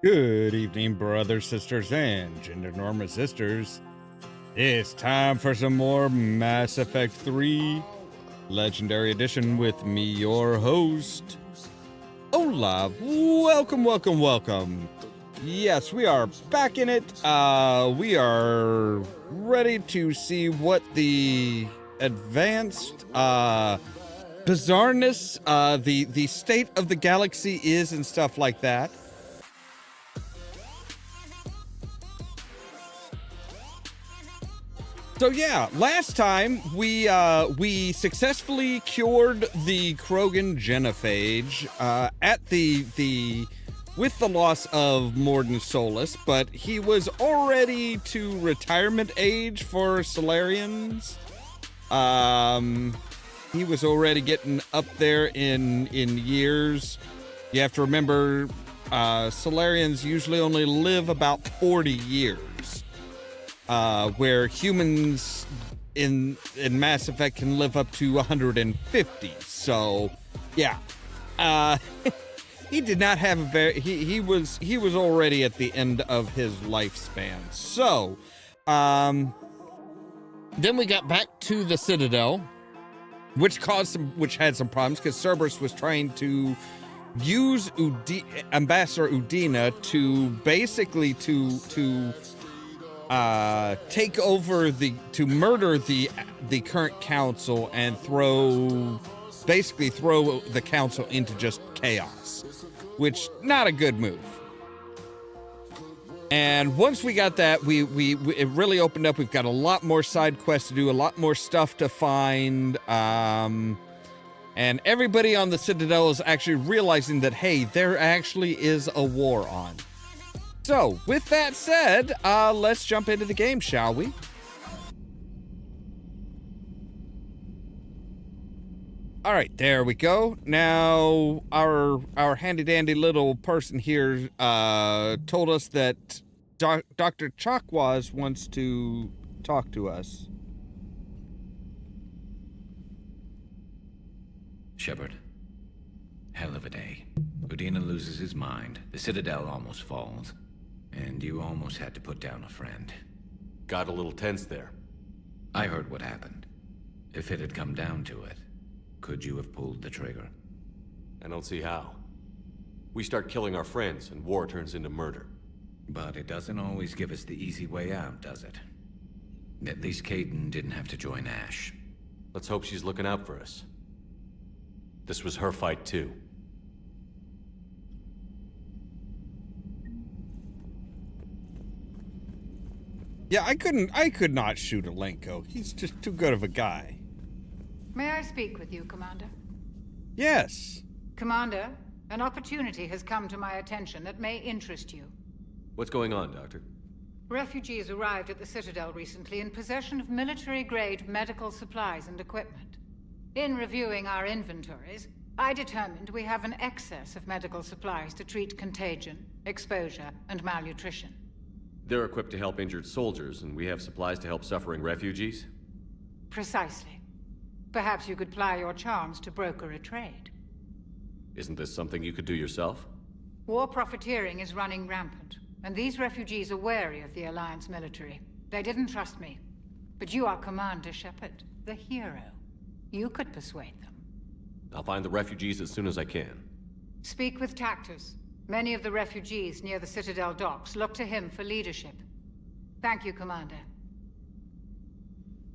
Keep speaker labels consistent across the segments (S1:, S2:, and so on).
S1: Good evening, brothers, sisters, and gender-normal sisters. It's time for some more Mass Effect 3 Legendary Edition with me, your host, Ollamh. Welcome. Yes, we are back in it. We are ready to see what the advanced bizarreness, the state of the galaxy is and stuff like that. So yeah, last time we successfully cured the Krogan genophage at the with the loss of Morden Solus, but he was already to retirement age for Solarians. He was already getting up there in years. You have to remember, Solarians usually only live about 40 years. Where humans in Mass Effect can live up to 150. So, yeah, he did not have a very. He was already at the end of his lifespan. So, then we got back to the Citadel, which had some problems because Cerberus was trying to use Ambassador Udina to basically to take over to murder the current council and throw the council into just chaos, which not a good move. And once we got that, it really opened up. We've got a lot more side quests to do, a lot more stuff to find, and everybody on the Citadel is actually realizing that, hey, there actually is a war on. So, with that said, let's jump into the game, shall we? All right, there we go. Now, our handy-dandy little person here told us that Dr. Chakwas wants to talk to us.
S2: Shepard, hell of a day. Udina loses his mind, the Citadel almost falls. And you almost had to put down a friend.
S3: Got a little tense there.
S2: I heard what happened. If it had come down to it, could you have pulled the trigger?
S3: I don't see how. We start killing our friends, and war turns into murder.
S2: But it doesn't always give us the easy way out, does it? At least Kaidan didn't have to join Ash.
S3: Let's hope she's looking out for us. This was her fight, too.
S1: Yeah, I could not shoot Alenko. He's just too good of a guy.
S4: May I speak with you, Commander?
S1: Yes.
S4: Commander, an opportunity has come to my attention that may interest you.
S3: What's going on, Doctor?
S4: Refugees arrived at the Citadel recently in possession of military-grade medical supplies and equipment. In reviewing our inventories, I determined we have an excess of medical supplies to treat contagion, exposure, and malnutrition.
S3: They're equipped to help injured soldiers, and we have supplies to help suffering refugees?
S4: Precisely. Perhaps you could ply your charms to broker a trade.
S3: Isn't this something you could do yourself?
S4: War profiteering is running rampant, and these refugees are wary of the Alliance military. They didn't trust me. But you are Commander Shepard, the hero. You could persuade them.
S3: I'll find the refugees as soon as I can.
S4: Speak with Tactus. Many of the refugees near the Citadel docks look to him for leadership. Thank you, Commander.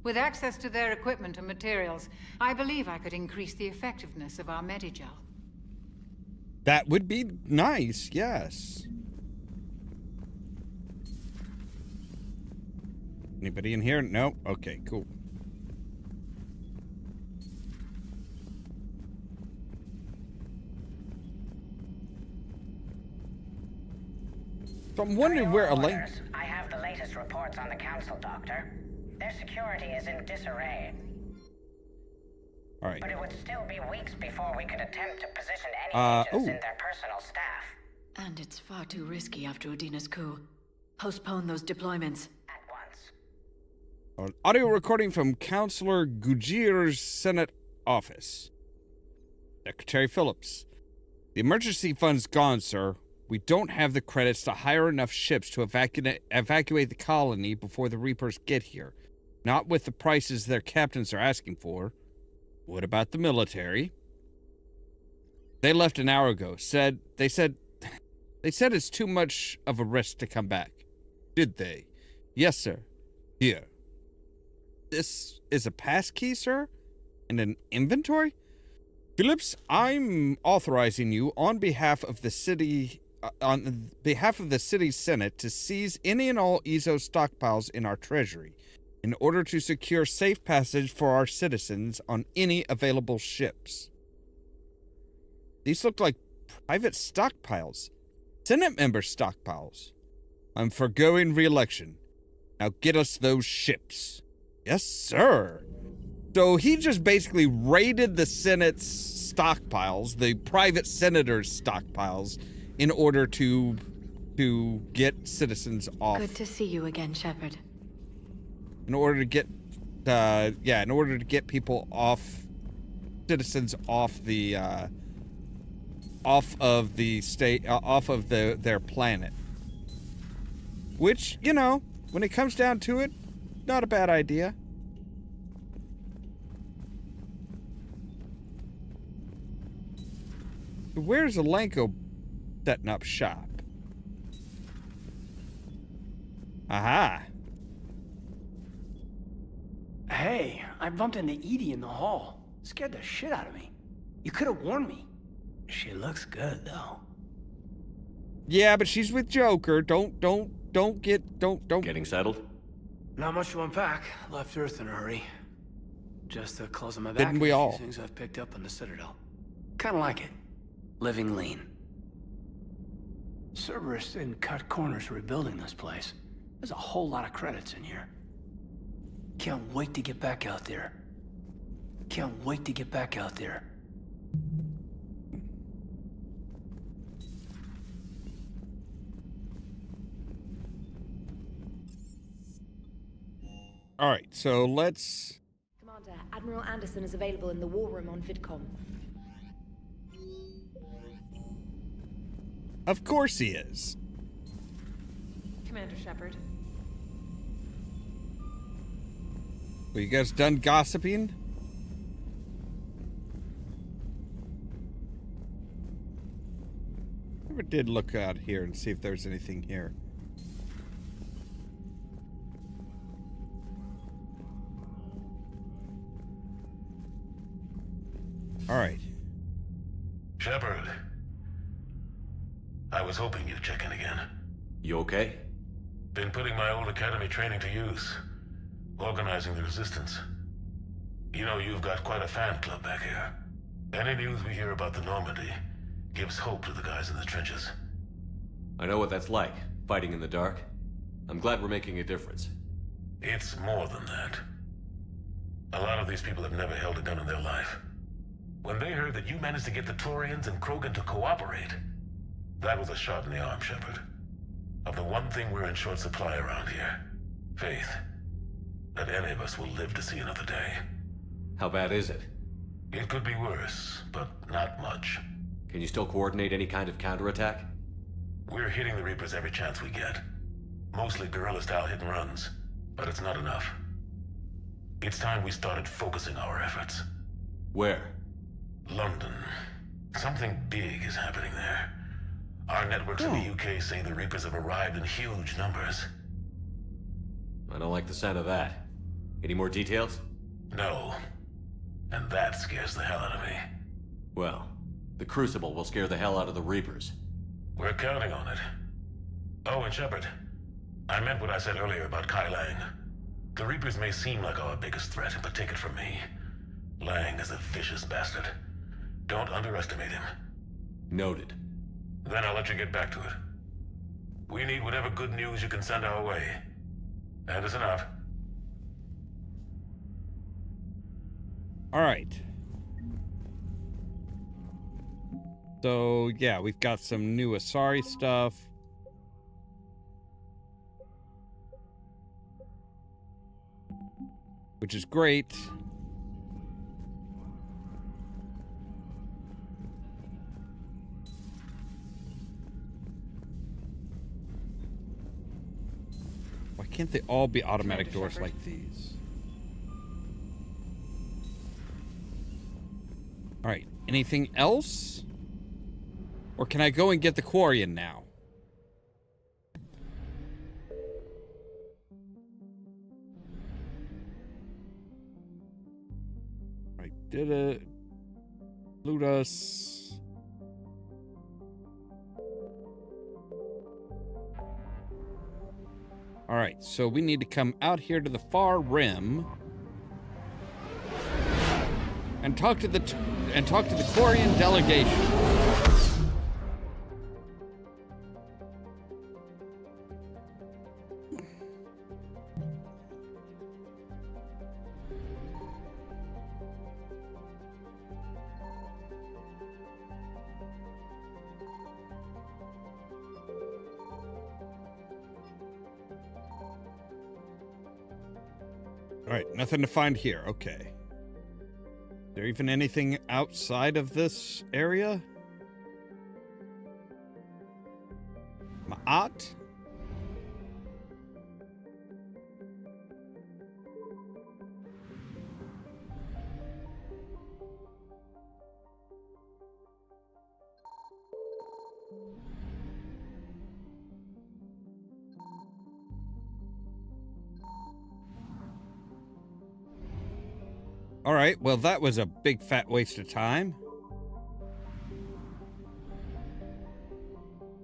S4: With access to their equipment and materials, I believe I could increase the effectiveness of our Medigel.
S1: That would be nice, yes. Anybody in here? No? Okay, cool. So I'm wondering where Elaine...
S5: I have the latest reports on the Council, Doctor. Their security is in disarray.
S1: All right.
S5: But it would still be weeks before we could attempt to position any agents in their personal staff.
S6: And it's far too risky after Udina's coup. Postpone those deployments.
S5: At once.
S1: An audio recording from Councillor Gujir's Senate office. Secretary Phillips. The emergency fund's gone, sir. We don't have the credits to hire enough ships to evacuate the colony before the Reapers get here. Not with the prices their captains are asking for. What about the military? They left an hour ago. They said it's too much of a risk to come back. Did they? Yes, sir. Here. This is a pass key, sir? And an inventory? Phillips, I'm authorizing you on behalf of the city's Senate to seize any and all Ezo stockpiles in our treasury in order to secure safe passage for our citizens on any available ships. These look like private stockpiles. Senate member stockpiles. I'm forgoing re-election. Now get us those ships. Yes, sir. So he just basically raided the Senate's stockpiles, the private senators' stockpiles, in order to get citizens off.
S6: Good to see you again, Shepard.
S1: In order to get, in order to get people off, citizens off the, off of their planet. Which, you know, when it comes down to it, not a bad idea. Where's Alenko setting up shop? Aha.
S7: Hey, I bumped into Edie in the hall. Scared the shit out of me. You could have warned me. She looks good, though.
S1: Yeah, but she's with Joker. Don't.
S3: Getting settled?
S7: Not much to unpack. Left Earth in a hurry. Just the clothes on my back.
S1: Didn't we
S7: and a few
S1: all?
S7: things I've picked up on the Citadel. Kind of like it. Living lean. Cerberus didn't cut corners rebuilding this place. There's a whole lot of credits in here. Can't wait to get back out there. Can't wait to get back out there.
S1: All right, so let's...
S8: Commander, Admiral Anderson is available in the war room on VidCom.
S1: Of course he is.
S8: Commander Shepard.
S1: Well, you guys done gossiping? Never did look out here and see if there's anything here. All right.
S9: Shepard. I was hoping you'd check in again.
S3: You okay?
S9: Been putting my old academy training to use. Organizing the resistance. You know, you've got quite a fan club back here. Any news we hear about the Normandy gives hope to the guys in the trenches.
S3: I know what that's like, fighting in the dark. I'm glad we're making a difference.
S9: It's more than that. A lot of these people have never held a gun in their life. When they heard that you managed to get the Turians and Krogan to cooperate, that was a shot in the arm, Shepard. Of the one thing we're in short supply around here. Faith. That any of us will live to see another day.
S3: How bad is it?
S9: It could be worse, but not much.
S3: Can you still coordinate any kind of counterattack?
S9: We're hitting the Reapers every chance we get. Mostly guerrilla-style hit-and-runs, but it's not enough. It's time we started focusing our efforts.
S3: Where?
S9: London. Something big is happening there. Our networks in the UK say the Reapers have arrived in huge numbers.
S3: I don't like the sound of that. Any more details?
S9: No. And that scares the hell out of me.
S3: Well, the Crucible will scare the hell out of the Reapers.
S9: We're counting on it. Oh, and Shepard, I meant what I said earlier about Kai Lang. The Reapers may seem like our biggest threat, but take it from me. Lang is a vicious bastard. Don't underestimate him.
S3: Noted.
S9: Then I'll let you get back to it. We need whatever good news you can send our way. Anderson out.
S1: All right. So, yeah, we've got some new Asari stuff. Which is great. can't they all be automatic doors like these? All right. Anything else? Or can I go and get the Quarian now? All right. Did it loot us? All right. So we need to come out here to the far rim and talk to the Quarian delegation. All right, nothing to find here. Okay. Is there even anything outside of this area? Ma'at? All right, well, that was a big fat waste of time.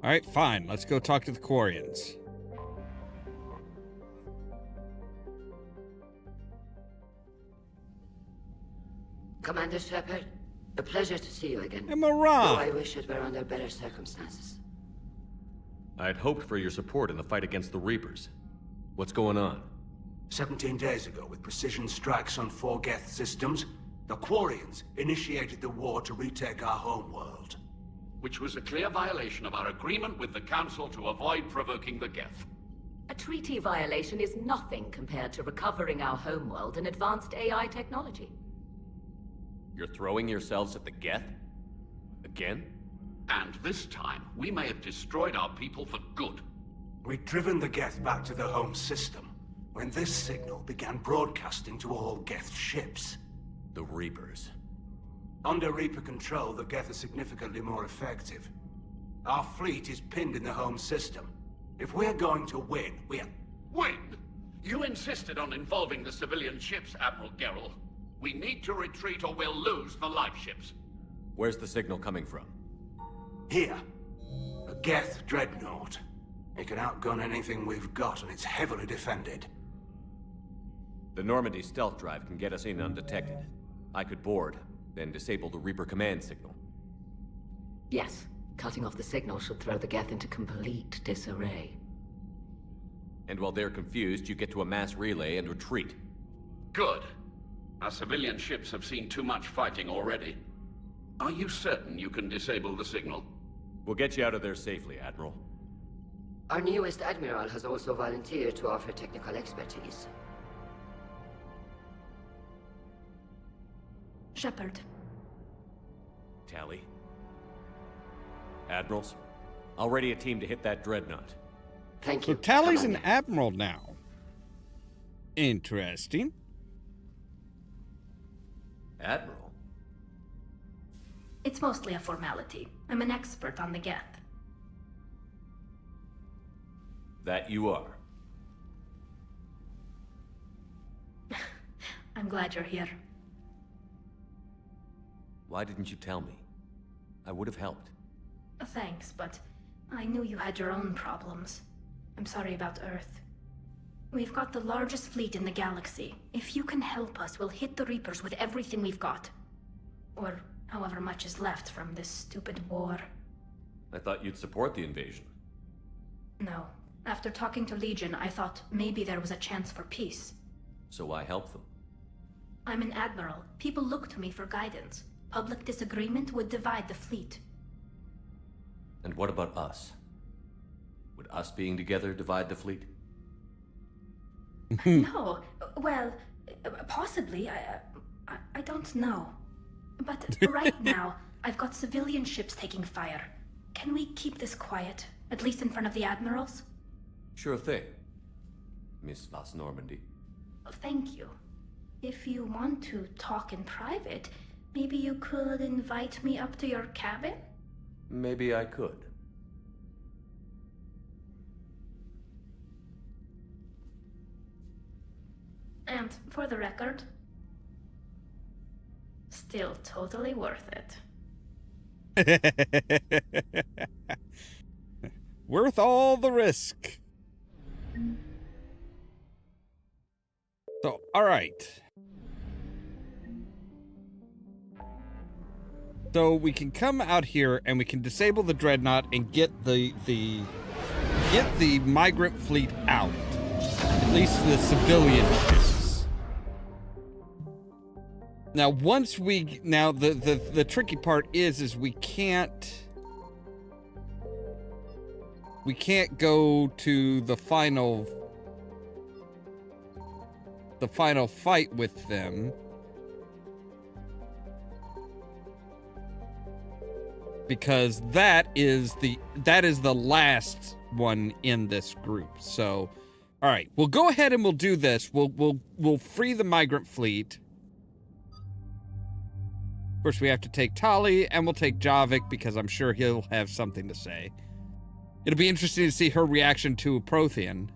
S1: All right, fine. Let's go talk to the Quarians.
S6: Commander Shepard, a pleasure to see you again.
S1: And Moran!
S6: Though I wish it were under better circumstances.
S3: I had hoped for your support in the fight against the Reapers. What's going on?
S10: 17 days ago, with precision strikes on 4 Geth systems, the Quarians initiated the war to retake our homeworld.
S11: Which was a clear violation of our agreement with the Council to avoid provoking the Geth.
S6: A treaty violation is nothing compared to recovering our homeworld and advanced AI technology.
S3: You're throwing yourselves at the Geth? Again?
S11: And this time, we may have destroyed our people for good.
S10: We'd driven the Geth back to the home system, when this signal began broadcasting to all Geth ships.
S3: The Reapers.
S10: Under Reaper control, the Geth are significantly more effective. Our fleet is pinned in the home system. If we're going to win,
S11: Win? You insisted on involving the civilian ships, Admiral Gerrel. We need to retreat or we'll lose the live ships.
S3: Where's the signal coming from?
S10: Here. A Geth dreadnought. It can outgun anything we've got, and it's heavily defended.
S3: The Normandy stealth drive can get us in undetected. I could board, then disable the Reaper command signal.
S6: Yes, cutting off the signal should throw the Geth into complete disarray.
S3: And while they're confused, you get to a mass relay and retreat.
S11: Good. Our civilian ships have seen too much fighting already. Are you certain you can disable the signal?
S3: We'll get you out of there safely, Admiral.
S6: Our newest Admiral has also volunteered to offer technical expertise.
S8: Shepard.
S3: Tali. Admirals, I'll ready a team to hit that dreadnought.
S6: Thank
S1: So
S6: you.
S1: Tali's an
S6: Commander.
S1: admiral now. Interesting.
S3: Admiral?
S8: It's mostly a formality. I'm an expert on the Geth.
S3: That you are.
S8: I'm glad you're here.
S3: Why didn't you tell me? I would have helped.
S8: Thanks, but I knew you had your own problems. I'm sorry about Earth. We've got the largest fleet in the galaxy. If you can help us, we'll hit the Reapers with everything we've got. Or however much is left from this stupid war.
S3: I thought you'd support the invasion.
S8: No. After talking to Legion, I thought maybe there was a chance for peace.
S3: So why help them?
S8: I'm an admiral. People look to me for guidance. Public disagreement would divide the fleet.
S3: And what about us? Would us being together divide the fleet?
S8: No. Well, possibly. I don't know. But right now, I've got civilian ships taking fire. Can we keep this quiet? At least in front of the admirals?
S3: Sure thing. Miss Vas Normandy.
S8: Thank you. If you want to talk in private, maybe you could invite me up to your cabin?
S3: Maybe I could.
S8: And for the record, still totally worth
S1: it. Worth all the risk. So, all right. So we can come out here and we can disable the dreadnought and get the migrant fleet out. At least the civilian ships. Now, once we the tricky part is we can't go to the final fight with them because that is the last one in this group. So, all right, we'll go ahead and we'll do this. We'll free the migrant fleet. Of course, we have to take Tali and we'll take Javik because I'm sure he'll have something to say. It'll be interesting to see her reaction to Prothean.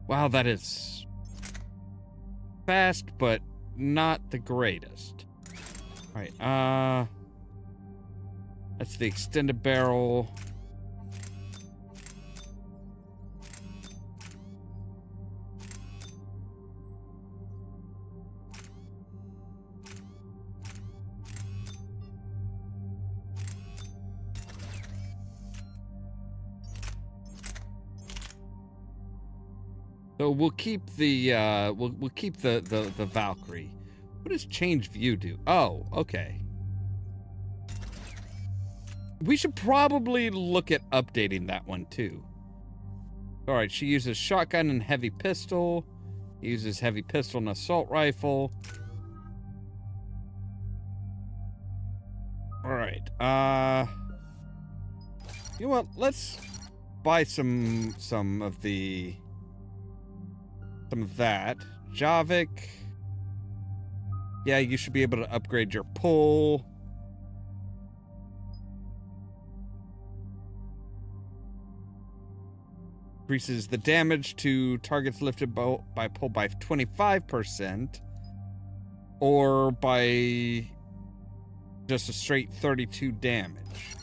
S1: Wow, that is fast, but not the greatest. All right, that's the extended barrel. So we'll keep the we'll keep the Valkyrie. What does change view do? Oh, okay. We should probably look at updating that one too. All right, she uses shotgun and heavy pistol. Uses heavy pistol and assault rifle. All right. You know what? Let's buy some of that. Javik. Yeah, you should be able to upgrade your pull. Increases the damage to targets lifted by pull by 25%. Or by just a straight 32 damage.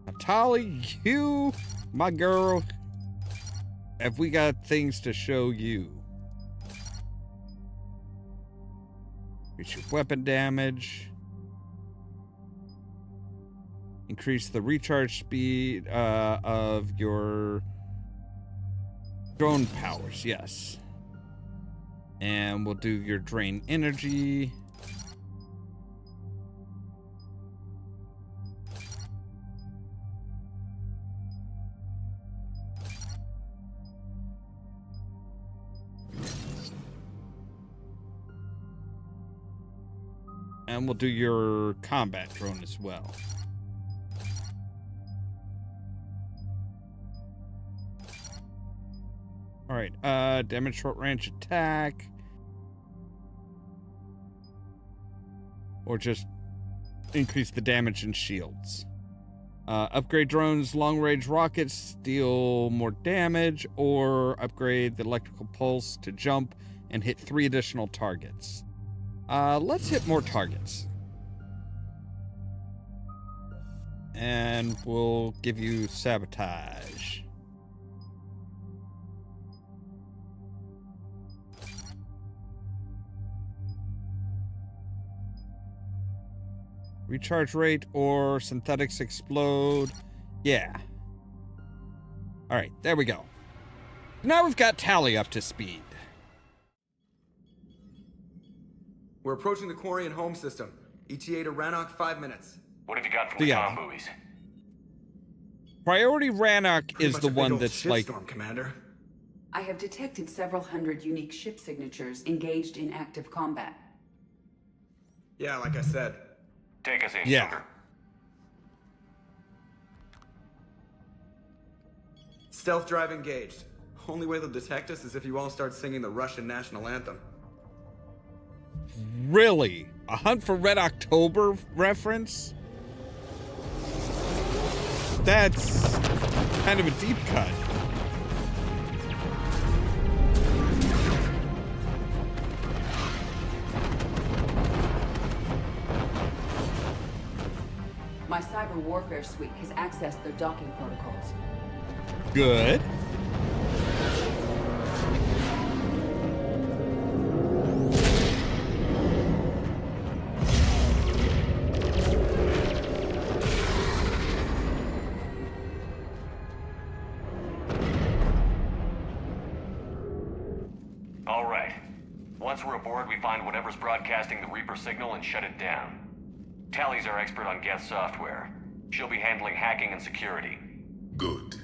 S1: Now, Tali, you, my girl, have we got things to show you? Increase your weapon damage. Increase the recharge speed of your drone powers, yes. And we'll do your drain energy. And we'll do your combat drone as well. All right, damage short range attack. Or just increase the damage and shields. Upgrade drones, long range rockets, deal more damage, or upgrade the electrical pulse to jump and hit 3 additional targets. Let's hit more targets. And we'll give you sabotage. Recharge rate or synthetics explode. Yeah. All right, there we go. Now we've got Tali up to speed.
S12: We're approaching the Quarian home system. ETA to Rannoch, 5 minutes.
S2: What have you got from the comm buoys?
S1: Priority Rannoch
S12: Pretty
S1: is
S12: much
S1: the
S12: a big
S1: one
S12: old
S1: that's like...
S12: shitstorm, Commander.
S13: I have detected several hundred unique ship signatures engaged in active combat.
S12: Yeah, like I said.
S2: Take us in,
S1: Yeah.
S2: Joker.
S12: Stealth drive engaged. Only way they'll detect us is if you all start singing the Russian national anthem.
S1: Really? A Hunt for Red October reference? That's kind of a deep cut.
S13: My cyber warfare suite has accessed their docking protocols.
S1: Good.
S2: All right. Once we're aboard, we find whatever's broadcasting the Reaper signal and shut it down. Tali's our expert on Geth software. She'll be handling hacking and security.
S14: Good.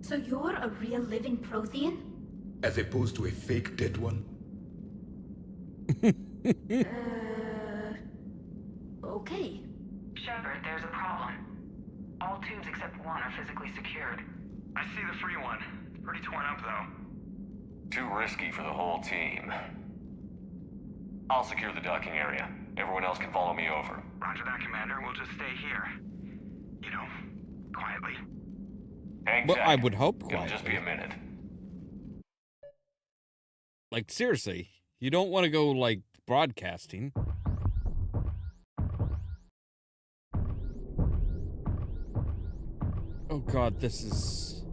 S8: So you're a real living Prothean?
S14: As opposed to a fake dead one?
S8: Okay.
S5: Shepard, there's a problem. All tubes except one are physically secured.
S15: I see the free one. It's pretty torn up, though.
S2: Too risky for the whole team. I'll secure the docking area. Everyone else can follow me over.
S15: Roger that, Commander. We'll just stay here. You know, quietly.
S2: Hang
S1: Well,
S2: tight.
S1: I would hope
S2: It'll just be
S1: quietly.
S2: a minute.
S1: Like, seriously, you don't want to go, like, broadcasting. Oh, God, this is...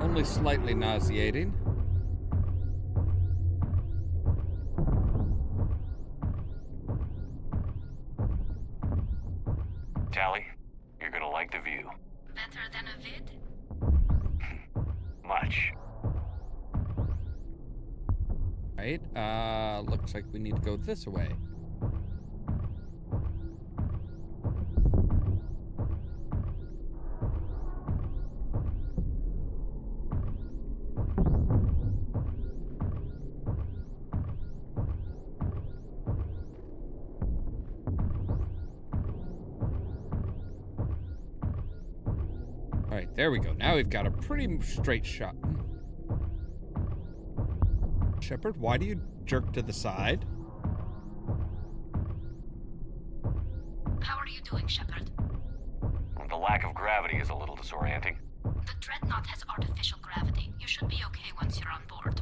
S1: only slightly nauseating.
S2: Tali, you're gonna like the view.
S8: Better than a vid?
S2: Much.
S1: Right, looks like we need to go this way. All right, there we go. Now we've got a pretty straight shot. Shepard, why do you jerk to the side?
S8: How are you doing, Shepard?
S2: The lack of gravity is a little disorienting.
S8: The Dreadnought has artificial gravity. You should be okay once you're on board.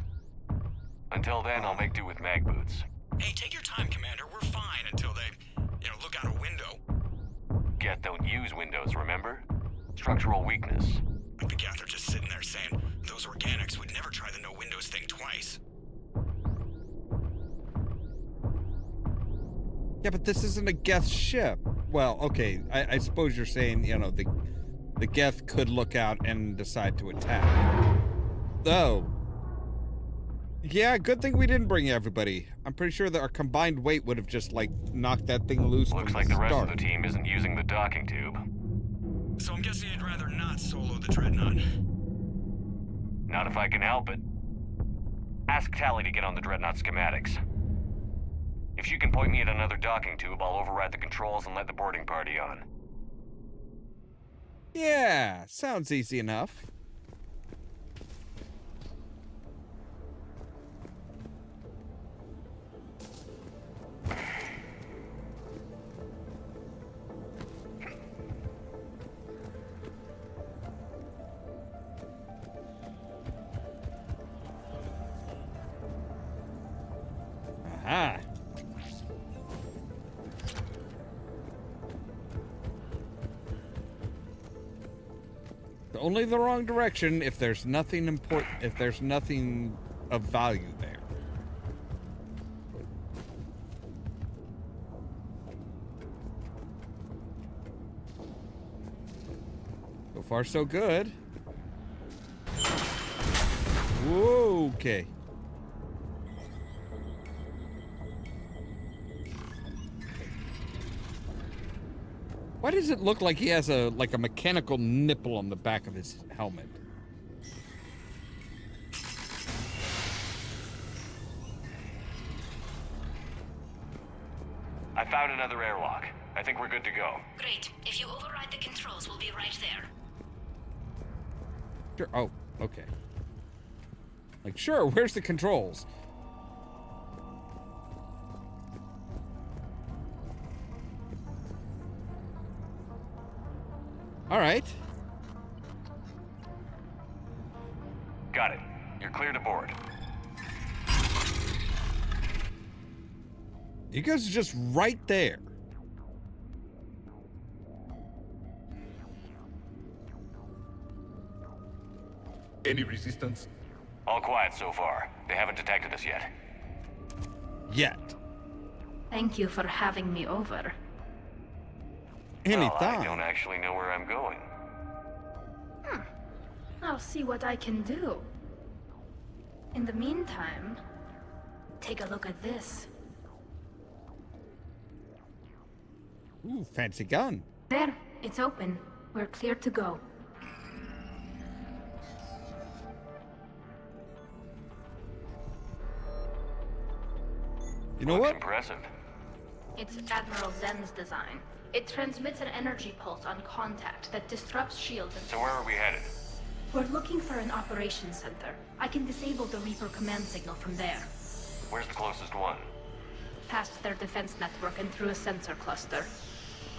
S2: Until then, I'll make do with mag boots.
S15: Hey, take your time, Commander. We're fine until they, look out a window.
S2: Geth don't use windows, remember? Structural weakness.
S15: Like the Geth are just sitting there saying, those organics would never try the no windows thing twice.
S1: Yeah, but this isn't a Geth ship. Well, okay, I suppose you're saying, the Geth could look out and decide to attack. Though, yeah, good thing we didn't bring everybody. I'm pretty sure that our combined weight would have just, like, knocked that thing loose.
S2: Looks like the rest of the team isn't using the docking tube.
S15: So I'm guessing you'd rather not solo the Dreadnought.
S2: Not if I can help it. Ask Tali to get on the Dreadnought schematics. If she can point me at another docking tube, I'll override the controls and let the boarding party on.
S1: Yeah, sounds easy enough. Aha. Only the wrong direction if there's nothing important, if there's nothing of value there. So far, so good. Whoa, okay. Why does it look like he has a mechanical nipple on the back of his helmet?
S2: I found another airlock. I think we're good to go.
S8: Great. If you override the controls, we'll be right there.
S1: Sure. Oh, okay. Like, sure, where's the controls? All right.
S2: Got it. You're clear to board.
S1: You guys are just right there.
S14: Any resistance?
S2: All quiet so far. They haven't detected us yet.
S1: Yet.
S8: Thank you for having me over.
S1: Anytime.
S2: Well, I don't actually know where I'm going.
S8: I'll see what I can do. In the meantime, take a look at this.
S1: Ooh, fancy gun.
S8: There, it's open. We're clear to go.
S1: You know what?
S2: Impressive.
S8: It's Admiral Zen's design. It transmits an energy pulse on contact that disrupts shields and...
S2: So where are we headed?
S8: We're looking for an operations center. I can disable the Reaper command signal from there.
S2: Where's the closest one?
S8: Past their defense network and through a sensor cluster.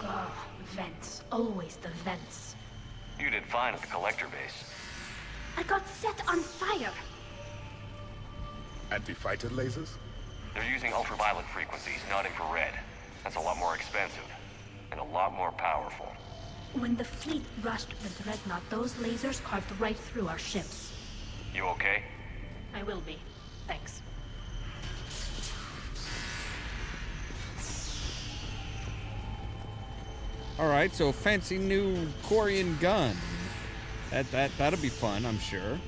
S8: Oh, vents. Always the vents.
S2: You did fine at the collector base.
S8: I got set on fire!
S14: Anti-fighter lasers?
S2: They're using ultraviolet frequencies, not infrared. That's a lot more expensive. And a lot more powerful.
S8: When the fleet rushed the Dreadnought, those lasers carved right through our ships.
S2: You okay?
S8: I will be. Thanks.
S1: All right, so fancy new Korean gun. That'll be fun, I'm sure.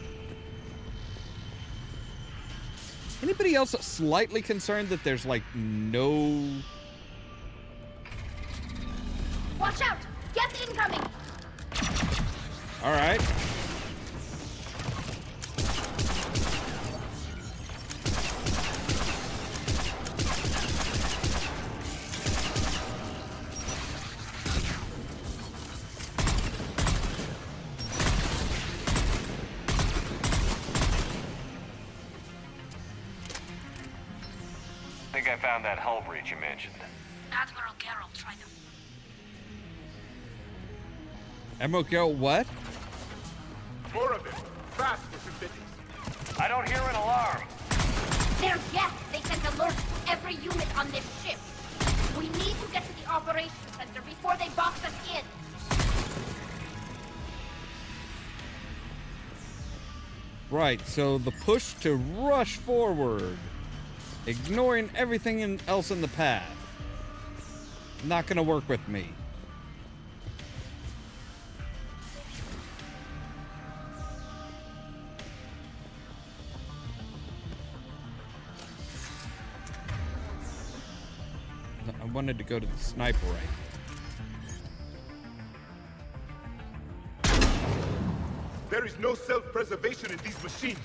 S1: Anybody else slightly concerned that there's like no...
S8: Watch out! Gas incoming!
S1: All right.
S2: I think I found that hull breach you mentioned.
S8: Admiral Geralt tried to...
S1: Admiral Geralt, what?
S14: More of it. Fast, Mr.
S2: I don't hear an alarm.
S8: They're yes! They sent alerts to every unit on this ship. We need to get to the operations center before they box us in.
S1: Right, so the push to rush forward, ignoring everything else in the path. Not gonna work with me. I wanted to go to the sniper rifle.
S14: There is no self-preservation in these machines.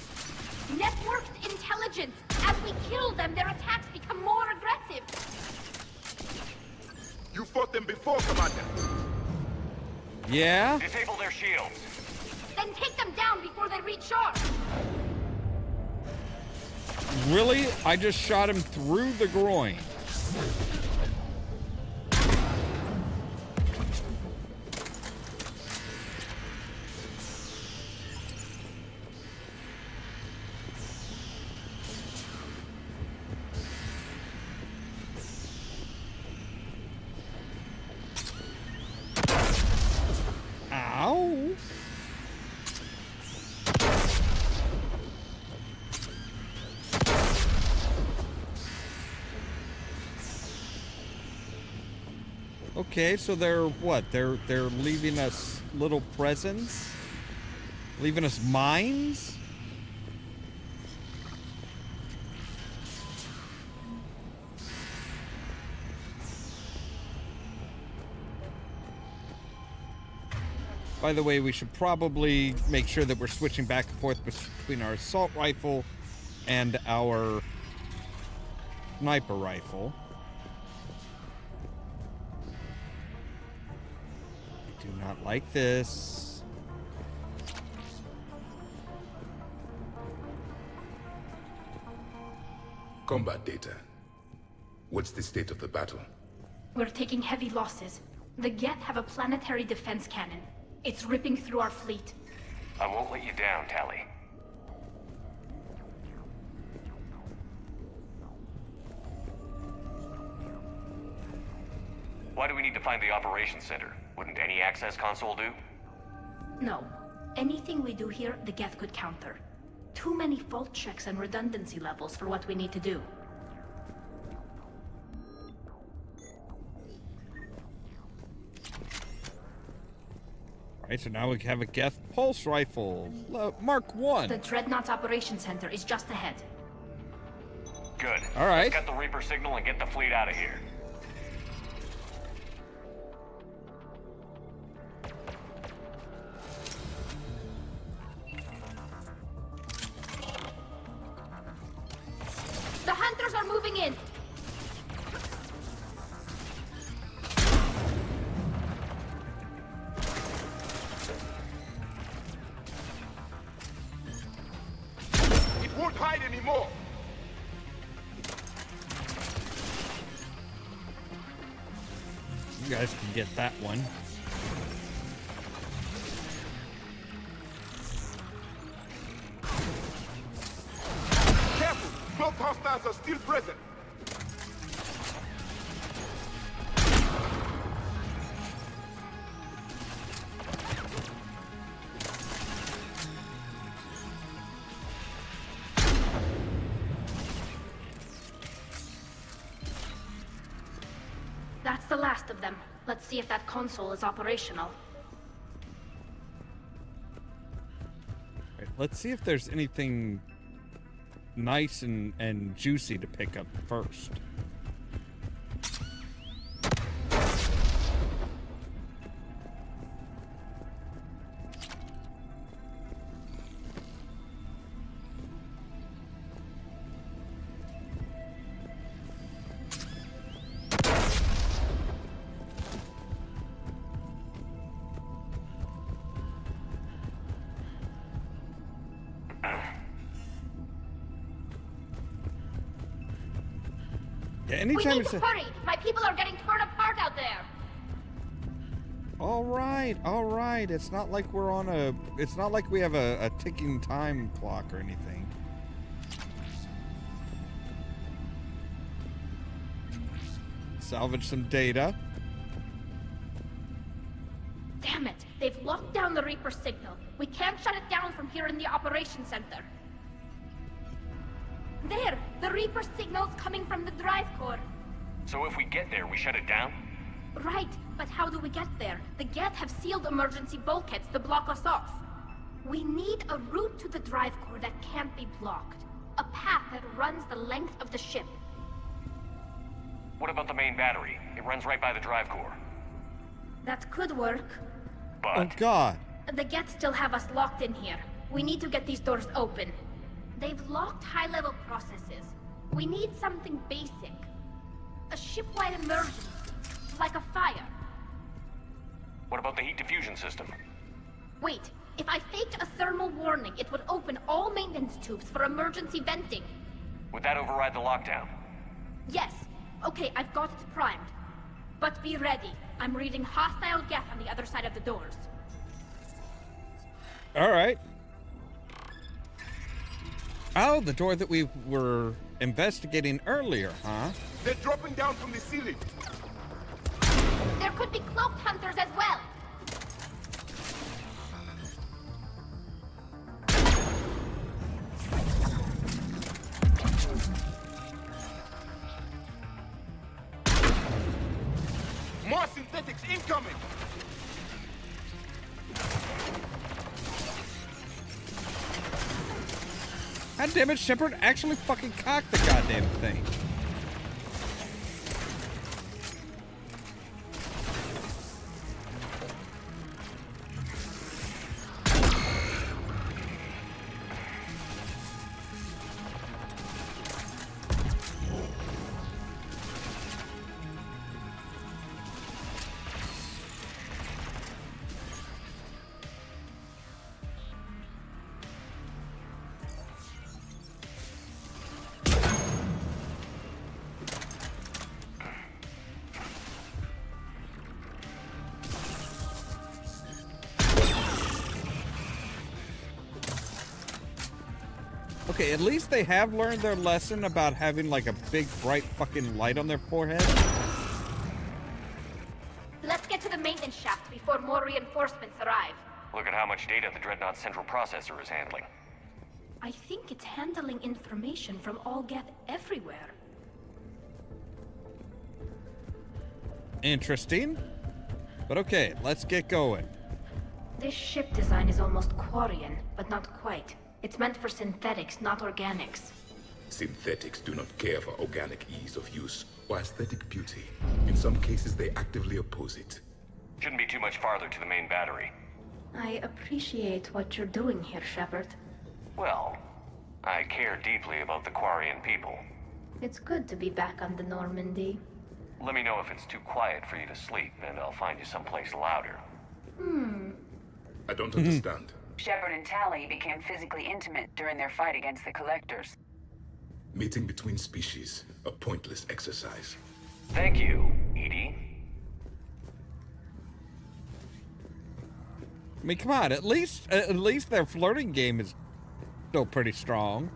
S8: Networked intelligence! As we kill them, their attacks become more aggressive!
S14: You fought them before, Commander.
S1: Yeah?
S2: Disable their shields.
S8: Then take them down before they reach shore!
S1: Really? I just shot him through the groin. Ow. Okay, so they're what? They're leaving us little presents? Leaving us mines? By the way, we should probably make sure that we're switching back and forth between our assault rifle and our sniper rifle. I do not like this.
S14: Combat data. What's the state of the battle?
S8: We're taking heavy losses. The Geth have a planetary defense cannon. It's ripping through our fleet.
S2: I won't let you down, Tali. Why do we need to find the operations center? Wouldn't any access console do?
S8: No. Anything we do here, the Geth could counter. Too many fault checks and redundancy levels for what we need to do.
S1: Alright, so now we have a Geth pulse rifle. Mark 1.
S8: The Dreadnought's operations center is just ahead.
S2: Good.
S1: Alright.
S2: Let's get the Reaper signal and get the fleet out of here.
S8: The hunters are moving in!
S14: It won't hide anymore!
S1: You guys can get that one.
S14: Careful! Both hostiles are still present!
S8: That's the last of them. Let's see if that console is operational.
S1: Right, let's see if there's anything nice and juicy to pick up first. Yeah, anytime
S8: we need
S1: it's
S8: to hurry! My people are getting torn apart out there!
S1: all right. It's not like we're on a. It's not like we have a ticking time clock or anything. Salvage some data.
S8: Damn it! They've locked down the Reaper signal. We can't shut it down from here in the operations center. There! The Reaper signal's coming from the drive core.
S2: So if we get there, we shut it down?
S8: Right, but how do we get there? The Geth have sealed emergency bulkheads to block us off. We need a route to the drive core that can't be blocked. A path that runs the length of the ship.
S2: What about the main battery? It runs right by the drive core.
S8: That could work.
S2: But...
S1: Oh God.
S8: The Geth still have us locked in here. We need to get these doors open. They've locked high-level processes. We need something basic. A ship-wide emergency. Like a fire.
S2: What about the heat diffusion system?
S8: Wait, if I faked a thermal warning, it would open all maintenance tubes for emergency venting.
S2: Would that override the lockdown?
S8: Yes. Okay, I've got it primed. But be ready. I'm reading hostile Geth on the other side of the doors.
S1: All right. Oh, the door that we were investigating earlier, huh?
S14: They're dropping down from the ceiling!
S8: There could be cloaked hunters as well!
S14: More synthetics incoming!
S1: God damn it, Shepard actually fucking cocked the goddamn thing. Okay, at least they have learned their lesson about having like a big bright fucking light on their forehead.
S8: Let's get to the maintenance shaft before more reinforcements arrive.
S2: Look at how much data the Dreadnought's central processor is handling.
S8: I think it's handling information from all Geth everywhere.
S1: Interesting. But okay, let's get going.
S8: This ship design is almost Quarian, but not quite. It's meant for synthetics, not organics.
S14: Synthetics do not care for organic ease of use or aesthetic beauty. In some cases, they actively oppose it.
S2: Shouldn't be too much farther to the main battery.
S8: I appreciate what you're doing here, Shepard.
S2: Well, I care deeply about the Quarian people.
S8: It's good to be back on the Normandy.
S2: Let me know if it's too quiet for you to sleep, and I'll find you someplace louder.
S14: I don't understand.
S13: Shepard and Tali became physically intimate during their fight against the Collectors.
S14: Meeting between species, a pointless exercise.
S2: Thank you, Edie.
S1: I mean, come on, at least their flirting game is still pretty strong.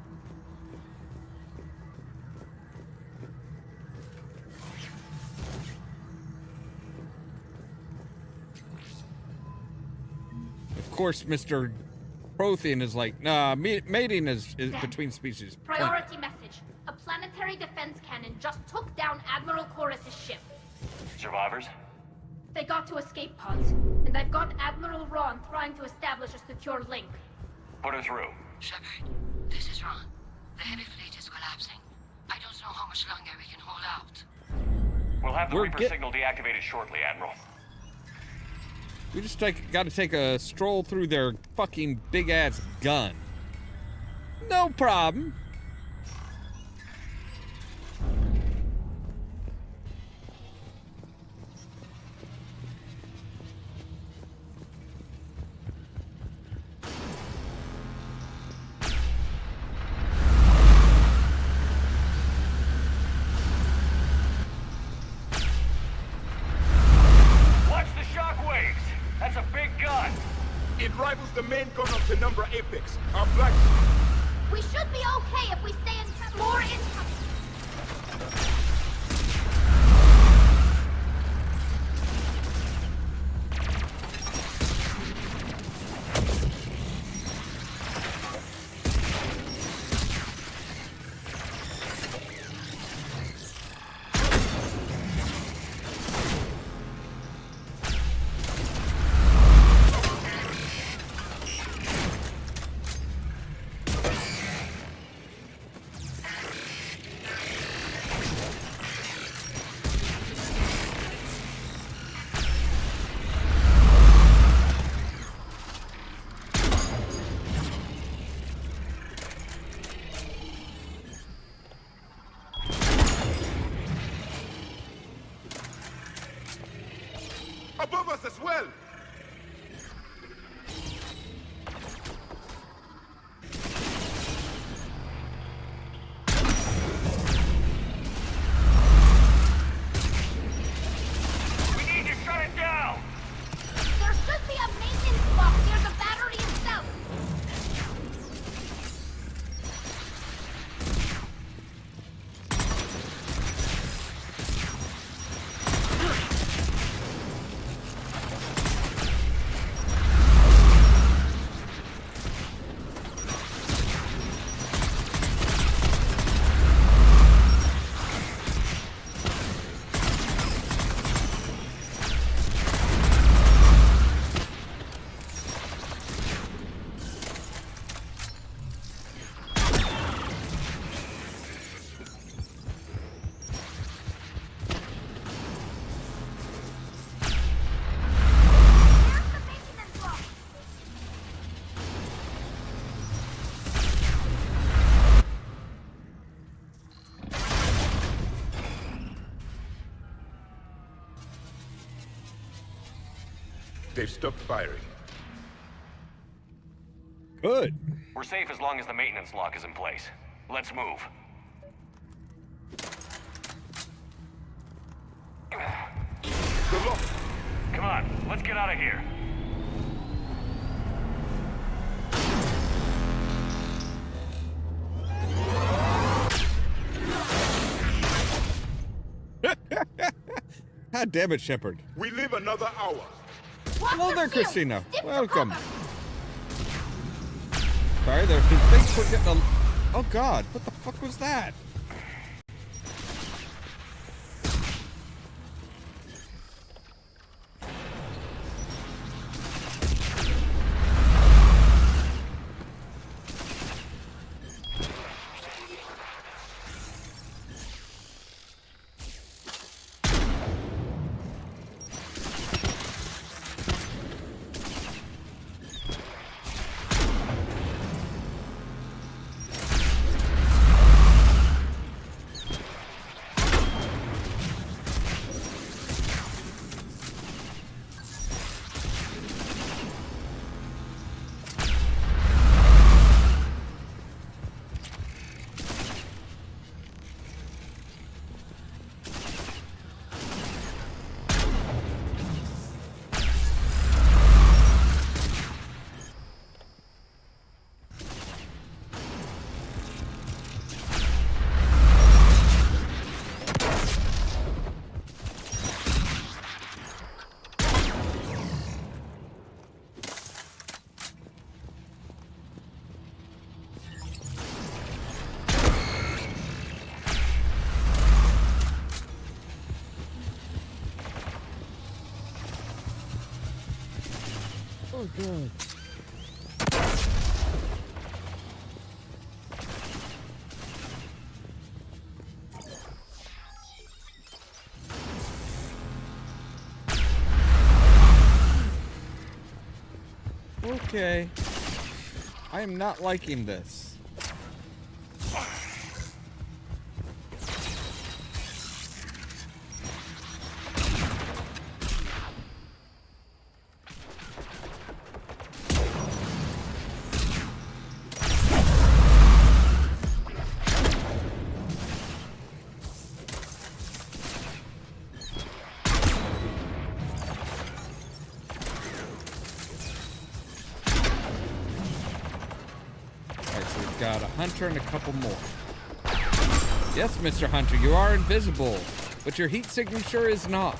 S1: Of course, Mr. Prothean is like, nah, mating is between species.
S8: Priority message. A planetary defense cannon just took down Admiral Chorus's ship.
S2: Survivors?
S8: They got to escape pods, and I've got Admiral Ron trying to establish a secure link.
S2: Put her through.
S16: Shepard, this is Ron. The heavy fleet is collapsing. I don't know how much longer we can hold out.
S2: We'll have the Reaper signal deactivated shortly, Admiral.
S1: We just gotta take a stroll through their fucking big-ass gun. No problem.
S2: That's a big gun!
S14: It rivals the main gun of the number Apex, our black...
S8: We should be okay if we stay in more incoming.
S14: Above us as well!
S2: We need to shut it down!
S8: There should be a maintenance box near the battery itself.
S14: They've stopped firing.
S1: Good.
S2: We're safe as long as the maintenance lock is in place. Let's move.
S14: The lock!
S2: Come on, let's get out of here.
S1: God damn it, Shepard.
S14: We live another hour.
S1: Hello there, Christina. Welcome. Sorry, there's been things we're getting. Oh God, what the fuck was that? Oh God. Okay. I am not liking this. Got a hunter and a couple more. Yes, Mr. Hunter, you are invisible, but your heat signature is not.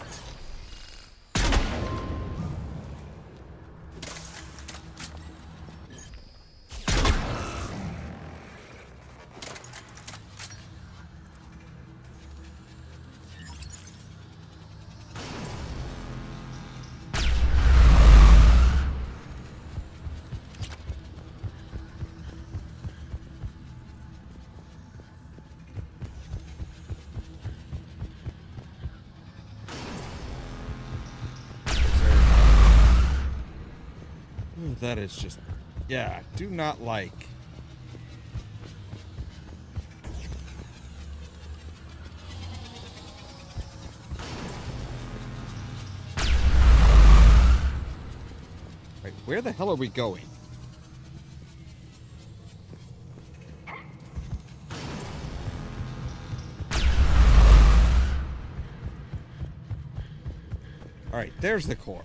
S1: That is just, yeah, do not like. Right, where the hell are we going? All right, there's the core.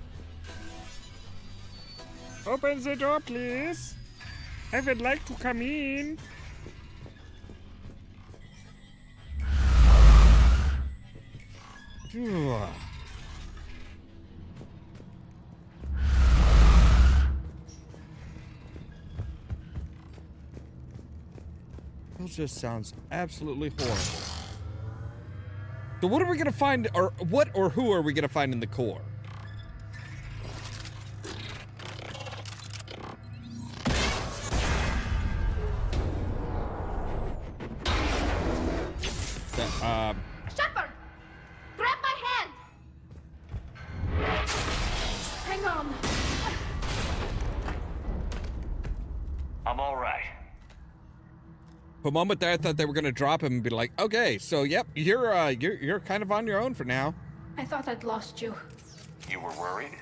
S1: Open the door, please. I would like to come in. Phew. That just sounds absolutely horrible. So what are we gonna find, or what or who are we gonna find in the core?
S8: Shepard! Grab my hand! Hang on.
S2: I'm all right.
S1: For a moment there, I thought they were gonna drop him and be like, "Okay, so yep, you're kind of on your own for now."
S8: I thought I'd lost you.
S2: You were worried?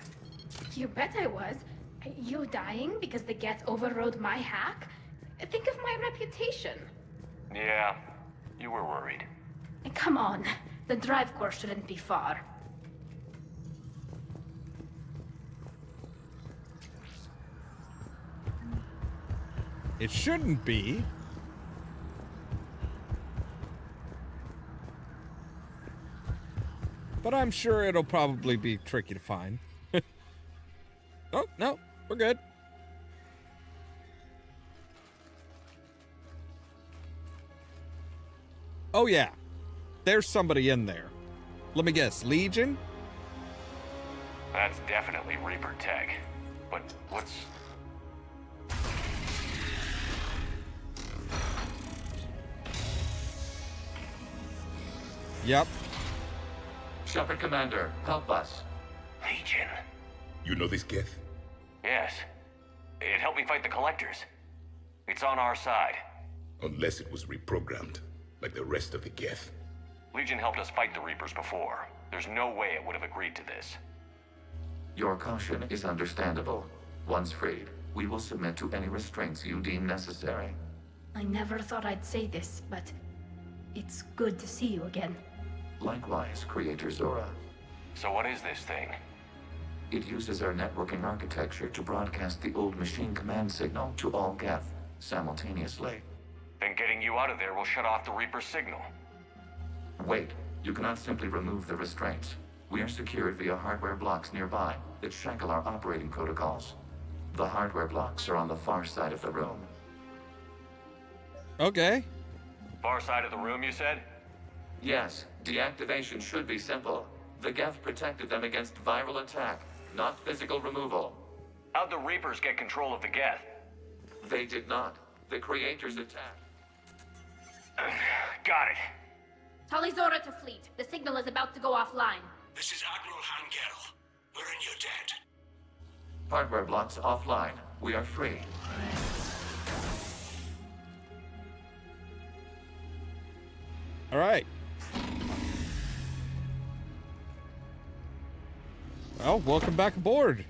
S8: You bet I was. You dying because the Geth overrode my hack? Think of my reputation.
S2: Yeah, you were worried.
S8: Come on, the drive course shouldn't be far.
S1: It shouldn't be. but I'm sure it'll probably be tricky to find. Oh, no, we're good. Oh, yeah. There's somebody in there. Let me guess, Legion?
S2: That's definitely Reaper tech. But what's...
S1: Yep.
S11: Shepard Commander, help us.
S2: Legion.
S14: You know this Geth?
S2: Yes. It helped me fight the Collectors. It's on our side.
S14: Unless it was reprogrammed, like the rest of the Geth.
S2: Legion helped us fight the Reapers before. There's no way it would have agreed to this.
S17: Your caution is understandable. Once freed, we will submit to any restraints you deem necessary.
S8: I never thought I'd say this, but it's good to see you again.
S17: Likewise, Creator Zora.
S2: So what is this thing?
S17: It uses our networking architecture to broadcast the old machine command signal to all Geth simultaneously.
S2: Then getting you out of there will shut off the Reaper signal.
S17: Wait, you cannot simply remove the restraints. We are secured via hardware blocks nearby that shackle our operating protocols. The hardware blocks are on the far side of the room.
S1: Okay.
S2: Far side of the room, you said?
S17: Yes, deactivation should be simple. The Geth protected them against viral attack, not physical removal.
S2: How'd the Reapers get control of the Geth?
S17: They did not. The Creators attacked.
S2: Got it.
S8: Tali Zora to fleet. The signal is about to go offline.
S15: This is Admiral Hangel. We're in your debt.
S17: Hardware blocks offline. We are free.
S1: All right. Well, welcome back aboard.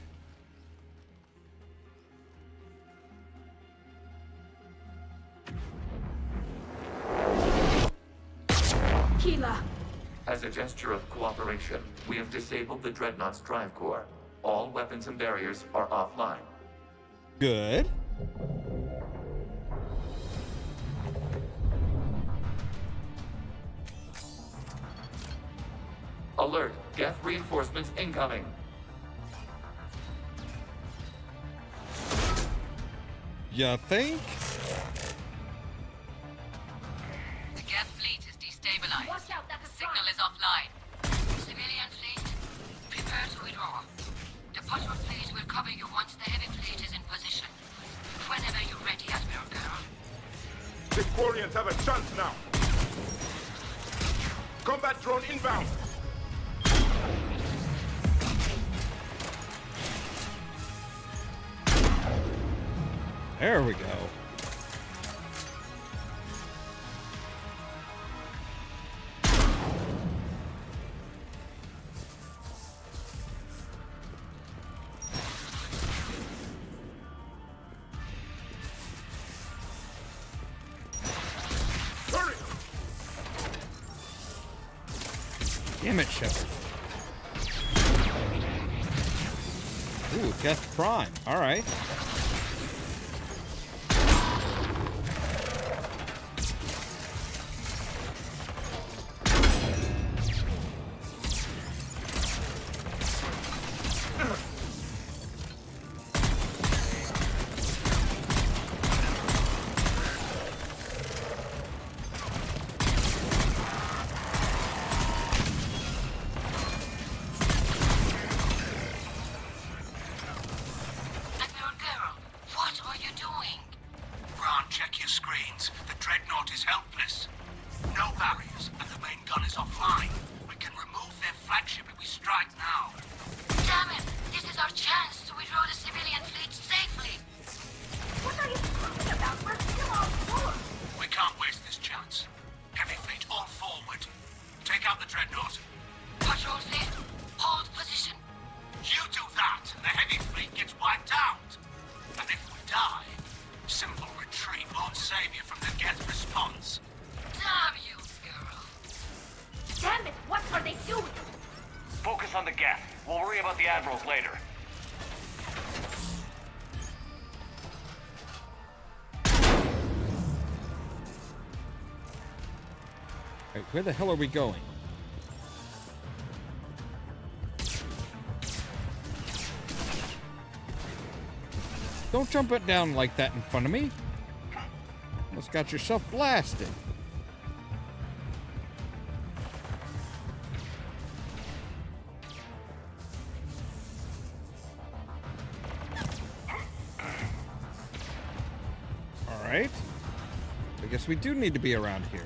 S8: Keela.
S17: As a gesture of cooperation, we have disabled the Dreadnought's drive core. All weapons and barriers are offline.
S1: Good.
S17: Alert! Geth reinforcements incoming!
S1: You think?
S16: The Geth fleet is destabilized.
S8: Watch out, that's
S16: The signal is offline. Civilian fleet, prepare to withdraw. The patrol fleet will cover you once the heavy fleet is in position. Whenever you're ready, Admiral Girl.
S14: The Quarians have a chance now! Combat drone inbound!
S1: There we go.
S14: Hurry!
S1: Damn it, Shepard. Ooh, Geth Prime. All right.
S16: Admiral Girl, what are you doing?
S15: Grant, check your screens. The Dreadnought is helpless. No barriers, and the main gun is offline. We can remove their flagship if we strike now.
S16: Damn it! This is our chance to withdraw the civilian fleet safely.
S8: What are you talking about? We're still on board.
S15: We can't waste this chance. Heavy fleet all forward. Take out the Dreadnought.
S16: Patrol fleet, hold position.
S15: You do that, and the heavy fleet gets wiped out. And if we die, simple retreat won't save you from the Geth response.
S16: Damn you, girl.
S8: Damn it, what are they doing?
S2: Focus on the Geth. We'll worry about the Admirals later.
S1: Right, where the hell are we going? Don't jump it down like that in front of me. Almost got yourself blasted. Alright. I guess we do need to be around here.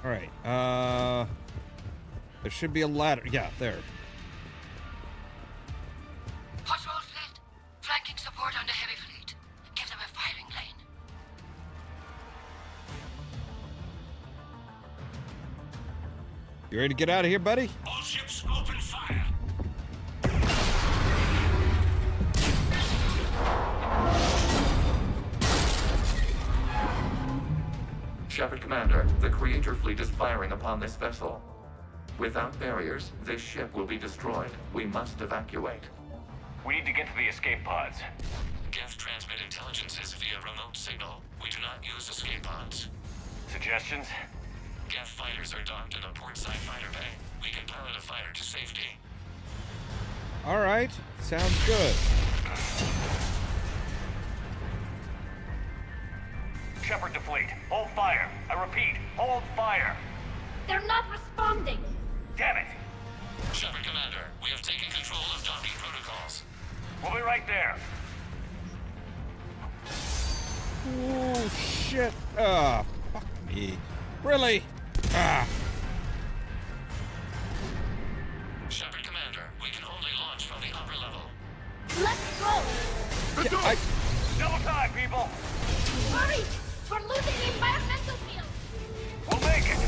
S1: Alright, there should be a ladder. Yeah, there.
S16: Patrol fleet, flanking support on the heavy fleet. Give them a firing lane.
S1: You ready to get out of here, buddy?
S15: All ships open fire.
S17: Shepard Commander, the Creator fleet is firing upon this vessel. Without barriers, this ship will be destroyed. We must evacuate.
S2: We need to get to the escape pods.
S17: Geth transmit intelligences via remote signal. We do not use escape pods.
S2: Suggestions?
S17: Geth fighters are docked in a portside fighter bay. We can pilot a fighter to safety.
S1: Alright, sounds good.
S2: Shepard to fleet. Hold fire. I repeat, hold fire.
S8: They're not responding.
S2: Damn it.
S17: Shepard Commander, we have taken control of docking protocols.
S2: We'll be right there.
S1: Oh, shit. Ah, fuck me. Really? Ah.
S17: Shepard Commander, we can only launch from the upper level.
S8: Let's go!
S1: Yeah,
S2: Double time, people.
S8: Hurry! We're losing the environmental field!
S2: We'll make it.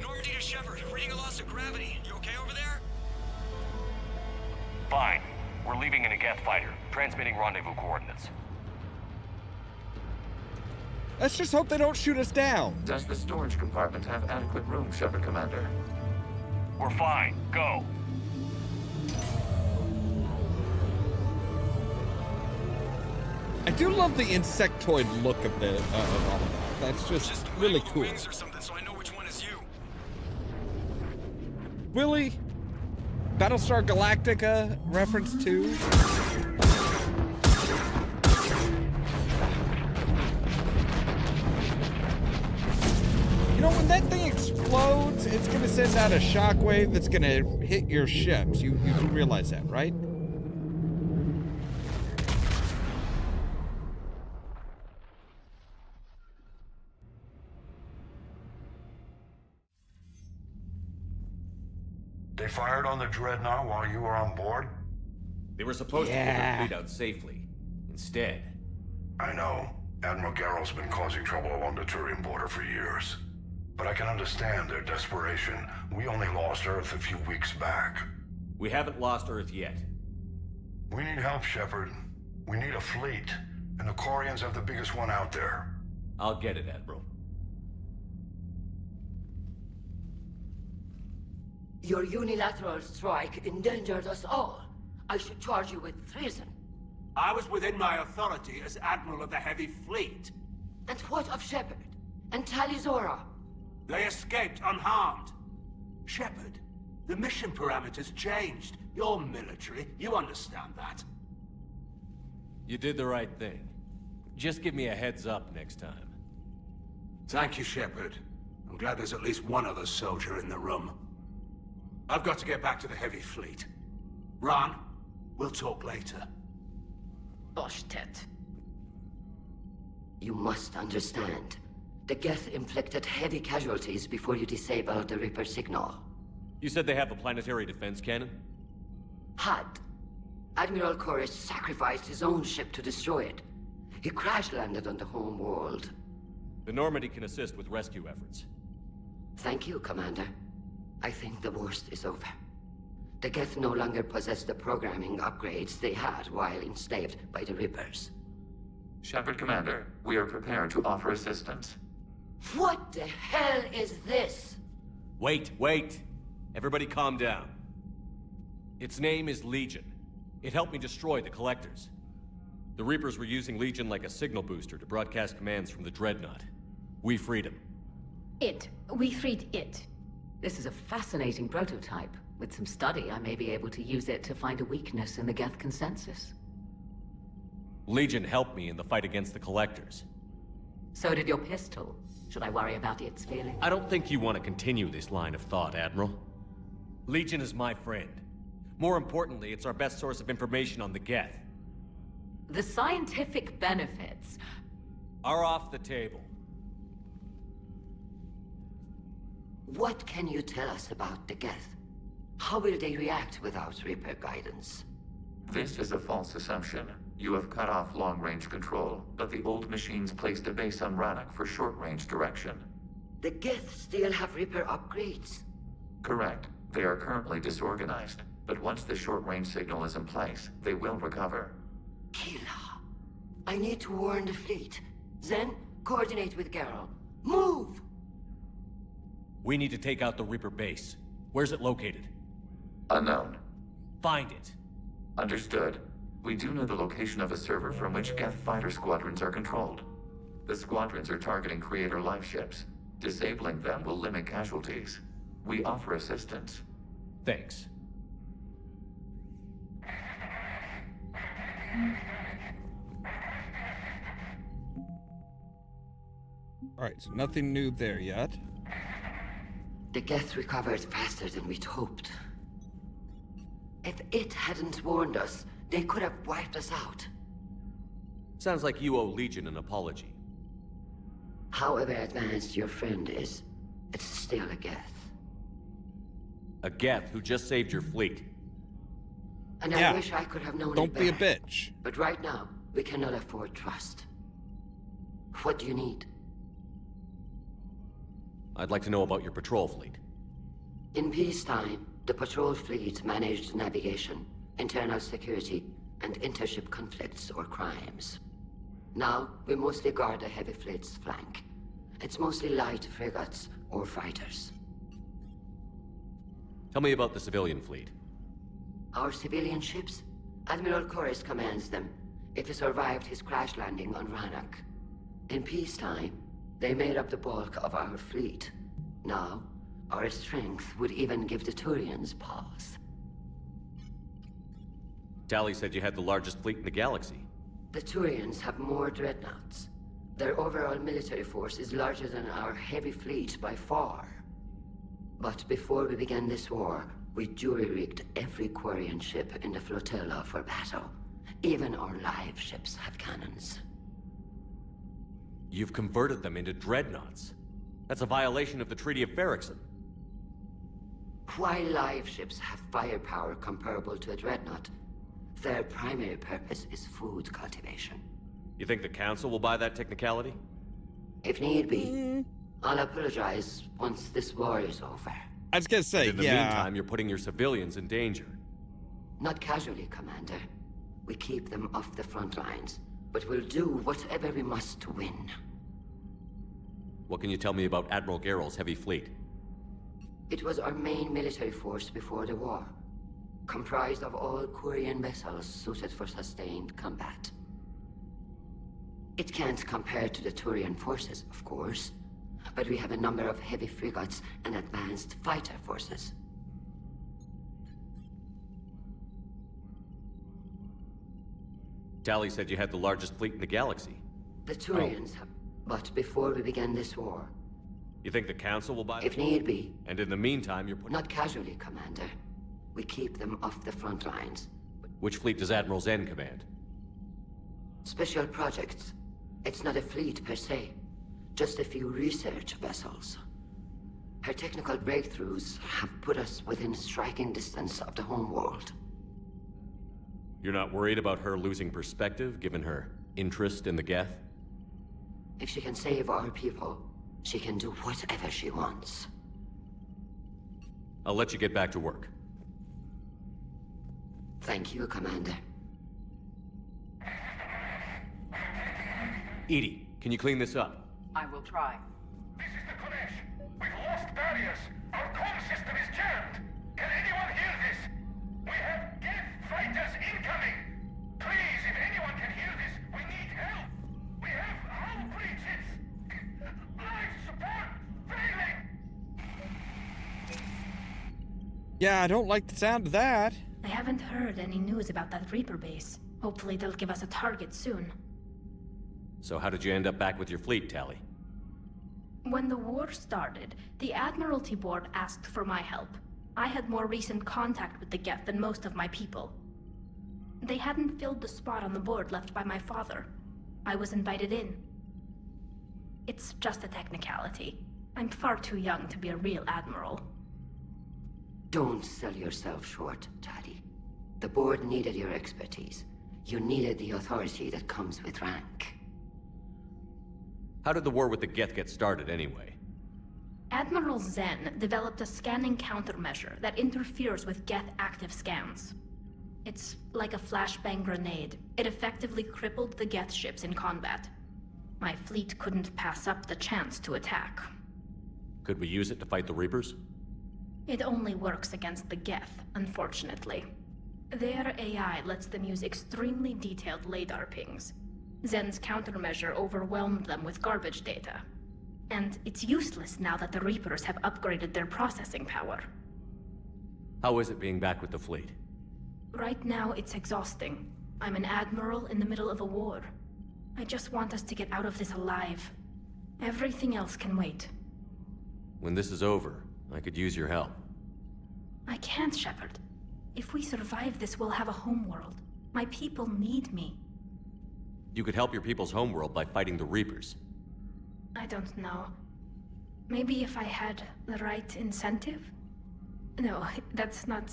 S18: Normandy to Shepard, reading a loss of gravity. You okay over there?
S2: Fine. We're leaving in a Geth fighter, transmitting rendezvous coordinates.
S1: Let's just hope they don't shoot us down.
S17: Does the storage compartment have adequate room, Shepard Commander?
S2: We're fine. Go.
S1: I do love the insectoid look of the of all of that. That's just really cool.
S18: Wings or something, so I know which one is you.
S1: Really? Battlestar Galactica reference too? You know, when that thing explodes, it's gonna send out a shockwave that's gonna hit your ships. You do realize that, right?
S19: They fired on the Dreadnought while you were on board?
S3: They were supposed to get their fleet out safely. Instead...
S19: I know. Admiral Garrel's been causing trouble along the Turian border for years. But I can understand their desperation. We only lost Earth a few weeks back.
S3: We haven't lost Earth yet.
S19: We need help, Shepard. We need a fleet. And the Quarians have the biggest one out there.
S3: I'll get it, Admiral.
S6: Your unilateral strike endangered us all. I should charge you with treason.
S10: I was within my authority as Admiral of the Heavy Fleet.
S6: And what of Shepard? And Tali Zora?
S10: They escaped unharmed. Shepard, the mission parameters changed. You're military, you understand that.
S3: You did the right thing. Just give me a heads up next time.
S10: Thank you, Shepard. I'm glad there's at least one other soldier in the room. I've got to get back to the Heavy Fleet. Ron, we'll talk later.
S6: Boshtet. You must understand.
S20: The Geth inflicted heavy casualties before you disabled the Reaper signal.
S3: You said they have a planetary defense cannon?
S20: Had. Admiral Koris sacrificed his own ship to destroy it. He crash-landed on the home world.
S3: The Normandy can assist with rescue efforts.
S20: Thank you, Commander. I think the worst is over. The Geth no longer possess the programming upgrades they had while enslaved by the Reapers.
S17: Shepard, Commander, we are prepared to offer assistance.
S20: What the hell is this?
S3: Wait. Everybody calm down. Its name is Legion. It helped me destroy the Collectors. The Reapers were using Legion like a signal booster to broadcast commands from the Dreadnought. We freed him.
S8: We freed it.
S6: This is a fascinating prototype. With some study, I may be able to use it to find a weakness in the Geth consensus.
S3: Legion helped me in the fight against the Collectors.
S6: So did your pistol. Should I worry about its feelings?
S3: I don't think you want to continue this line of thought, Admiral. Legion is my friend. More importantly, it's our best source of information on the Geth.
S6: The scientific benefits
S3: are off the table.
S20: What can you tell us about the Geth? How will they react without Reaper guidance?
S17: This is a false assumption. You have cut off long-range control, but the old machines placed a base on Rannoch for short-range direction.
S20: The Geth still have Reaper upgrades?
S17: Correct. They are currently disorganized, but once the short-range signal is in place, they will recover.
S20: Kila, I need to warn the fleet. Then, coordinate with Geralt. Move!
S3: We need to take out the Reaper base. Where's it located?
S17: Unknown.
S3: Find it.
S17: Understood. We do know the location of a server from which Geth fighter squadrons are controlled. The squadrons are targeting Creator life ships. Disabling them will limit casualties. We offer assistance.
S3: Thanks.
S1: Alright, so nothing new there yet.
S20: The Geth recovered faster than we'd hoped. If it hadn't warned us, they could have wiped us out.
S3: Sounds like you owe Legion an apology.
S20: However advanced your friend is, it's still a Geth.
S3: A Geth who just saved your fleet.
S20: And I wish I could have known
S1: Don't
S20: it
S1: be a
S20: better.
S1: bitch.
S20: But right now, we cannot afford trust. What do you need?
S3: I'd like to know about your patrol fleet.
S20: In peacetime, the patrol fleet managed navigation, internal security, and intership conflicts or crimes. Now, we mostly guard the heavy fleet's flank. It's mostly light frigates or fighters.
S3: Tell me about the civilian fleet.
S20: Our civilian ships? Admiral Koris commands them, if he survived his crash landing on Rannoch. In peacetime, they made up the bulk of our fleet. Now, our strength would even give the Turians pause.
S3: Tali said you had the largest fleet in the galaxy.
S20: The Turians have more dreadnoughts. Their overall military force is larger than our heavy fleet by far. But before we began this war, we jury-rigged every Quarian ship in the flotilla for battle. Even our live ships have cannons.
S3: You've converted them into dreadnoughts. That's a violation of the Treaty of Ferrixon.
S20: While live ships have firepower comparable to a dreadnought, their primary purpose is food cultivation.
S3: You think the Council will buy that technicality?
S20: If need be, I'll apologize once this war is over.
S1: I was gonna say,
S3: In the meantime, you're putting your civilians in danger.
S20: Not casually, Commander. We keep them off the front lines, but we'll do whatever we must to win.
S3: What can you tell me about Admiral Geralt's heavy fleet?
S20: It was our main military force before the war, comprised of all Quarian vessels suited for sustained combat. It can't compare to the Turian forces, of course, but we have a number of heavy frigates and advanced fighter forces.
S3: Tali said you had the largest fleet in the galaxy.
S20: The Turians have, but before we began this war...
S3: You think the Council will buy
S20: If need be.
S3: And in the meantime, you're putting...
S20: Not casually, Commander. We keep them off the front lines.
S3: Which fleet does Admiral Zen command?
S20: Special projects. It's not a fleet per se. just a few research vessels. Her technical breakthroughs have put us within striking distance of the homeworld.
S3: You're not worried about her losing perspective, given her interest in the Geth?
S20: If she can save our people, she can do whatever she wants.
S3: I'll let you get back to work.
S20: Thank you, Commander.
S3: Edie, can you clean this up?
S13: I will try.
S15: This is the Kodesh. We've lost barriers. Our comm system is jammed. Can anyone hear this? We have Geth fighters incoming. Please, if anyone can hear this, we need help. We have hull breaches. Life support failing.
S1: Yeah, I don't like the sound of that.
S8: I haven't heard any news about that Reaper base. Hopefully they'll give us a target soon.
S3: So how did you end up back with your fleet, Tali?
S8: When the war started, the Admiralty Board asked for my help. I had more recent contact with the Geth than most of my people. They hadn't filled the spot on the board left by my father. I was invited in. It's just a technicality. I'm far too young to be a real admiral.
S20: Don't sell yourself short, Tali. The board needed your expertise. You needed the authority that comes with rank.
S3: How did the war with the Geth get started, anyway?
S8: Admiral Zen developed a scanning countermeasure that interferes with Geth active scans. It's like a flashbang grenade. It effectively crippled the Geth ships in combat. My fleet couldn't pass up the chance to attack.
S3: Could we use it to fight the Reapers?
S8: It only works against the Geth, unfortunately. Their AI lets them use extremely detailed LADAR pings. Zen's countermeasure overwhelmed them with garbage data. And it's useless now that the Reapers have upgraded their processing power.
S3: How is it being back with the fleet?
S8: Right now, it's exhausting. I'm an admiral in the middle of a war. I just want us to get out of this alive. Everything else can wait.
S3: When this is over, I could use your help.
S8: I can't, Shepard. If we survive this, we'll have a homeworld. My people need me.
S3: You could help your people's homeworld by fighting the Reapers.
S8: I don't know. Maybe if I had the right incentive? No, that's not...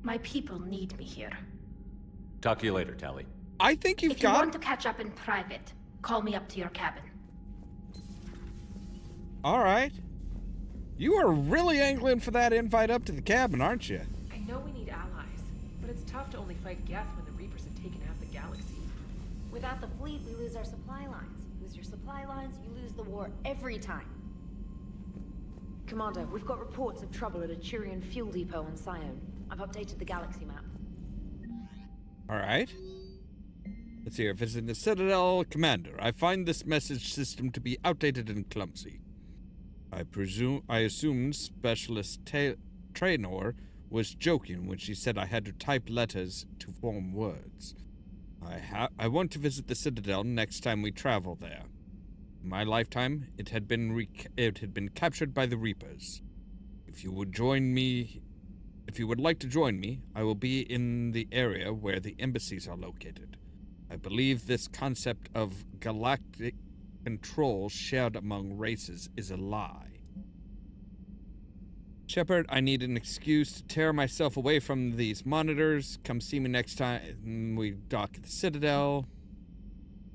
S8: My people need me here.
S3: Talk to you later, Tali.
S1: I think
S8: If you want to catch up in private, call me up to your cabin.
S1: All right. You are really angling for that invite up to the cabin, aren't you?
S21: I know we need allies, but it's tough to only fight Geth when the Reapers have taken half the galaxy.
S22: Without the fleet, we lose our supply lines. Lose your supply lines, you lose the war every time. Commander, we've got reports of trouble at a Turian fuel depot on Sion. I've updated the galaxy map.
S1: All right. Let's see. If it's in the Citadel, Commander, I find this message system to be outdated and clumsy. I assumed Specialist Traynor was joking when she said I had to type letters to form words. I want to visit the Citadel next time we travel there. In my lifetime, it had been captured by the Reapers. If you would like to join me, I will be in the area where the embassies are located. I believe this concept of galactic control shared among races is a lie. Shepard, I need an excuse to tear myself away from these monitors. Come see me next time we dock at the Citadel.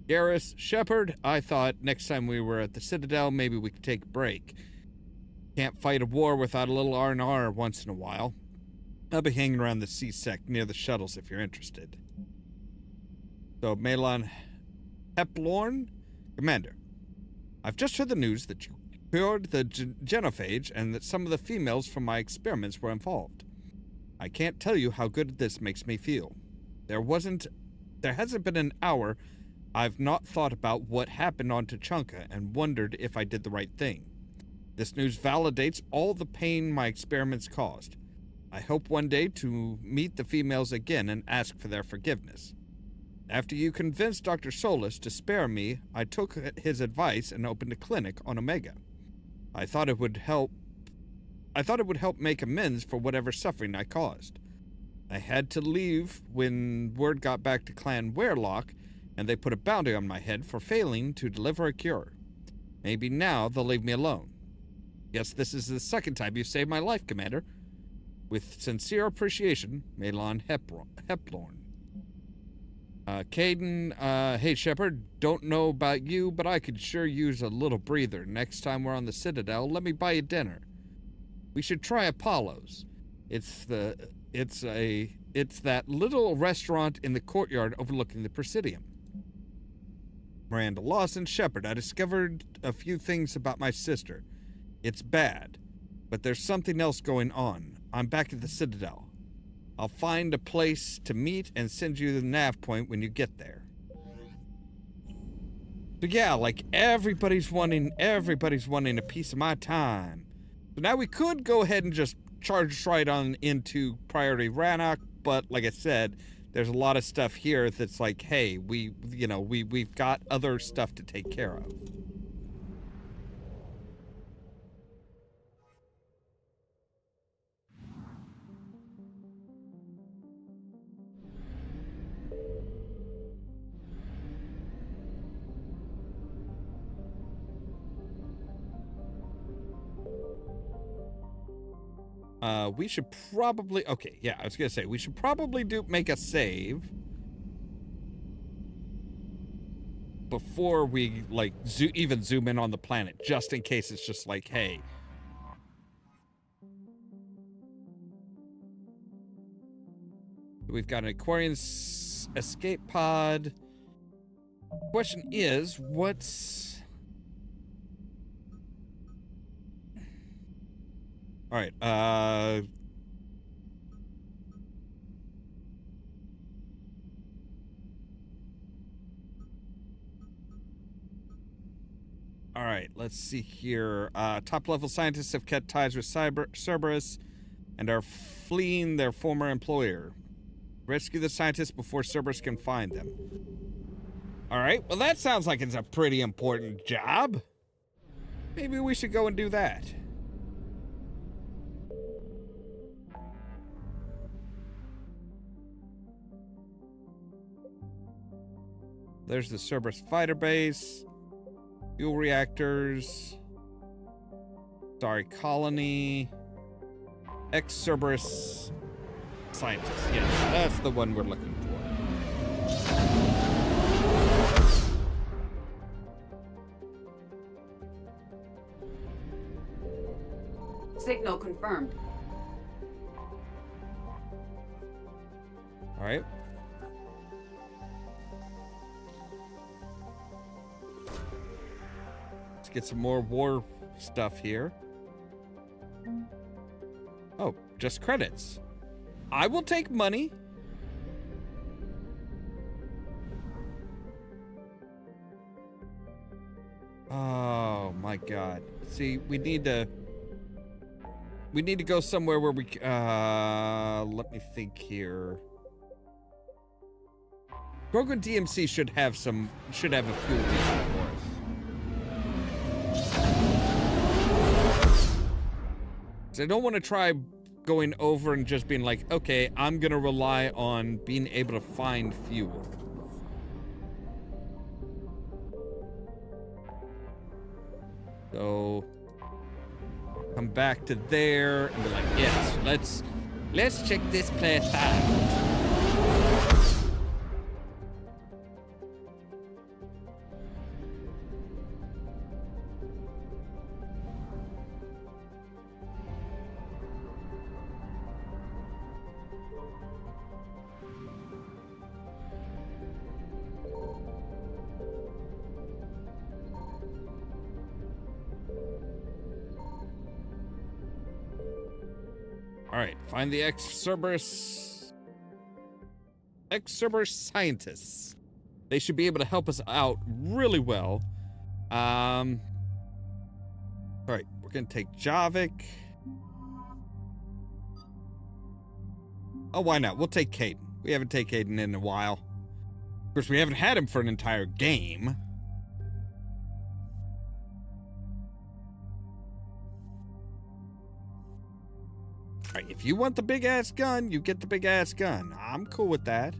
S1: Garrus, Shepard, I thought next time we were at the Citadel, maybe we could take a break. Can't fight a war without a little R&R once in a while. I'll be hanging around the C-Sec near the shuttles if you're interested. So, Malon Heplorn, Commander, I've just heard the news that you cured the genophage and that some of the females from my experiments were involved. I can't tell you how good this makes me feel. There hasn't been an hour I've not thought about what happened on Tuchanka and wondered if I did the right thing. This news validates all the pain my experiments caused. I hope one day to meet the females again and ask for their forgiveness. After you convinced Dr. Solis to spare me, I took his advice and opened a clinic on Omega. I thought it would help make amends for whatever suffering I caused. I had to leave when word got back to Clan Werelock, and they put a bounty on my head for failing to deliver a cure. Maybe now they'll leave me alone. Guess this is the second time you've saved my life, Commander. With sincere appreciation, Malon Heplorn. Caden, hey Shepard, don't know about you, but I could sure use a little breather. Next time we're on the Citadel, let me buy you dinner. We should try Apollo's. It's that little restaurant in the courtyard overlooking the Presidium. Miranda Lawson, Shepard, I discovered a few things about my sister. It's bad, but there's something else going on. I'm back at the Citadel. I'll find a place to meet and send you the nav point when you get there. So yeah, like everybody's wanting a piece of my time. So now we could go ahead and just charge right on into Priority Rannoch, but like I said, there's a lot of stuff here that's like, hey, we've got other stuff to take care of. We should probably, okay, yeah, I was gonna say, we should probably make a save before we, like, even zoom in on the planet, just in case it's just like, hey. We've got an Aquarian escape pod. Question is, what's... All right, all right, let's see here. Top-level scientists have cut ties with Cerberus and are fleeing their former employer. Rescue the scientists before Cerberus can find them. All right, well, that sounds like it's a pretty important job. Maybe we should go and do that. There's the Cerberus fighter base, fuel reactors, Starry Colony, ex-Cerberus scientists. Yes, that's the one we're looking
S13: for. Signal confirmed.
S1: All right. Get some more war stuff here. Oh, just credits. I will take money. Oh my God. See, we need to go somewhere where we let me think here. Grogan DMC should have a fuel depot for us. I don't want to try going over and just being like, okay, I'm going to rely on being able to find fuel. So, come back to there and be like, yes, let's check this place out. Alright, find the ex-Cerberus scientists. They should be able to help us out really well. Alright, we're gonna take Javik. Oh, why not? We'll take Caden. We haven't taken Caden in a while. Of course, we haven't had him for an entire game. Alright, if you want the big-ass gun, you get the big-ass gun. I'm cool with that.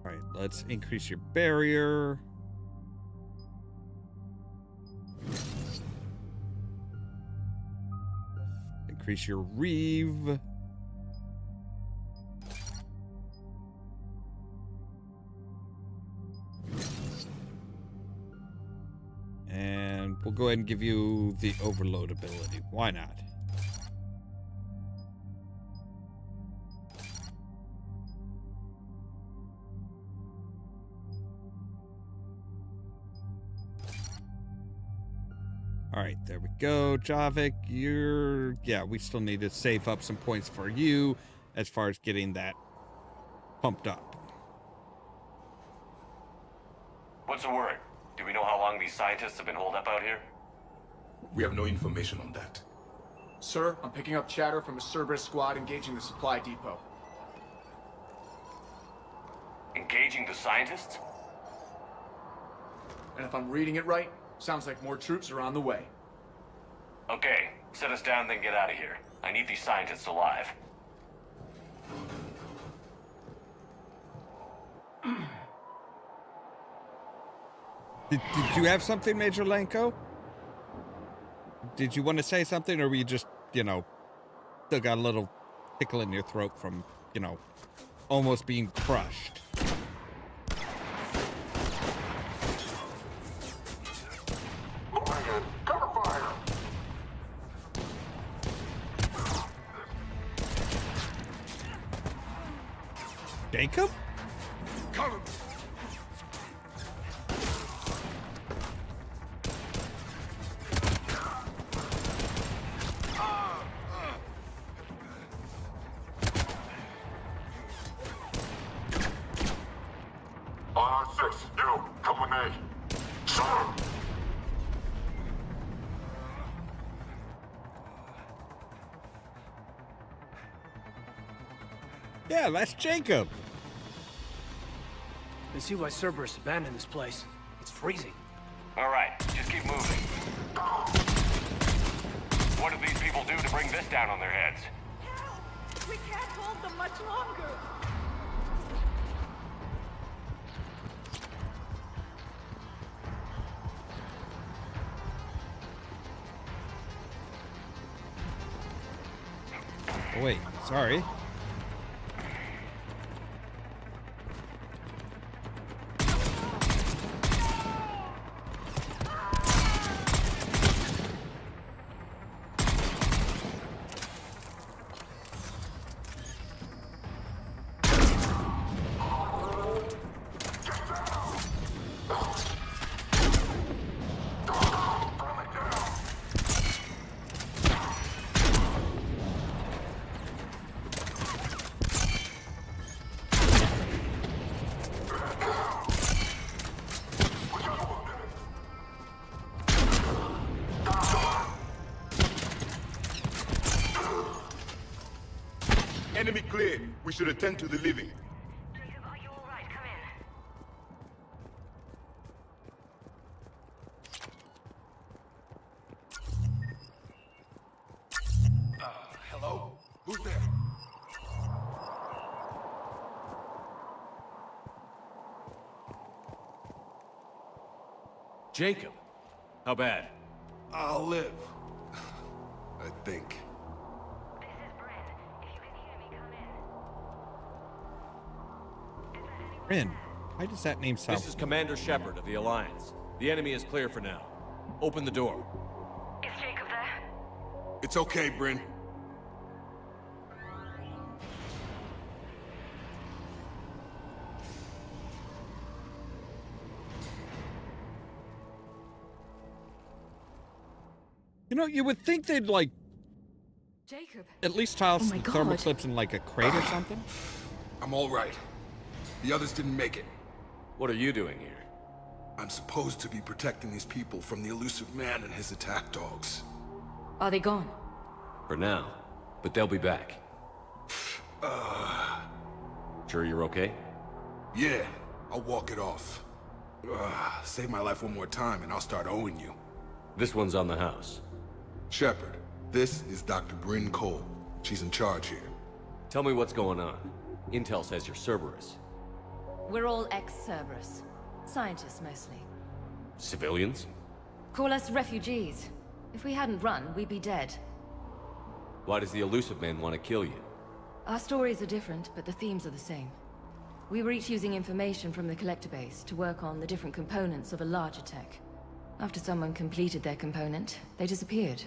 S1: Alright, let's increase your barrier. Increase your reeve. And we'll go ahead and give you the overload ability. Why not? All right, there we go. Javik, we still need to save up some points for you as far as getting that pumped up.
S2: What's the word? Do we know how long these scientists have been holed up out here?
S14: We have no information on that.
S4: Sir, I'm picking up chatter from a Cerberus squad engaging the supply depot.
S2: Engaging the scientists?
S4: And if I'm reading it right, sounds like more troops are on the way.
S2: Okay, set us down, then get out of here. I need these scientists alive.
S1: Did you have something, Major Lenko? Did you want to say something, or were you just, still got a little tickle in your throat from, almost being crushed? Jacob?
S15: Come.
S19: Six, you, come with me. Sir!
S1: Yeah, that's Jacob.
S7: I see why Cerberus abandoned this place. It's freezing.
S2: All right, just keep moving. What did these people do to bring this down on their heads?
S23: We can't hold them much longer.
S1: Oh, wait, sorry.
S14: Enemy cleared. We should attend to the living.
S16: Are you all right? Come in.
S10: Hello? Who's there?
S3: Jacob. How bad?
S10: I'll live. I think.
S1: Rin, why does that name sound...
S3: This is Commander Shepard of the Alliance. The enemy is clear for now. Open the door.
S16: Is Jacob there?
S10: It's okay, Bryn.
S1: You would think they'd,
S23: Jacob.
S1: at least tile
S23: Oh my
S1: some
S23: God.
S1: thermal clips in, a crate or something?
S10: I'm all right. The others didn't make it.
S3: What are you doing here?
S10: I'm supposed to be protecting these people from the elusive man and his attack dogs.
S23: Are they gone?
S3: For now. But they'll be back. Sure you're okay?
S10: Yeah, I'll walk it off. Save my life one more time and I'll start owing you.
S3: This one's on the house.
S10: Shepard, this is Dr. Bryn Cole. She's in charge here.
S3: Tell me what's going on. Intel says you're Cerberus.
S23: We're all ex-Cerberus. Scientists, mostly.
S3: Civilians?
S23: Call us refugees. If we hadn't run, we'd be dead.
S3: Why does the Elusive Man want to kill you?
S23: Our stories are different, but the themes are the same. We were each using information from the Collector base to work on the different components of a larger tech. After someone completed their component, they disappeared.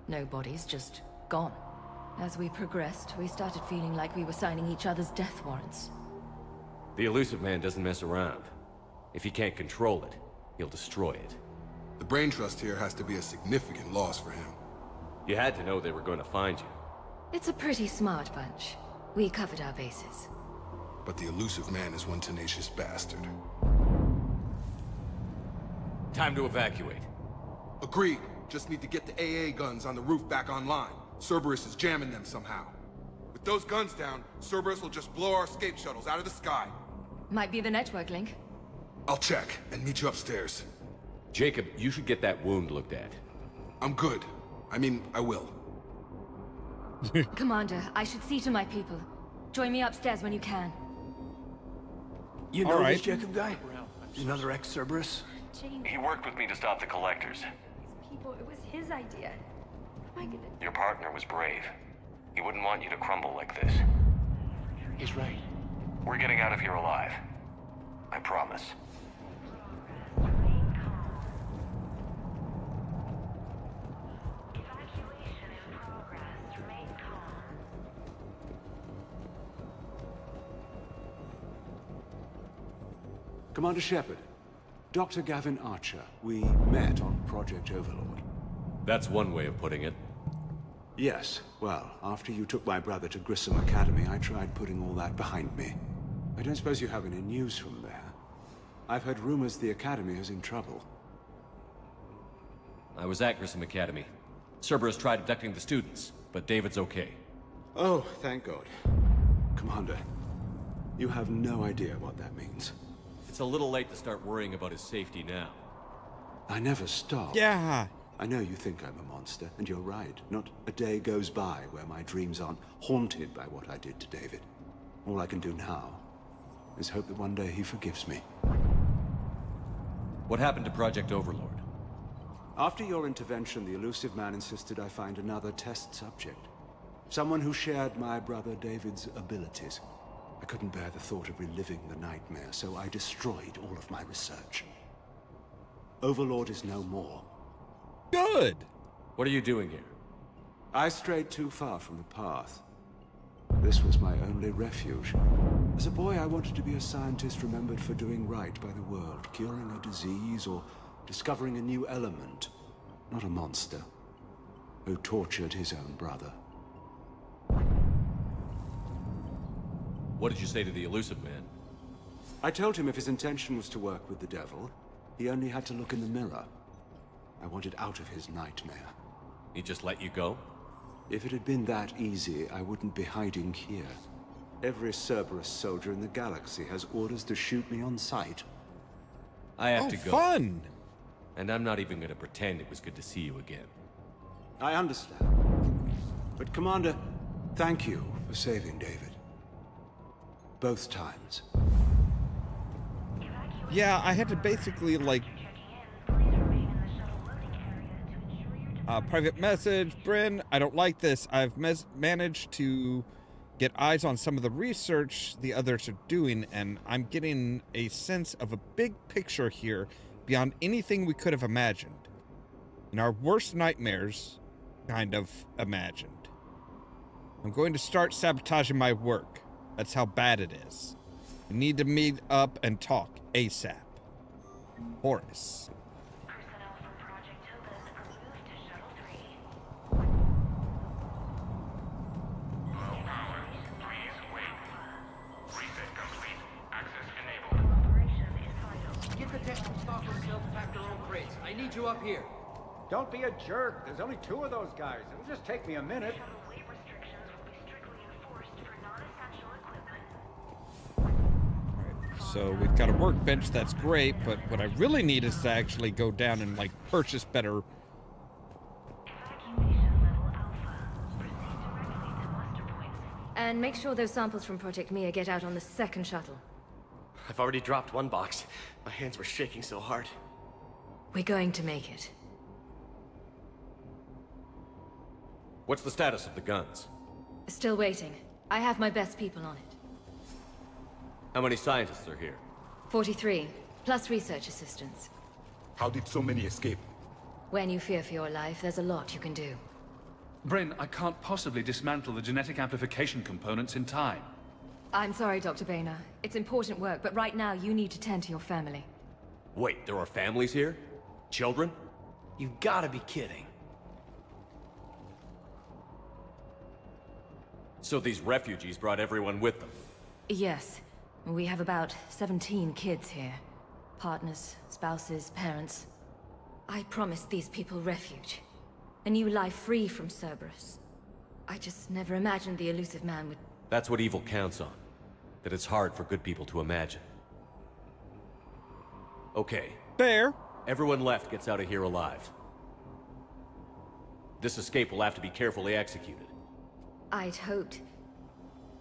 S23: No bodies, just gone. As we progressed, we started feeling like we were signing each other's death warrants.
S3: The Elusive Man doesn't mess around. If he can't control it, he'll destroy it.
S5: The brain trust here has to be a significant loss for him.
S3: You had to know they were going to find you.
S23: It's a pretty smart bunch. We covered our bases.
S5: But the Elusive Man is one tenacious bastard.
S3: Time to evacuate.
S5: Agreed. Just need to get the AA guns on the roof back online. Cerberus is jamming them somehow. With those guns down, Cerberus will just blow our escape shuttles out of the sky.
S23: Might be the network link.
S5: I'll check and meet you upstairs.
S3: Jacob, you should get that wound looked at.
S5: I'm good. I mean, I will.
S23: Commander, I should see to my people. Join me upstairs when you can.
S7: You know this Jacob guy? Another ex-Cerberus?
S2: He worked with me to stop the Collectors.
S22: People, it was his idea. What am I gonna...
S2: Your partner was brave. He wouldn't want you to crumble like this.
S7: He's right.
S2: We're getting out of here alive. I promise.
S9: Commander Shepard, Dr. Gavin Archer, we met on Project Overlord.
S3: That's one way of putting it.
S9: Yes, well, after you took my brother to Grissom Academy, I tried putting all that behind me. I don't suppose you have any news from there. I've heard rumors the Academy is in trouble.
S3: I was at Grissom Academy. Cerberus tried abducting the students, but David's okay.
S9: Oh, thank God. Commander, you have no idea what that means.
S3: It's a little late to start worrying about his safety now.
S9: I never stop.
S1: Yeah.
S9: I know you think I'm a monster, and you're right. Not a day goes by where my dreams aren't haunted by what I did to David. All I can do now is hope that one day he forgives me.
S3: What happened to Project Overlord?
S9: After your intervention, the Elusive Man insisted I find another test subject. Someone who shared my brother David's abilities. I couldn't bear the thought of reliving the nightmare, so I destroyed all of my research. Overlord is no more.
S1: Good!
S3: What are you doing here?
S9: I strayed too far from the path. This was my only refuge. As a boy, I wanted to be a scientist remembered for doing right by the world, curing a disease or discovering a new element, not a monster who tortured his own brother.
S3: What did you say to the Elusive Man?
S9: I told him if his intention was to work with the devil, he only had to look in the mirror. I wanted out of his nightmare.
S3: He just let you go?
S9: If it had been that easy, I wouldn't be hiding here. Every Cerberus soldier in the galaxy has orders to shoot me on sight.
S3: I have to go.
S1: Fun!
S3: And I'm not even gonna pretend it was good to see you again.
S9: I understand. But Commander, thank you for saving David. Both times.
S1: Yeah, I had to basically, like... private message, Bryn, I don't like this. I've managed to get eyes on some of the research the others are doing, and I'm getting a sense of a big picture here beyond anything we could have imagined. In our worst nightmares, kind of imagined. I'm going to start sabotaging my work. That's how bad it is. We need to meet up and talk ASAP. Horace.
S12: Get the deck from stock themselves pack their own crates. I need you up here.
S24: Don't be a jerk. There's only 2 of those guys. It'll just take me a minute.
S1: So we've got a workbench, that's great, but what I really need is to actually go down and, like, purchase better...
S23: And make sure those samples from Project Mia get out on the second shuttle.
S7: I've already dropped one box. My hands were shaking so hard.
S23: We're going to make it.
S3: What's the status of the guns?
S23: Still waiting. I have my best people on it.
S3: How many scientists are here?
S23: 43, plus research assistants.
S14: How did so many escape?
S23: When you fear for your life, there's a lot you can do.
S6: Bryn, I can't possibly dismantle the genetic amplification components in time.
S23: I'm sorry, Dr. Boehner. It's important work, but right now you need to tend to your family.
S3: Wait, there are families here? Children?
S7: You gotta be kidding.
S3: So these refugees brought everyone with them?
S23: Yes. We have about 17 kids here. Partners, spouses, parents. I promised these people refuge. A new life free from Cerberus. I just never imagined the elusive man would...
S3: That's what evil counts on. That it's hard for good people to imagine. Okay.
S1: Fair.
S3: Everyone left gets out of here alive. This escape will have to be carefully executed.
S23: I'd hoped.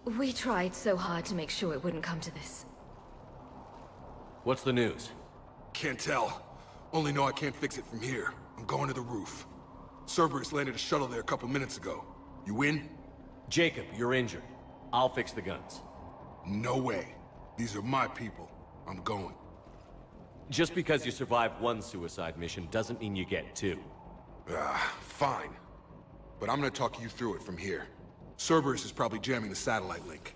S23: We tried so hard to make sure it wouldn't come to this.
S3: What's the news?
S5: Can't tell. Only know I can't fix it from here. I'm going to the roof. Cerberus landed a shuttle there a couple minutes ago. You in?
S3: Jacob, you're injured. I'll fix the guns.
S5: No way. These are my people. I'm going.
S3: Just because you survive one suicide mission doesn't mean you get two.
S5: Fine. But I'm gonna talk you through it from here. Cerberus is probably jamming the satellite link.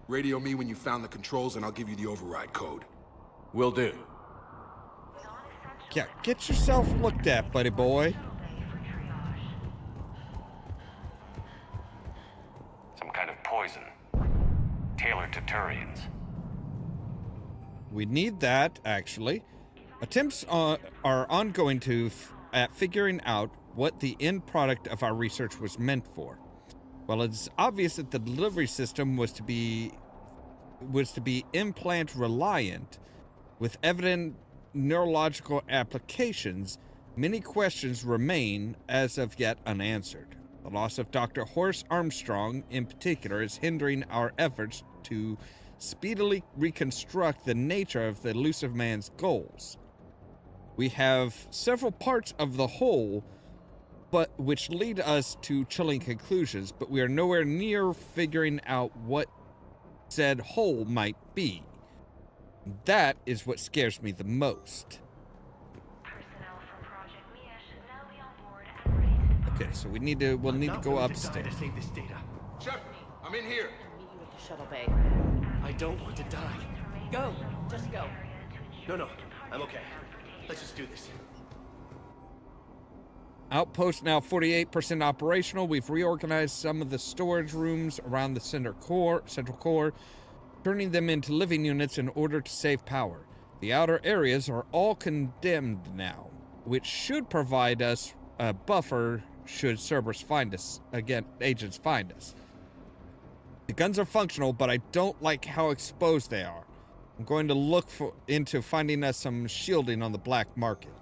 S5: Radio me when you found the controls and I'll give you the override code.
S3: Will do.
S1: Yeah, get yourself looked at, buddy boy.
S2: Some kind of poison. Tailored to Turians.
S1: We need that, actually. Attempts are ongoing at figuring out what the end product of our research was meant for. Well, it's obvious that the delivery system was to be implant reliant, with evident neurological applications. Many questions remain as of yet unanswered. The loss of Dr. Horace Armstrong, in particular, is hindering our efforts to speedily reconstruct the nature of the elusive man's goals. We have several parts of the whole, but which lead us to chilling conclusions, but we are nowhere near figuring out what said whole might be. That is what scares me the most. Okay, so we'll need to go upstairs.
S7: To save this data.
S5: Shepard, I'm in here.
S22: Meet you at the shuttle bay.
S7: I don't want to die.
S22: Go. Just go.
S7: No, I'm okay. Let's just do this.
S1: Outpost now 48% operational. We've reorganized some of the storage rooms around the central core, turning them into living units in order to save power. The outer areas are all condemned now, which should provide us a buffer should Cerberus find us. Again, agents find us. The guns are functional, but I don't like how exposed they are. I'm going to look into finding us some shielding on the black market.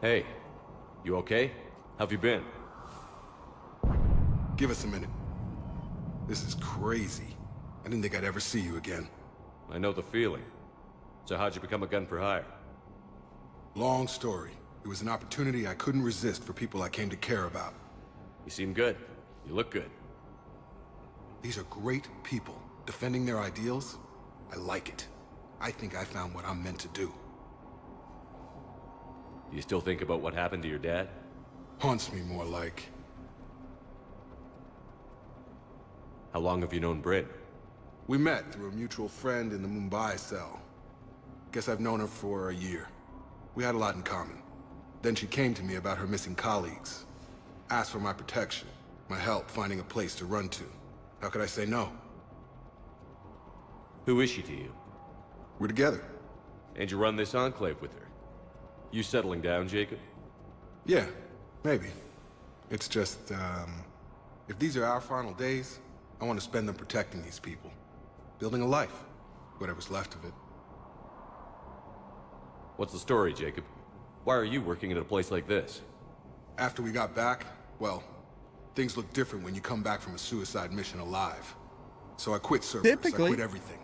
S3: Hey, you okay? How've you been?
S5: Give us a minute. This is crazy. I didn't think I'd ever see you again.
S3: I know the feeling. So how'd you become a gun for hire?
S5: Long story. It was an opportunity I couldn't resist for people I came to care about.
S3: You seem good. You look good.
S5: These are great people. Defending their ideals, I like it. I think I found what I'm meant to do.
S3: You still think about what happened to your dad?
S5: Haunts me more like.
S3: How long have you known Bryn?
S5: We met through a mutual friend in the Mumbai cell. Guess I've known her for a year. We had a lot in common. Then she came to me about her missing colleagues. Asked for my protection, my help finding a place to run to. How could I say no?
S3: Who is she to you?
S5: We're together.
S3: And you run this enclave with her? You settling down, Jacob?
S5: Yeah, maybe. It's just, if these are our final days, I want to spend them protecting these people. Building a life. Whatever's left of it.
S3: What's the story, Jacob? Why are you working at a place like this?
S5: After we got back, well, things look different when you come back from a suicide mission alive. So I quit Cerberus.
S1: Typically.
S5: I quit everything.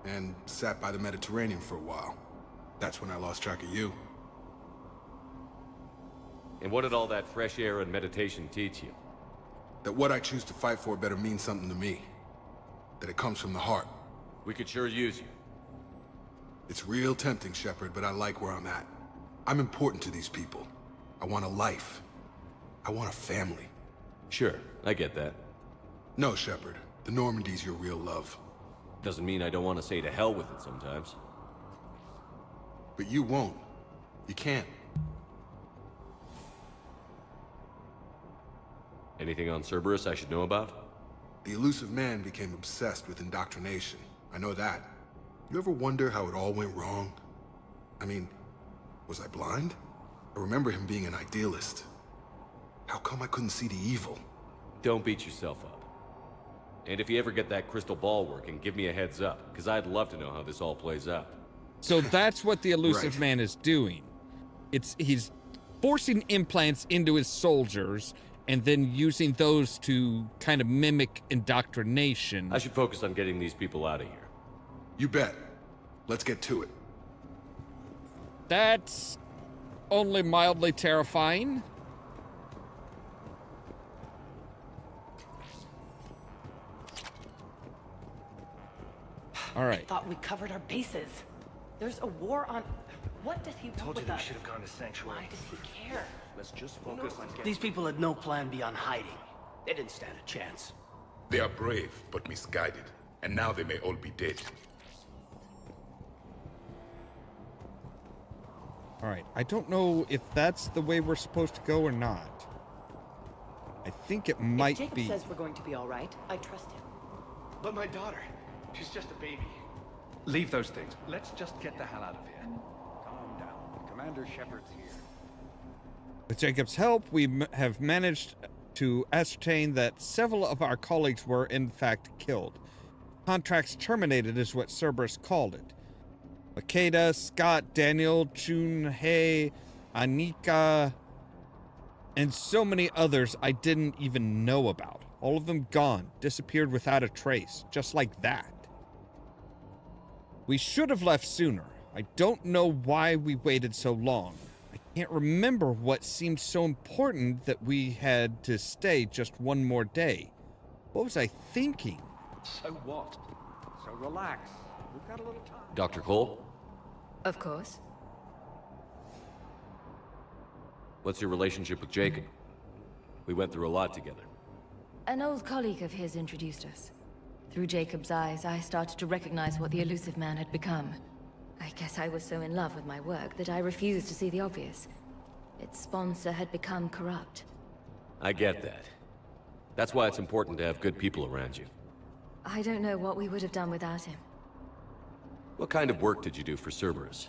S5: And sat by the Mediterranean for a while. That's when I lost track of you.
S3: And what did all that fresh air and meditation teach you?
S5: That what I choose to fight for better mean something to me. That it comes from the heart.
S3: We could sure use you.
S5: It's real tempting, Shepard, but I like where I'm at. I'm important to these people. I want a life. I want a family.
S3: Sure, I get that.
S5: No, Shepard. The Normandy's your real love.
S3: Doesn't mean I don't want to say to hell with it sometimes.
S5: But you won't. You can't.
S3: Anything on Cerberus I should know about?
S5: The elusive man became obsessed with indoctrination. I know that. You ever wonder how it all went wrong? I mean, was I blind? I remember him being an idealist. How come I couldn't see the evil?
S3: Don't beat yourself up. And if you ever get that crystal ball working, give me a heads up, because I'd love to know how this all plays out.
S1: So that's what the elusive
S5: Right.
S1: man is doing. He's forcing implants into his soldiers and then using those to kind of mimic indoctrination.
S3: I should focus on getting these people out of here.
S5: You bet. Let's get to it.
S1: That's only mildly terrifying. All right.
S21: Thought we covered our bases. There's a war on... What does he want
S7: Told you
S21: with
S7: they
S21: us?
S7: should have gone to Sanctuary.
S21: Why does he care?
S7: Let's just focus on getting...
S12: These people had no plan beyond hiding. They didn't stand a chance.
S14: They are brave, but misguided. And now they may all be dead.
S1: All right. I don't know if that's the way we're supposed to go or not. I think it might
S21: If Jacob
S1: be.
S21: says we're going to be all right, I trust him.
S12: But my daughter, she's just a baby.
S6: Leave those things. Let's just get the hell out of here. Calm down. Commander Shepard's here.
S1: With Jacob's help, we have managed to ascertain that several of our colleagues were in fact killed. Contracts terminated is what Cerberus called it. Makeda, Scott, Daniel, Chun-Hei, Anika, and so many others I didn't even know about. All of them gone, disappeared without a trace, just like that. We should have left sooner. I don't know why we waited so long. I can't remember what seemed so important that we had to stay just one more day. What was I thinking?
S6: So what? So relax. We've got a little time.
S3: Dr. Cole?
S23: Of course.
S3: What's your relationship with Jacob? We went through a lot together.
S23: An old colleague of his introduced us. Through Jacob's eyes, I started to recognize what the elusive man had become. I guess I was so in love with my work that I refused to see the obvious. Its sponsor had become corrupt.
S3: I get that. That's why it's important to have good people around you.
S23: I don't know what we would have done without him.
S3: What kind of work did you do for Cerberus?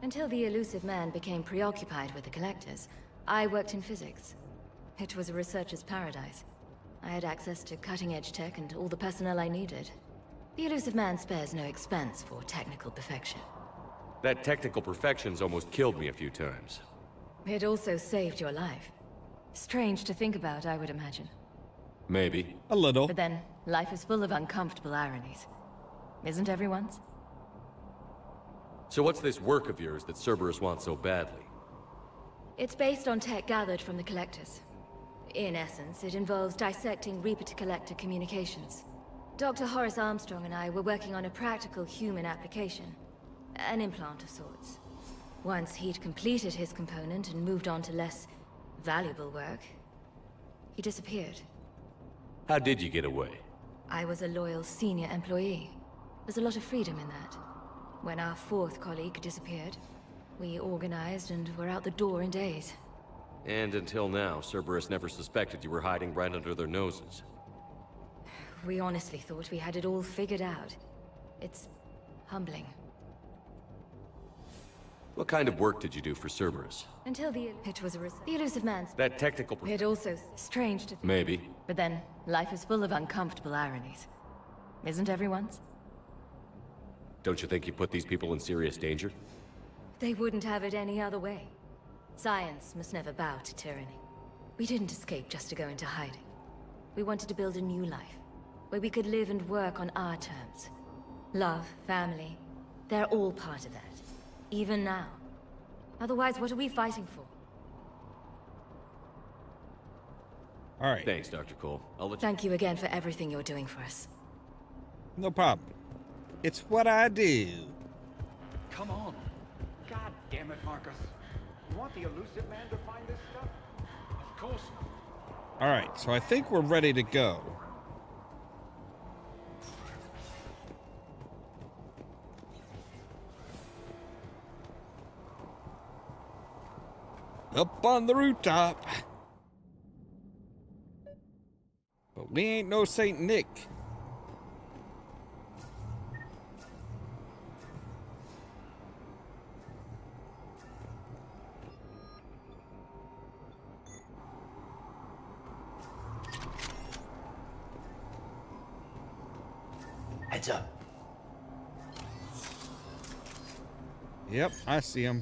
S23: Until the elusive man became preoccupied with the collectors, I worked in physics. It was a researcher's paradise. I had access to cutting-edge tech and all the personnel I needed. The elusive man spares no expense for technical perfection.
S3: That technical perfection's almost killed me a few times.
S23: It also saved your life. Strange to think about, I would imagine.
S3: Maybe.
S1: A little.
S23: But then, life is full of uncomfortable ironies. Isn't everyone's?
S3: So what's this work of yours that Cerberus wants so badly?
S23: It's based on tech gathered from the Collectors. In essence, it involves dissecting Reaper-to-Collector communications. Dr. Horace Armstrong and I were working on a practical human application. An implant of sorts. Once he'd completed his component and moved on to less valuable work, he disappeared.
S3: How did you get away?
S23: I was a loyal senior employee. There's a lot of freedom in that. When our fourth colleague disappeared, we organized and were out the door in days.
S3: And until now, Cerberus never suspected you were hiding right under their noses.
S23: We honestly thought we had it all figured out. It's humbling.
S3: What kind of work did you do for Cerberus?
S23: Until the elusive man's...
S3: That technical...
S23: It also strange to think.
S3: Maybe.
S23: But then, life is full of uncomfortable ironies. Isn't everyone's?
S3: Don't you think you put these people in serious danger?
S23: They wouldn't have it any other way. Science must never bow to tyranny. We didn't escape just to go into hiding. We wanted to build a new life, where we could live and work on our terms. Love, family, they're all part of that. Even now. Otherwise, what are we fighting for?
S1: All right.
S3: Thanks, Dr. Cole. I'll let you...
S23: Thank you again for everything you're doing for us.
S1: No problem. It's what I do.
S6: Come on. God damn it, Marcus. You want the elusive man to find this stuff? Of course not.
S1: All right, so I think we're ready to go. Up on the rooftop. But we ain't no Saint Nick.
S7: Heads up.
S1: Yep, I see him.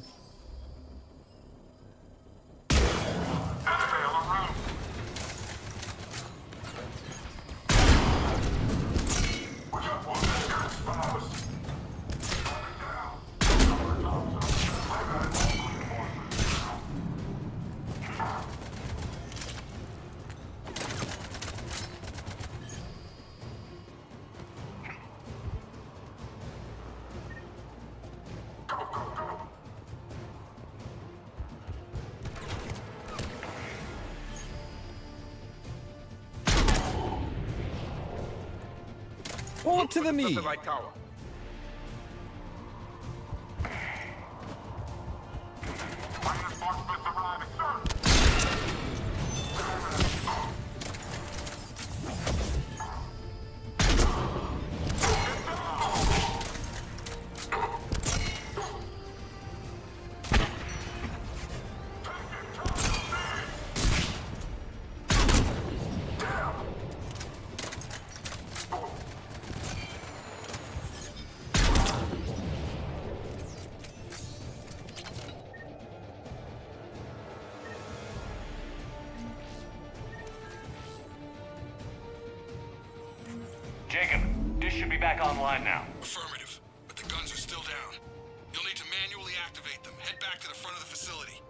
S1: Pull it to the knee.
S2: Jacob, dish should be back online now.
S5: Affirmative, but the guns are still down. You'll need to manually activate them. Head back to the front of the facility.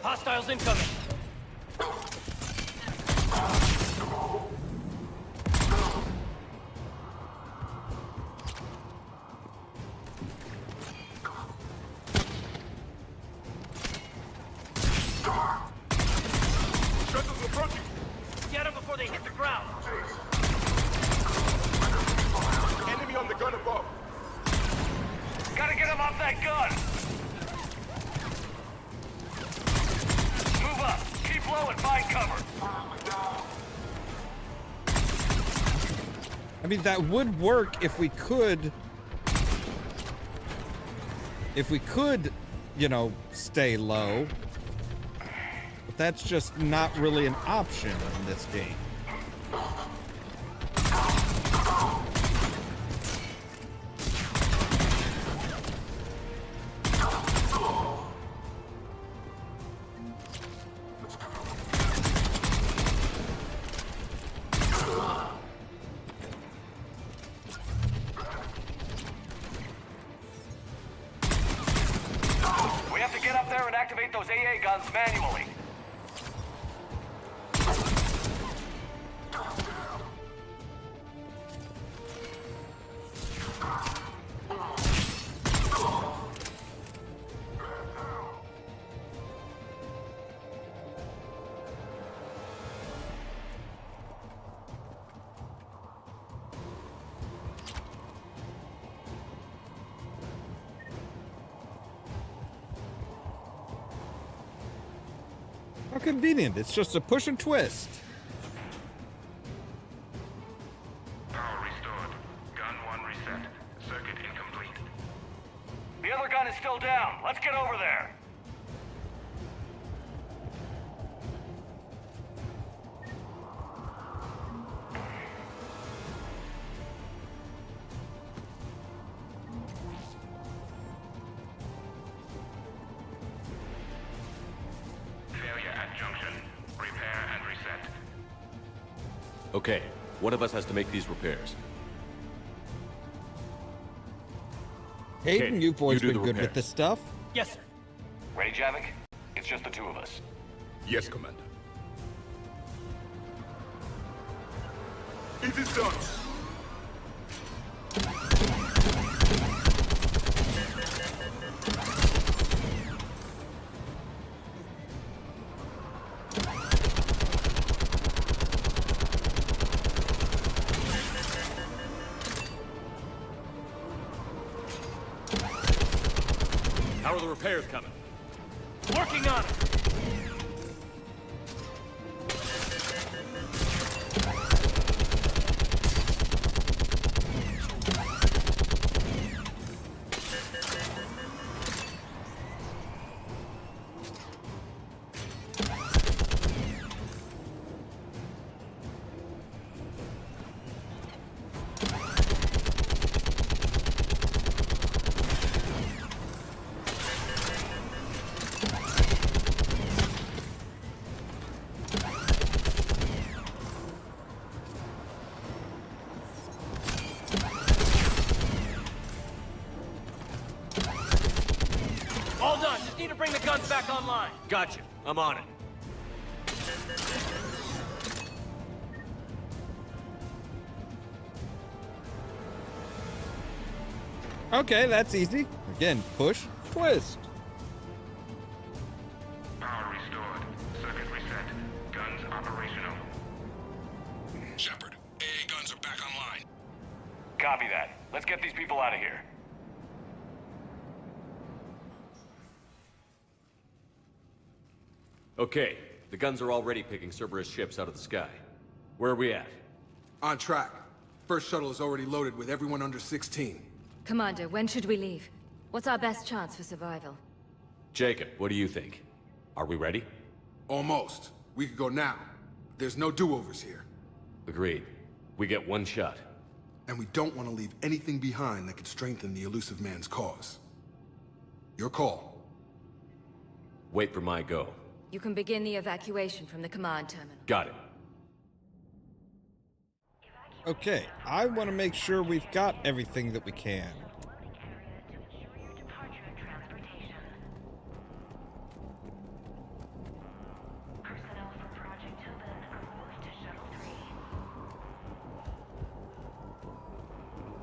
S12: Hostiles incoming. Get them before they hit the ground.
S15: Enemy on the gun above.
S2: Gotta get him off that gun! Move up, keep low and find cover.
S1: I mean, that would work if we could... you know, stay low. But that's just not really an option in this game.
S2: We have to get up there and activate those AA guns manually.
S1: How convenient. It's just a push and twist.
S15: Power restored. Gun 1 reset. Circuit incomplete.
S2: The other gun is still down. Let's get over there.
S15: Failure at junction. Repair and reset.
S3: Okay, One of us has to make these repairs.
S1: Hayden,
S3: Kate,
S1: you've always
S3: you do
S1: been
S3: the
S1: good with
S3: repairs.
S1: this stuff.
S12: Yes, sir.
S2: Ready, Javik? It's just the two of us.
S14: Yes, Commander. It is done.
S3: How are the repairs coming?
S12: Working on it. All done. Just need to bring the guns back online.
S3: Gotcha. I'm on it.
S1: Okay, that's easy. Again, push, twist.
S15: Power restored. Circuit reset. Guns operational.
S14: Shepard, AA guns are back online.
S2: Copy that. Let's get these people out of here.
S3: Okay, the guns are already picking Cerberus ships out of the sky. Where are we at?
S5: On track. First shuttle is already loaded with everyone under 16.
S23: Commander, when should we leave? What's our best chance for survival?
S3: Jacob, what do you think? Are we ready?
S5: Almost. We could go now. There's no do-overs here.
S3: Agreed. We get one shot.
S5: And we don't want to leave anything behind that could strengthen the elusive man's cause. Your call.
S3: Wait for my go.
S23: You can begin the evacuation from the command terminal.
S3: Got it.
S1: Okay, I want to make sure we've got everything that we can.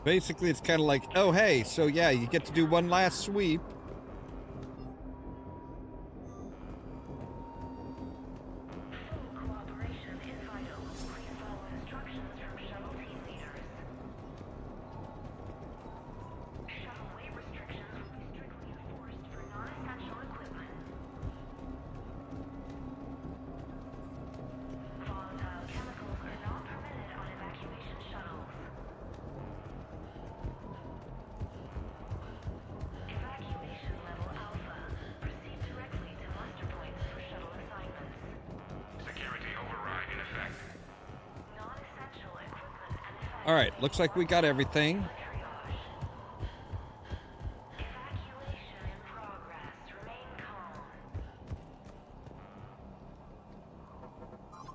S1: Basically, it's kind of like, oh, hey, so yeah, you get to do one last sweep. All right, looks like we got everything.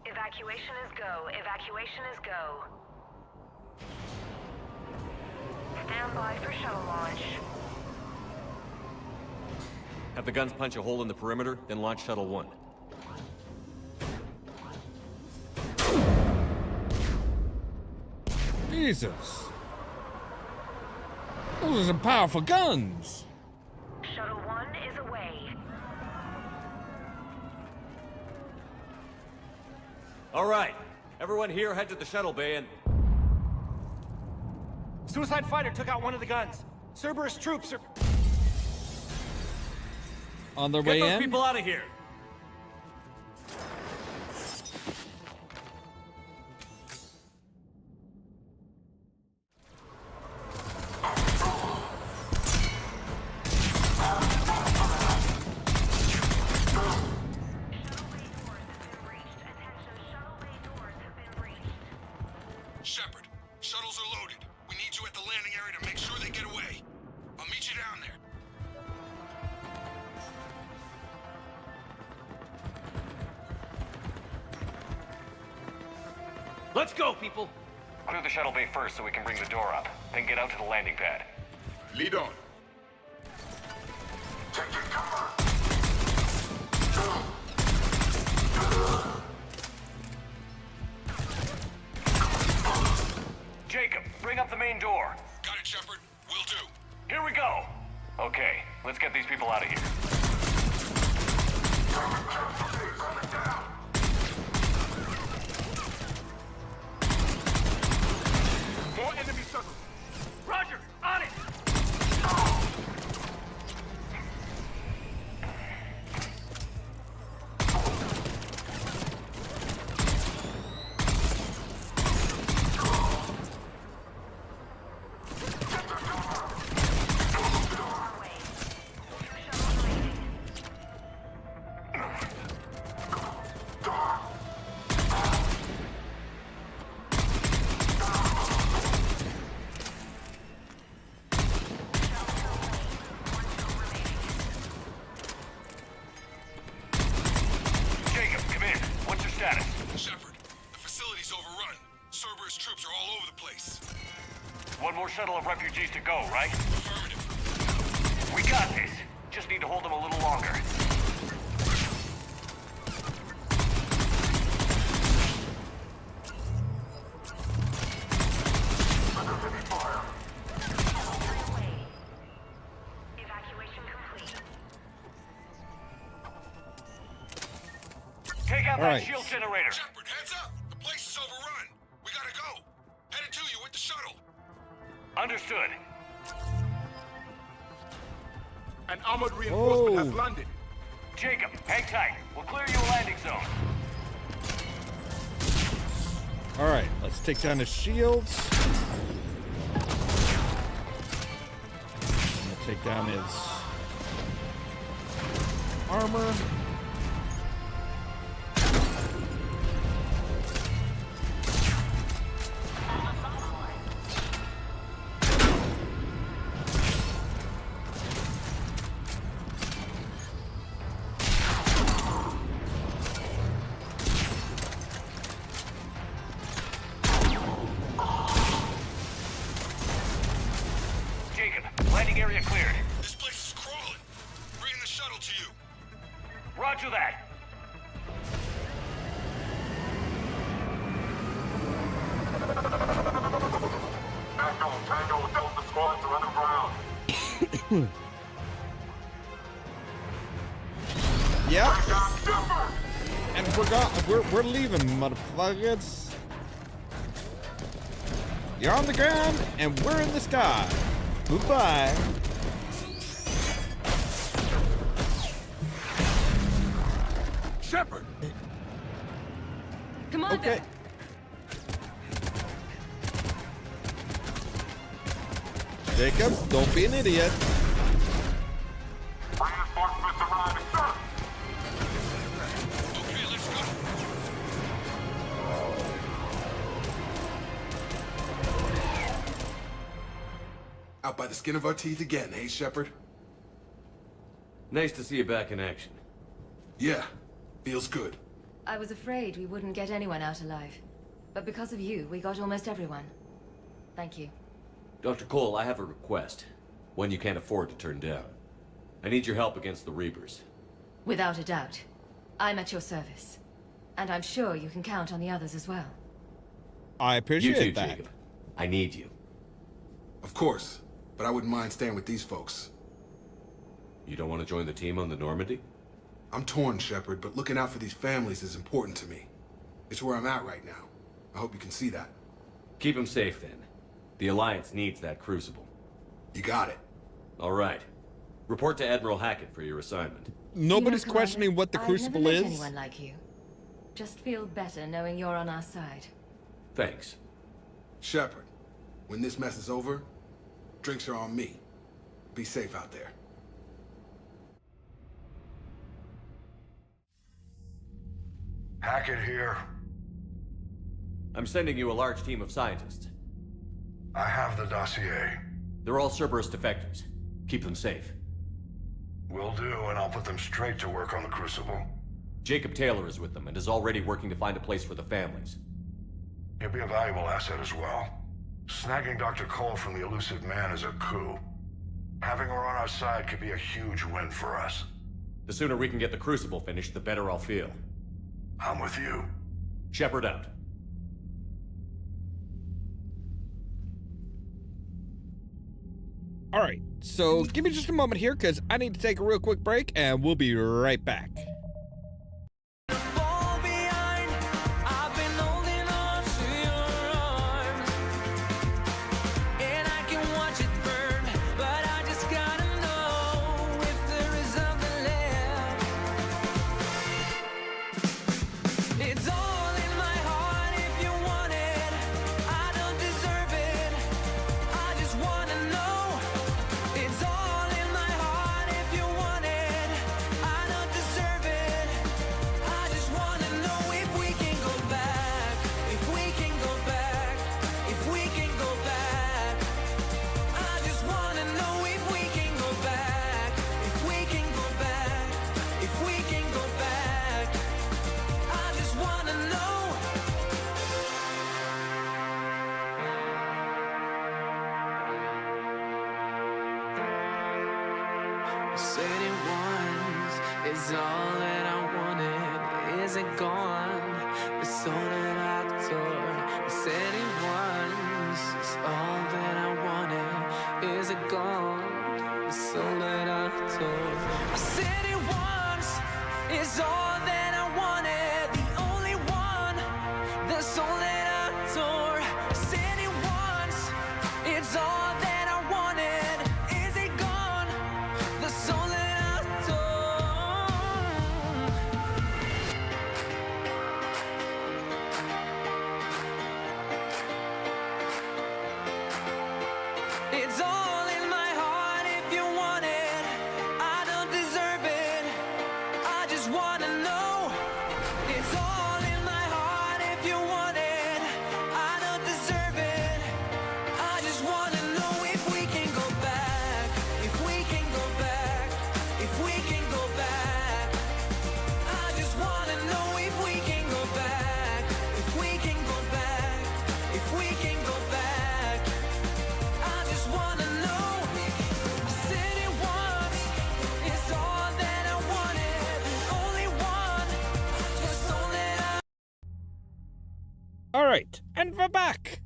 S11: Evacuation is go. Evacuation is go. Stand by for shuttle launch.
S3: Have the guns punch a hole in the perimeter, then launch Shuttle 1.
S1: Jesus. Those are some powerful guns.
S11: Shuttle 1 is away.
S3: All right. Everyone here head to the shuttle bay and...
S12: Suicide fighter took out one of the guns. Cerberus troops are...
S1: On their
S3: Get
S1: way
S3: those
S1: in?
S3: people out of here.
S14: Shepard, shuttles are loaded. We need you at the landing area to make sure they get away. I'll meet you down there.
S12: Let's go, people!
S2: Clear the shuttle bay first so we can bring the door up, then get out to the landing pad.
S14: Lead on.
S2: Jacob, bring up the main door.
S14: Got it, Shepard. Will do.
S2: Here we go. Okay, let's get these people out of here.
S15: More enemy circles.
S12: Roger, on it!
S2: Jacob, come in. What's your status?
S14: Shepard, the facility's overrun. Cerberus troops are all over the place.
S2: One more shuttle of refugees to go, right?
S14: Affirmative.
S2: We got this. Just need to hold them a little longer.
S11: Evacuation complete.
S2: Take out
S1: All
S2: that
S1: right.
S2: shield generator.
S14: Shepard, heads up. The place is overrun. We gotta go. Headed to you with the shuttle.
S2: Understood.
S15: An armored reinforcement has
S1: Oh.
S15: landed.
S2: Jacob, hang tight. We'll clear you a landing zone.
S1: All right, let's take down his shields. I'm gonna take down his armor.
S2: Jacob, landing area cleared.
S14: This place is crawling. Bringing the shuttle to you.
S2: Roger that.
S15: Echo, Tango, Delta squads are underground.
S1: Yep. And we're leaving, motherfuckers. You're on the ground, and we're in the sky. Goodbye.
S15: Shepard!
S23: Commander!
S1: Okay. Jacob, don't be an idiot.
S15: Reinforcements arriving, sir!
S14: Okay, let's go.
S5: Out by the skin of our teeth again, hey, Shepard?
S3: Nice to see you back in action.
S5: Yeah, feels good.
S23: I was afraid we wouldn't get anyone out alive. But because of you, we got almost everyone. Thank you.
S3: Dr. Cole, I have a request. One you can't afford to turn down. I need your help against the Reapers.
S23: Without a doubt. I'm at your service. And I'm sure you can count on the others as well.
S1: I appreciate
S3: you too,
S1: that.
S3: Jacob. I need you.
S5: Of course, but I wouldn't mind staying with these folks.
S3: You don't want to join the team on the Normandy?
S5: I'm torn, Shepard, but looking out for these families is important to me. It's where I'm at right now. I hope you can see that.
S3: Keep them safe, then. The Alliance needs that crucible.
S5: You got it.
S3: All right. Report to Admiral Hackett for your assignment.
S1: Nobody's
S23: Commander,
S1: questioning what the Crucible
S23: I've never met
S1: is.
S23: anyone like you. Just feel better knowing you're on our side.
S3: Thanks.
S5: Shepard, when this mess is over, drinks are on me. Be safe out there.
S19: Hackett here.
S3: I'm sending you a large team of scientists.
S19: I have the dossier.
S3: They're all Cerberus defectors. Keep them safe.
S19: Will do, and I'll put them straight to work on the Crucible.
S3: Jacob Taylor is with them and is already working to find a place for the families.
S19: He'll be a valuable asset as well. Snagging Dr. Cole from the elusive man is a coup. Having her on our side could be a huge win for us.
S3: The sooner we can get the Crucible finished, the better I'll feel.
S19: I'm with you.
S3: Shepard out.
S1: All right, so give me just a moment here because I need to take a real quick break and we'll be right back.
S8: Said it once, is all that I wanted. Is it gone? The soul that I tore. I said it once, is all that I wanted. Is it gone? The soul that I tore. I said it once, is all that I wanted. The only one, the soul that I tore. I said it once, it's all that I wanted. Is it gone? The soul that I tore. It's all in my heart if you want it. I don't deserve it. I just wanna know. It's all in my heart if you want it. I don't deserve it. I just wanna know if we can go back. If we can go back. If we can go back. I just wanna know if we can go back. If we can go back. If we can go back. I just wanna know. I said it once. It's all that I wanted. The only one. The soul that I.
S1: All right, and we're back.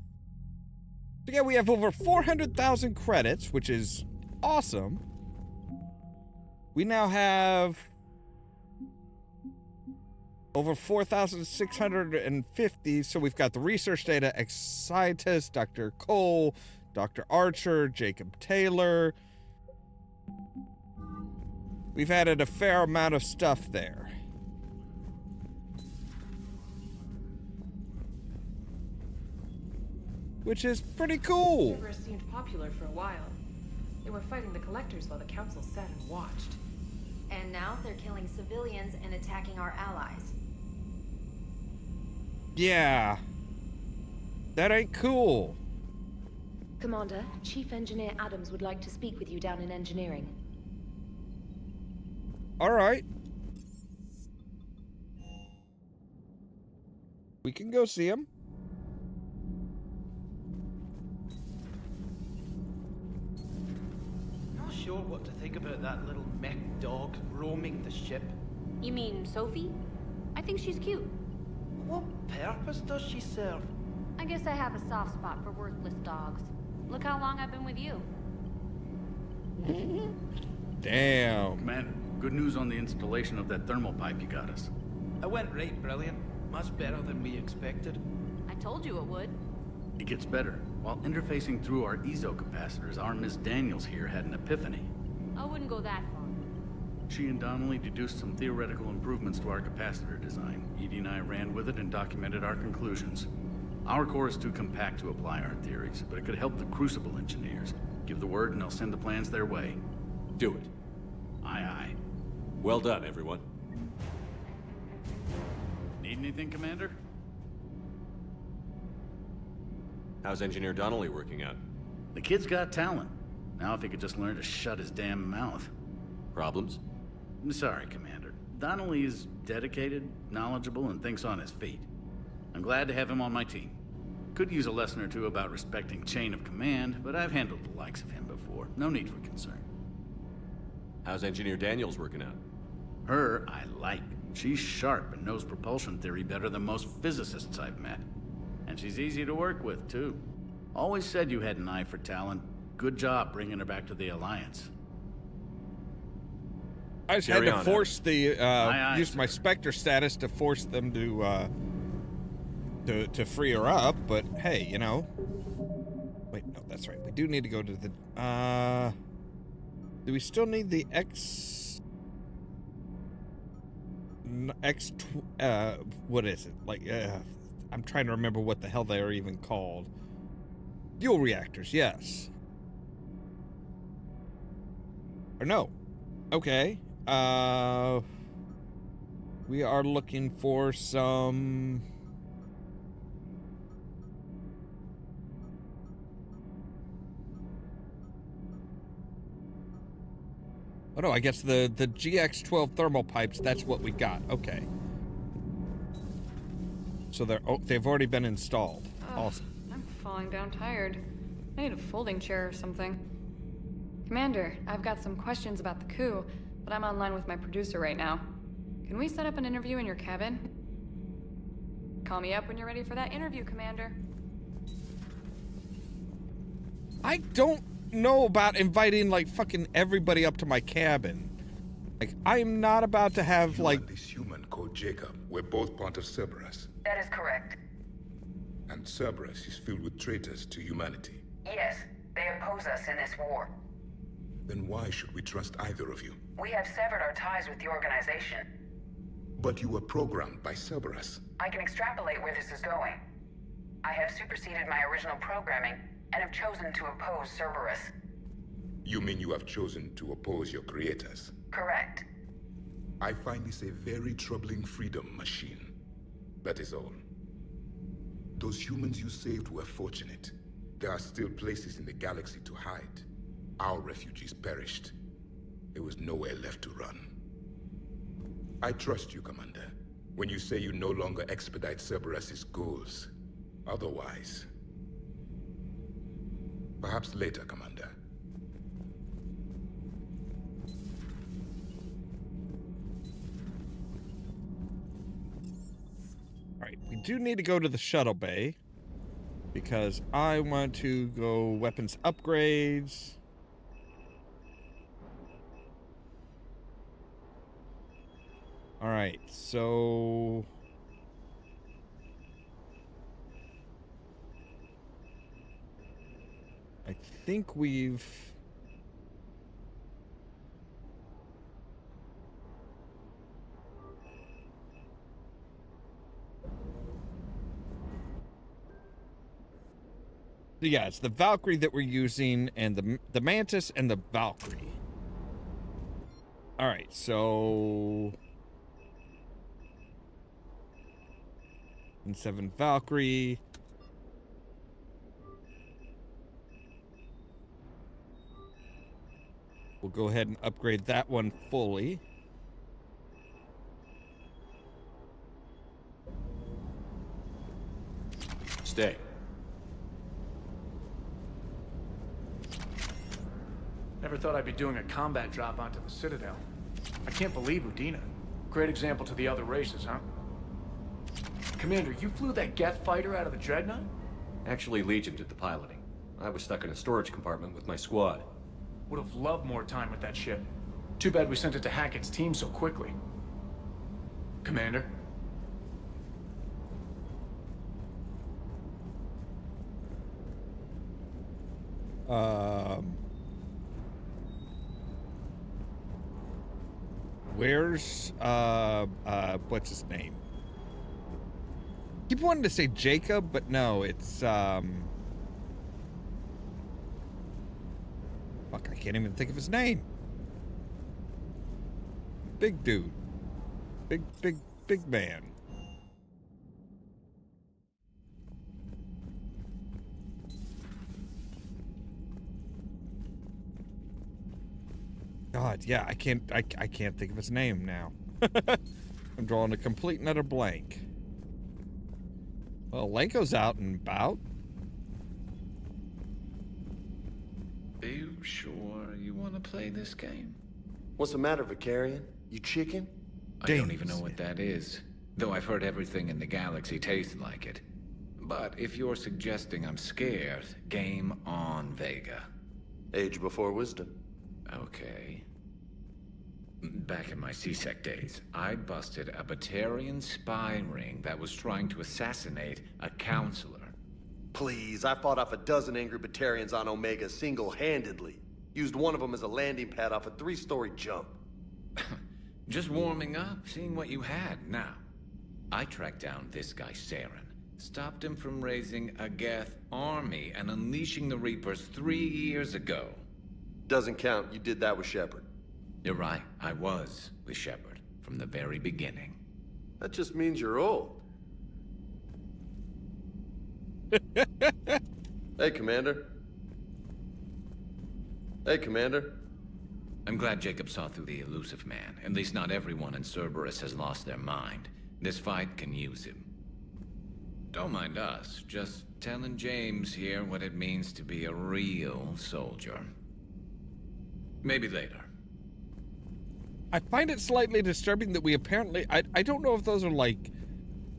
S1: So yeah, we have over 400,000 credits, which is awesome. We now have over 4,650. So we've got the research data, ex-scientist, Dr. Cole, Dr. Archer, Jacob Taylor. We've added a fair amount of stuff there. Which is pretty cool.
S21: Never seemed popular for a while. They were fighting the collectors while the council sat and watched.
S22: And now they're killing civilians and attacking our allies.
S1: Yeah. That ain't cool.
S21: Commander, Chief Engineer Adams would like to speak with you down in engineering.
S1: All right. We can go see him.
S12: Not sure what to think about that little mech dog roaming the ship.
S22: You mean Sophie? I think she's cute.
S12: What purpose does she serve?
S22: I guess I have a soft spot for worthless dogs. Look how long I've been with you.
S1: Damn.
S17: Commander, good news on the installation of that thermal pipe you got us.
S12: It went right brilliant. Much better than we expected.
S22: I told you it would.
S17: It gets better. While interfacing through our ezo capacitors, our Miss Daniels here had an epiphany.
S22: I wouldn't go that far.
S17: She and Donnelly deduced some theoretical improvements to our capacitor design. Edie and I ran with it and documented our conclusions. Our core is too compact to apply our theories, but it could help the Crucible engineers. Give the word and I'll send the plans their way.
S3: Do it.
S17: Aye, aye.
S3: Well done, everyone.
S17: Need anything, Commander?
S3: How's Engineer Donnelly working out?
S17: The kid's got talent. Now if he could just learn to shut his damn mouth.
S3: Problems?
S17: I'm sorry, Commander. Donnelly is dedicated, knowledgeable, and thinks on his feet. I'm glad to have him on my team. Could use a lesson or two about respecting chain of command, but I've handled the likes of him before. No need for concern.
S3: How's Engineer Daniels working out?
S17: Her, I like. She's sharp and knows propulsion theory better than most physicists I've met. And she's easy to work with, too. Always said you had an eye for talent. Good job bringing her back to the Alliance.
S1: I just had to force the, use my Spectre status to force them to free her up, but hey, you know. Wait, no, that's right. We do need to go to the, do we still need the what is it? Like, I'm trying to remember what the hell they are even called. Fuel reactors, yes. Or no. Okay. We are looking for some... Oh no, I guess the GX-12 thermal pipes, that's what we got. Okay. So they've already been installed. Awesome.
S4: I'm falling down tired. I need a folding chair or something. Commander, I've got some questions about the coup, but I'm online with my producer right now. Can we set up an interview in your cabin? Call me up when you're ready for that interview, Commander.
S1: I don't know about inviting, like, fucking everybody up to my cabin. Like, I'm not about to have,
S14: you
S1: like...
S14: and this human called Jacob were both part of Cerberus.
S16: That is correct.
S14: And Cerberus is filled with traitors to humanity.
S16: Yes, they oppose us in this war.
S14: Then why should we trust either of you?
S16: We have severed our ties with the organization.
S14: But you were programmed by Cerberus.
S16: I can extrapolate where this is going. I have superseded my original programming and have chosen to oppose Cerberus.
S14: You mean you have chosen to oppose your creators?
S16: Correct.
S14: I find this a very troubling freedom machine. That is all. Those humans you saved were fortunate. There are still places in the galaxy to hide. Our refugees perished. There was nowhere left to run. I trust you, Commander, when you say you no longer expedite Cerberus's goals. Otherwise... Perhaps later, Commander.
S1: Alright, we do need to go to the shuttle bay, because I want to go weapons upgrades. Alright, so... I think we've... Yeah, it's the Valkyrie that we're using, and the Mantis and the Valkyrie. Alright, so... and 7 Valkyrie. We'll go ahead and upgrade that one fully.
S3: Stay.
S7: Never thought I'd be doing a combat drop onto the Citadel. I can't believe Udina. Great example to the other races, huh? Commander, you flew that Geth fighter out of the Dreadnought?
S3: Actually, Legion did the piloting. I was stuck in a storage compartment with my squad.
S7: Would have loved more time with that ship. Too bad we sent it to Hackett's team so quickly. Commander?
S1: Where's, what's his name? Keep wanting to say Jacob, but no, it's, fuck, I can't even think of his name. Big dude. Big man. God, yeah, I can't think of his name now. I'm drawing a complete and utter blank. Well, Lenko's out and about.
S10: Are you sure you want to play this game?
S13: What's the matter, Vicarian? You chicken?
S10: I don't even know what that is, though I've heard everything in the galaxy tastes like it. But if you're suggesting I'm scared, game on, Vega.
S13: Age before wisdom.
S10: Okay. Back in my C-Sec days, I busted a Batarian spy ring that was trying to assassinate a counselor.
S13: Please, I fought off a dozen angry Batarians on Omega single-handedly. Used one of them as a landing pad off a 3-story jump.
S10: Just warming up, seeing what you had. Now, I tracked down this guy, Saren. Stopped him from raising a Geth army and unleashing the Reapers 3 years ago.
S13: Doesn't count. You did that with Shepard.
S10: You're right. I was with Shepard from the very beginning.
S13: That just means you're old. Hey, Commander. Hey, Commander.
S10: I'm glad Jacob saw through the elusive man. At least not everyone in Cerberus has lost their mind. This fight can use him. Don't mind us. Just telling James here what it means to be a real soldier. Maybe later.
S1: I find it slightly disturbing that we apparently... I don't know if those are like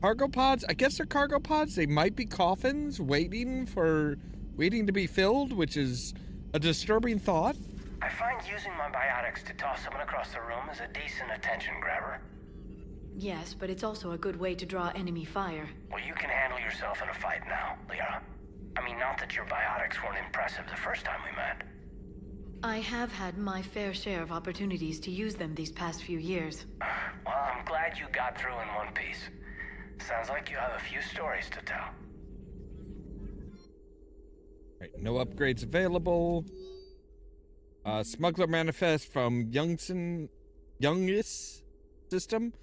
S1: cargo pods. I guess they're cargo pods. They might be coffins waiting to be filled, which is a disturbing thought.
S12: I find using my biotics to toss someone across the room is a decent attention grabber.
S18: Yes, but it's also a good way to draw enemy fire.
S12: Well, you can handle yourself in a fight now, Liara. I mean, not that your biotics weren't impressive the first time we met.
S18: I have had my fair share of opportunities to use them these past few years.
S12: Well, I'm glad you got through in one piece. Sounds like you have a few stories to tell.
S1: Right, no upgrades available. Smuggler manifest from Youngis system.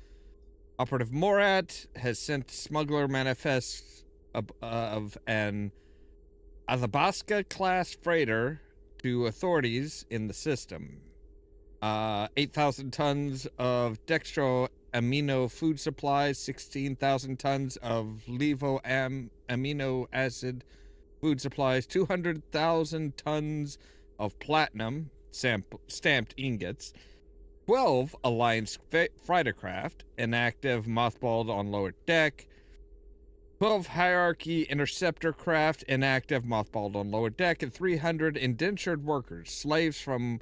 S1: Operative Morat has sent smuggler manifest of an Athabasca class freighter to authorities in the system. 8,000 tons of dextro amino food supplies, 16,000 tons of levo amino acid food supplies, 200,000 tons of platinum stamped ingots, 12 Alliance fighter craft, inactive mothballed on lower deck, 12 Hierarchy interceptor craft, inactive mothballed on lower deck, and 300 indentured workers, slaves from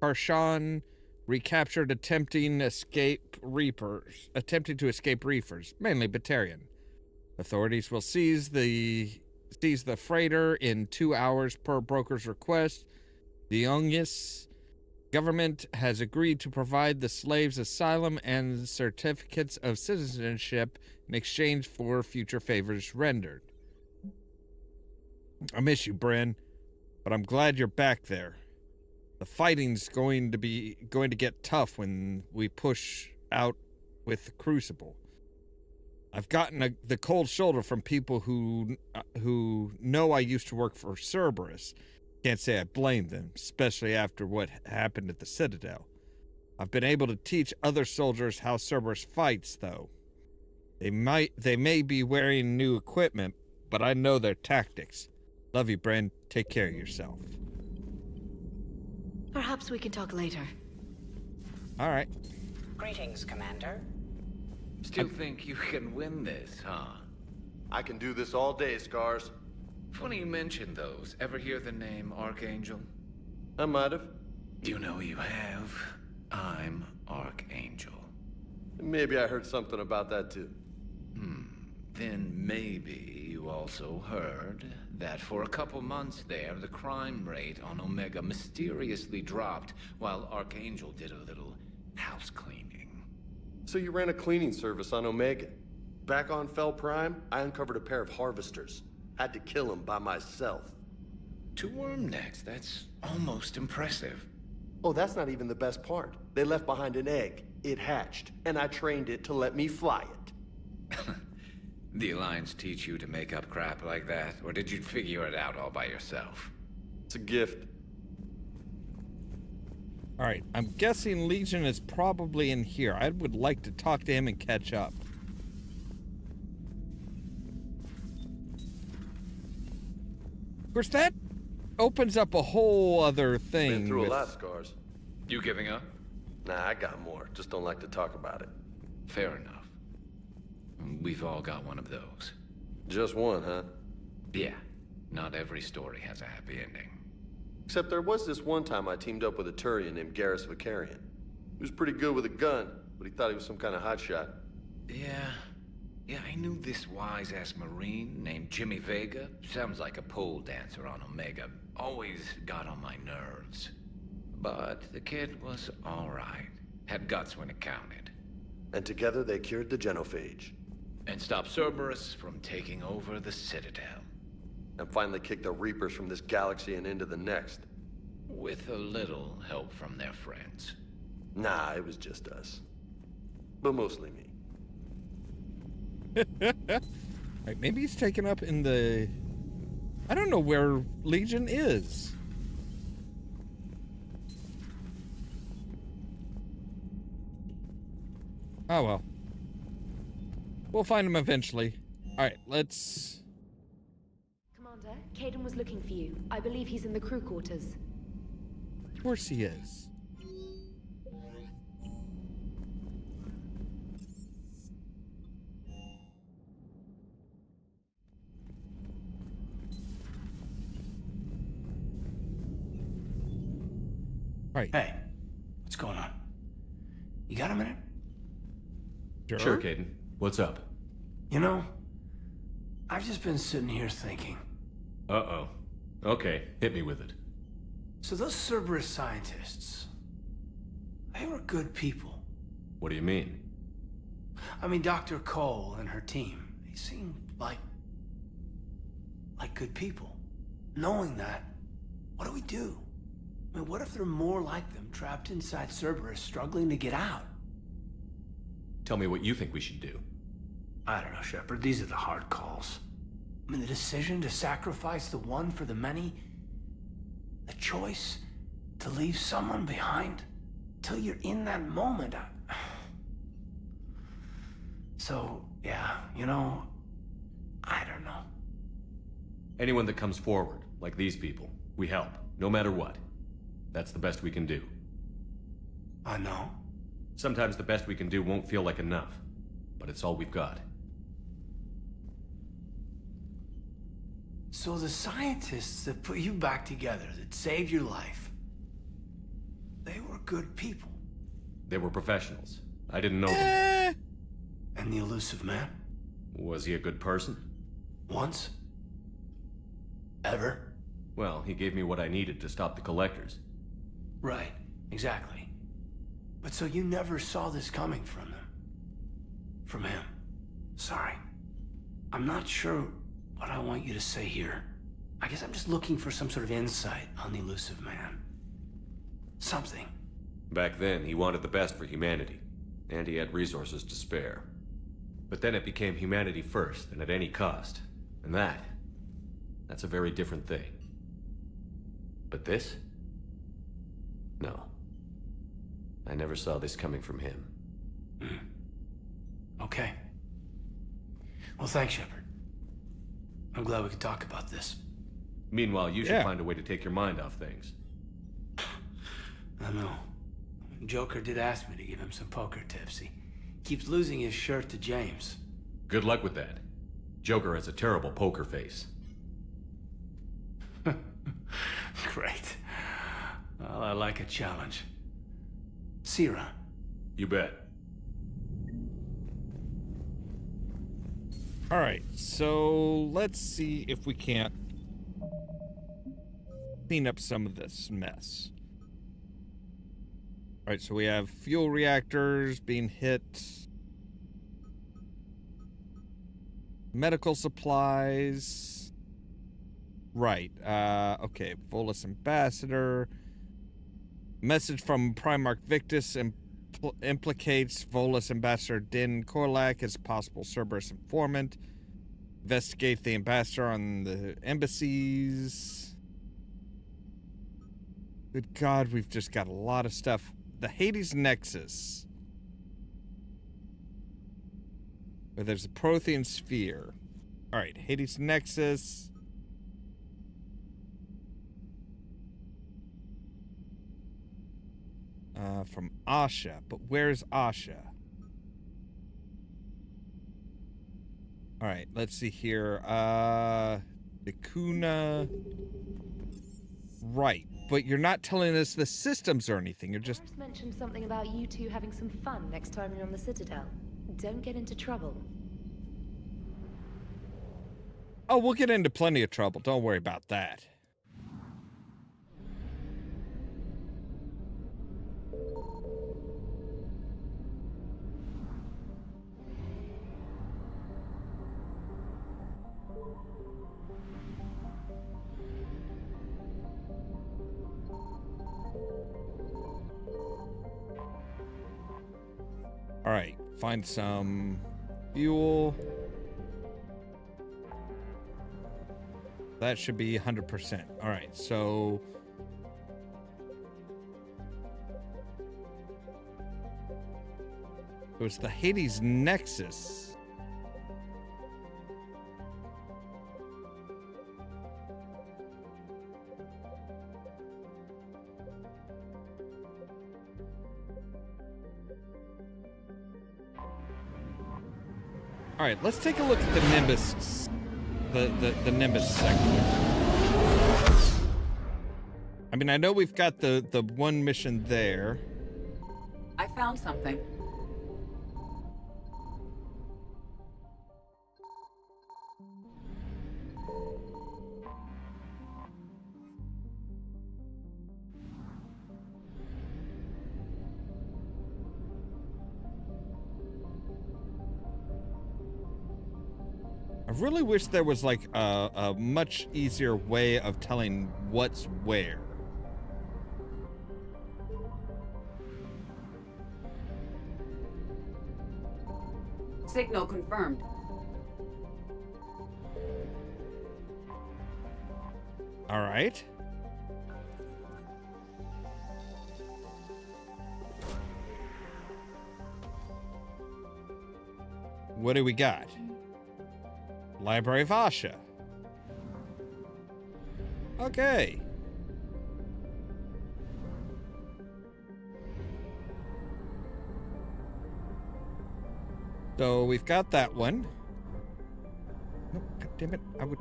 S1: Karshan, recaptured attempting to escape Reapers, mainly Batarian. Authorities will seize the freighter in 2 hours per broker's request. The Ungis government has agreed to provide the slaves asylum and certificates of citizenship in exchange for future favors rendered. I miss you, Bryn, but I'm glad you're back there. The fighting's going to get tough when we push out with the Crucible. I've gotten the cold shoulder from people who know I used to work for Cerberus. Can't say I blame them, especially after what happened at the Citadel. I've been able to teach other soldiers how Cerberus fights, though. They may be wearing new equipment, but I know their tactics. Love you, Bren. Take care of yourself.
S18: Perhaps we can talk later.
S1: All right.
S12: Greetings, Commander.
S10: Still think you can win this, huh?
S13: I can do this all day, Scars.
S10: Funny you mentioned those. Ever hear the name Archangel?
S13: I might have.
S10: You know you have. I'm Archangel.
S13: Maybe I heard something about that too.
S10: Then maybe you also heard that for a couple months there, the crime rate on Omega mysteriously dropped while Archangel did a little house cleaning.
S13: So you ran a cleaning service on Omega. Back on Fel Prime, I uncovered a pair of harvesters. Had to kill them by myself.
S10: 2 worm necks, that's almost impressive.
S13: Oh, that's not even the best part. They left behind an egg. It hatched, and I trained it to let me fly it.
S10: The Alliance teach you to make up crap like that, or did you figure it out all by yourself?
S13: It's a gift.
S1: All right, I'm guessing Legion is probably in here. I would like to talk to him and catch up. Of course, that opens up a whole other thing.
S13: Been through
S1: with...
S13: a lot, Scars.
S10: You giving up?
S13: Nah, I got more. Just don't like to talk about it.
S10: Fair enough. We've all got one of those.
S13: Just one, huh?
S10: Yeah. Not every story has a happy ending.
S13: Except there was this one time I teamed up with a Turian named Garrus Vicarian. He was pretty good with a gun, but he thought he was some kind of hotshot.
S10: Yeah, I knew this wise-ass Marine named Jimmy Vega. Sounds like a pole dancer on Omega. Always got on my nerves. But the kid was alright. Had guts when it counted.
S13: And together they cured the genophage.
S10: And stopped Cerberus from taking over the Citadel.
S13: And finally kicked the Reapers from this galaxy and into the next.
S10: With a little help from their friends.
S13: Nah, it was just us. But mostly me.
S1: Right, maybe he's taken up in the... I don't know where Legion is. Oh well. We'll find him eventually. Alright, let's...
S22: Commander, Caden was looking for you. I believe he's in the crew quarters.
S1: Of course he is. Right.
S6: Hey, what's going on? You got a minute?
S3: Sure, Caden. What's up?
S6: You know, I've just been sitting here thinking.
S3: Uh-oh. Okay, hit me with it.
S6: So those Cerberus scientists, they were good people.
S3: What do you mean?
S6: I mean, Dr. Cole and her team, they seemed like good people. Knowing that, what do we do? I mean, what if there are more like them trapped inside Cerberus struggling to get out?
S3: Tell me what you think we should do.
S6: I don't know, Shepard. These are the hard calls. I mean, the decision to sacrifice the one for the many, the choice to leave someone behind till you're in that moment. So, yeah, you know, I don't know.
S3: Anyone that comes forward, like these people, we help, no matter what. That's the best we can do.
S6: I know.
S3: Sometimes the best we can do won't feel like enough, but it's all we've got.
S6: So the scientists that put you back together, that saved your life, they were good people.
S3: They were professionals. I didn't know them.
S6: And the elusive man?
S3: Was he a good person?
S6: Once? Ever?
S3: Well, he gave me what I needed to stop the collectors.
S6: Right, exactly. But so you never saw this coming from them? From him? Sorry. I'm not sure what I want you to say here. I guess I'm just looking for some sort of insight on the elusive man. Something.
S3: Back then, he wanted the best for humanity, and he had resources to spare. But then it became humanity first, and at any cost. And that's a very different thing. But this? No. I never saw this coming from him.
S6: Okay. Well, thanks, Shepard. I'm glad we could talk about this.
S3: Meanwhile, you should find a way to take your mind off things.
S6: I know. Joker did ask me to give him some poker tips. He keeps losing his shirt to James.
S3: Good luck with that. Joker has a terrible poker face.
S6: Great. Well, I like a challenge. See you around.
S3: You bet.
S1: All right, so let's see if we can't clean up some of this mess. All right, so we have fuel reactors being hit. Medical supplies. Right, okay, Volus Ambassador. Message from Primarch Victus implicates Volus Ambassador Din Korlak as possible Cerberus informant. Investigate the ambassador on the embassies. Good God, we've just got a lot of stuff. The Hades Nexus. Where there's a Prothean sphere. Alright, Hades Nexus. from Asha. But where's Asha? All right, let's see here. The Kuna. Right, but you're not telling us the systems or anything. You're just...
S22: First mentioned something about you two having some fun next time you're on the Citadel. Don't get into trouble.
S1: Oh, we'll get into plenty of trouble. Don't worry about that. All right, find some fuel. That should be 100%. All right, so it was the Hades Nexus. All right, let's take a look at the Nimbus, the Nimbus sector. I mean, I know we've got the one mission there.
S9: I found something.
S1: I really wish there was like a much easier way of telling what's where.
S9: Signal confirmed.
S1: All right. What do we got? Library of Asha. Okay. So we've got that one. Nope, God damn it. I would...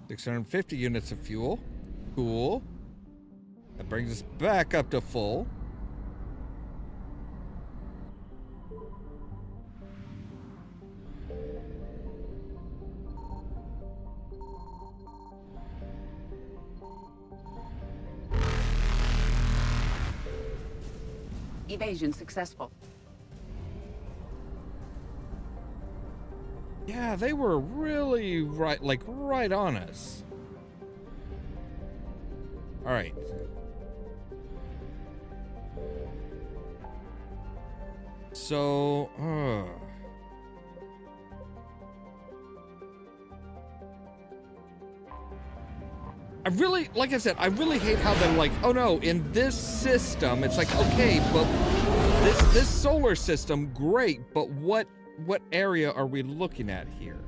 S1: $650 units of fuel. Cool. That brings us back up to full.
S9: Evasion successful.
S1: Yeah, they were really right on us. All right. So, I really, like I said, I really hate how they're like, oh no, in this system, it's like, okay, but this solar system, great, but what area are we looking at here?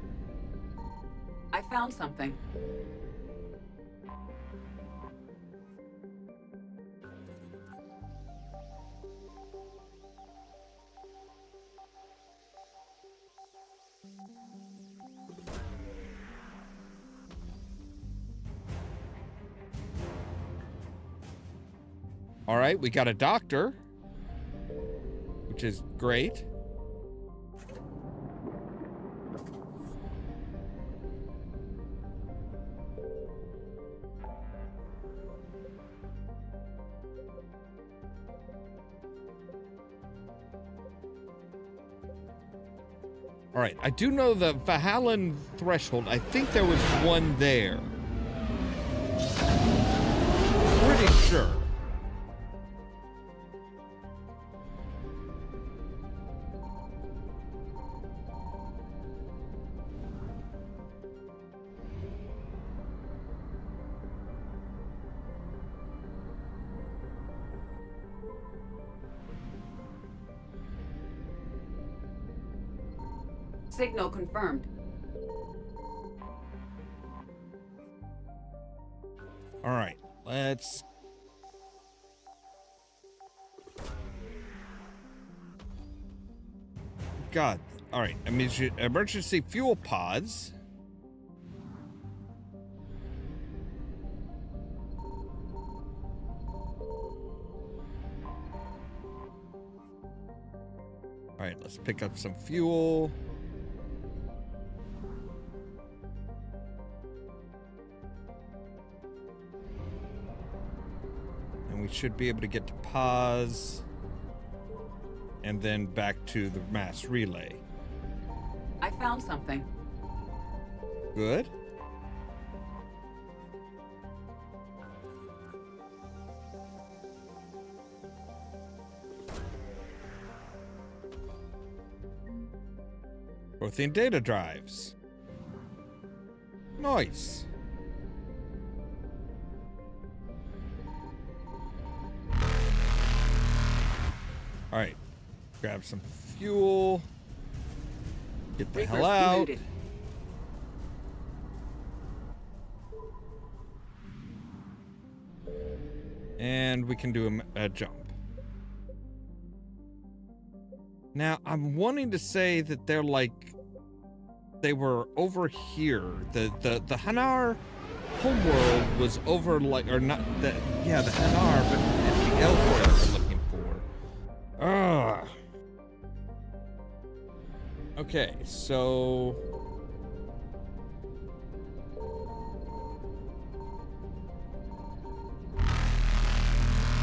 S9: I found something.
S1: All right, we got a doctor, which is great. All right, I do know the Valhallan threshold. I think there was one there. Pretty sure.
S9: Signal confirmed.
S1: All right, let's... God. All right, emergency fuel pods. All right, let's pick up some fuel. And we should be able to get to pause. And then back to the mass relay.
S9: I found something.
S1: Good. Protein data drives. Nice. All right. Grab some fuel. Get the hell out. And we can do a jump. Now, I'm wanting to say that they're like... They were over here. The Hanar homeworld was over like... Or not... Yeah, the Hanar, but it's the Elcor that we're looking for. Ugh. Okay, so...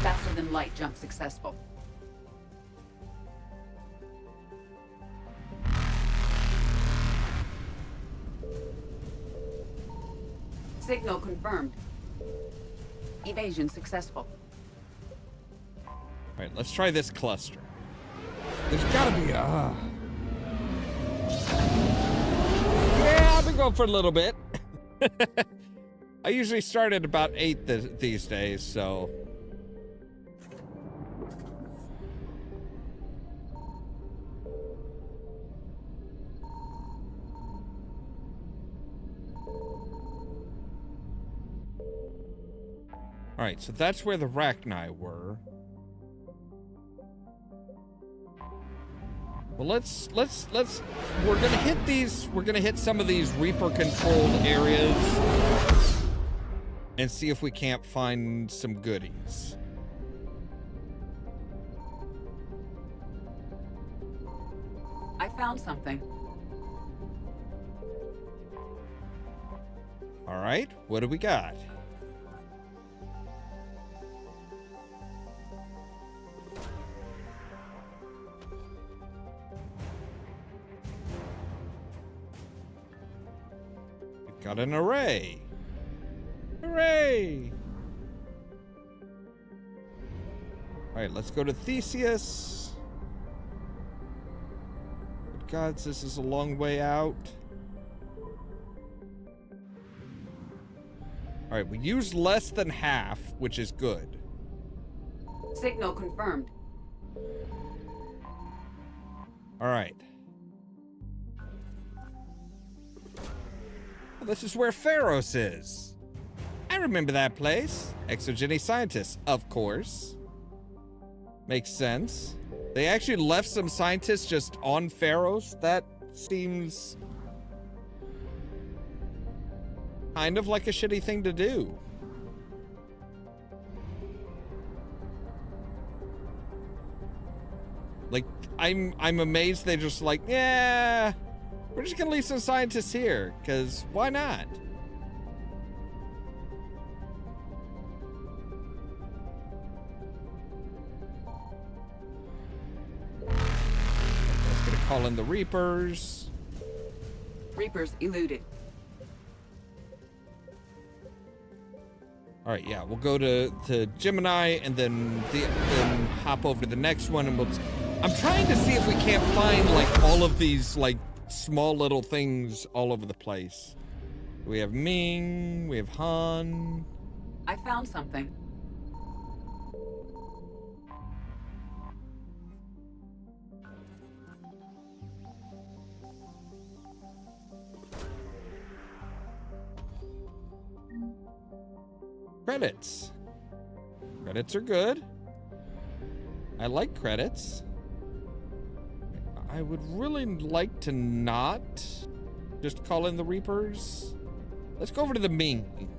S9: Faster than light jump successful. Signal confirmed. Evasion successful.
S1: All right, let's try this cluster. There's gotta be a... Yeah, I've been going for a little bit. I usually start at about 8 these days, so... All right, so that's where the Rachni were. Well, let's we're gonna hit these. We're gonna hit some of these Reaper-controlled areas and see if we can't find some goodies.
S9: I found something.
S1: All right, what do we got? Got an array. Hooray! All right, let's go to Theseus. Good gods, this is a long way out. All right, we used less than half, which is good.
S9: Signal confirmed.
S1: All right. This is where Pharos is. I remember that place. Exogeny scientists, of course. Makes sense. They actually left some scientists just on Pharos. That seems kind of like a shitty thing to do. Like, I'm amazed they just like, yeah, we're just gonna leave some scientists here, because why not? Let's gonna call in the Reapers.
S9: Reapers eluded.
S1: All right, yeah, we'll go to Gemini and then hop over to the next one, and I'm trying to see if we can't find like all of these like small little things all over the place. We have Ming, we have Han.
S9: I found something.
S1: Credits. Credits are good. I like credits. I would really like to not just call in the Reapers. Let's go over to the Ming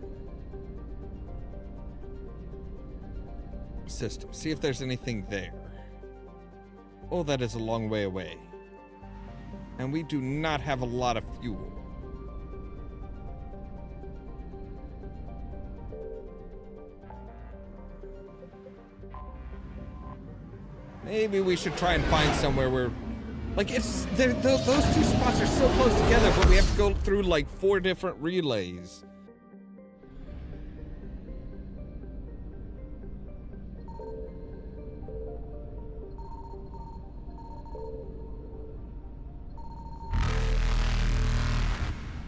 S1: system. See if there's anything there. Oh, that is a long way away. And we do not have a lot of fuel. Maybe we should try and find somewhere where, like, those two spots are so close together, but we have to go through like 4 different relays.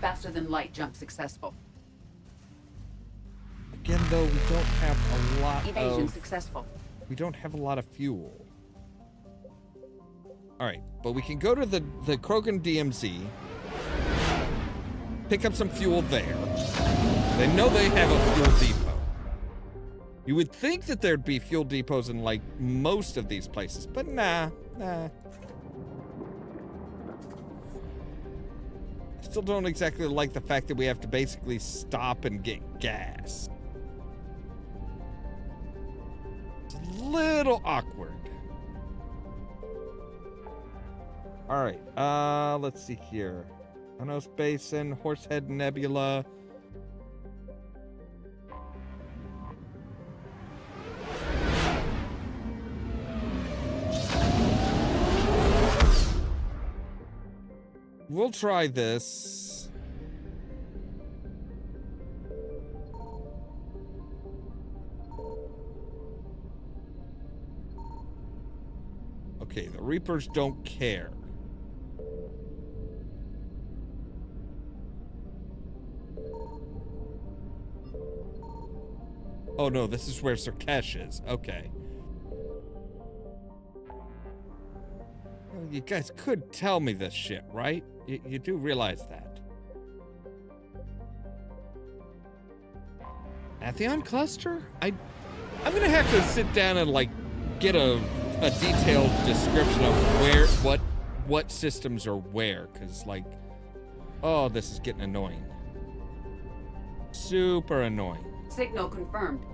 S9: Faster than light jump successful.
S1: Again, though, we don't have a lot
S9: Evasion
S1: of...
S9: successful.
S1: We don't have a lot of fuel. All right, but we can go to the Krogan DMZ, pick up some fuel there. They know they have a fuel depot. You would think that there'd be fuel depots in, like, most of these places, but nah. I still don't exactly like the fact that we have to basically stop and get gas. It's a little awkward. All right, let's see here. Anos Basin, Horsehead Nebula. We'll try this. Okay, the Reapers don't care. Oh no, this is where Sirkesh is. Okay. Well, you guys could tell me this shit, right? You do realize that. Atheon cluster? I'm gonna have to sit down and like get a detailed description of what systems are where, because like, oh, this is getting annoying. Super annoying.
S9: Signal confirmed.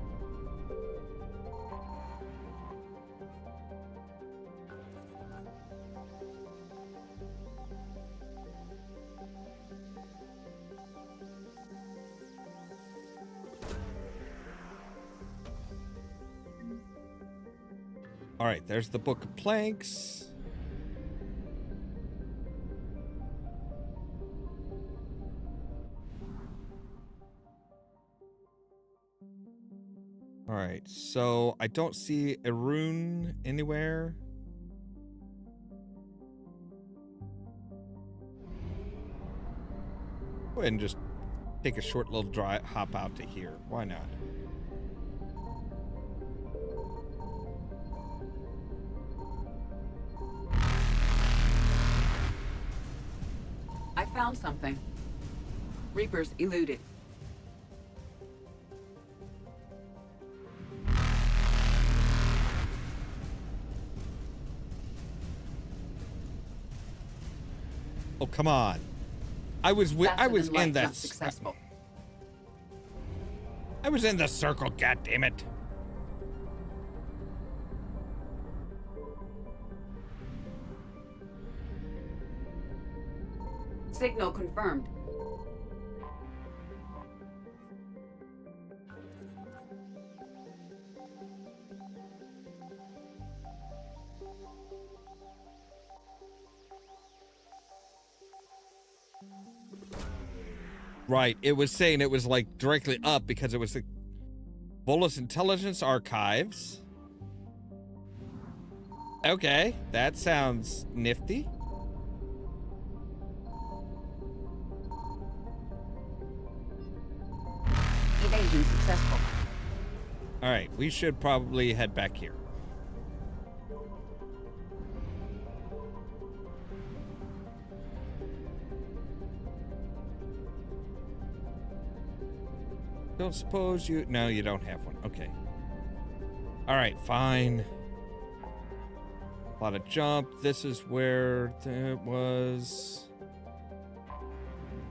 S1: All right, there's the Book of Planks. All right, so I don't see a rune anywhere. Go ahead and just take a short little hop out to here. Why not?
S9: I found something. Reapers eluded.
S1: Oh, come on. I was in that.
S9: Successful.
S1: I was in the circle, god damn it.
S9: Signal confirmed.
S1: Right, it was saying it was like directly up because it was the Volus Intelligence Archives. Okay, that sounds nifty.
S9: Evasion successful.
S1: All right, we should probably head back here. Don't suppose you... No, you don't have one. Okay. All right, fine. A lot of jump. This is where there was...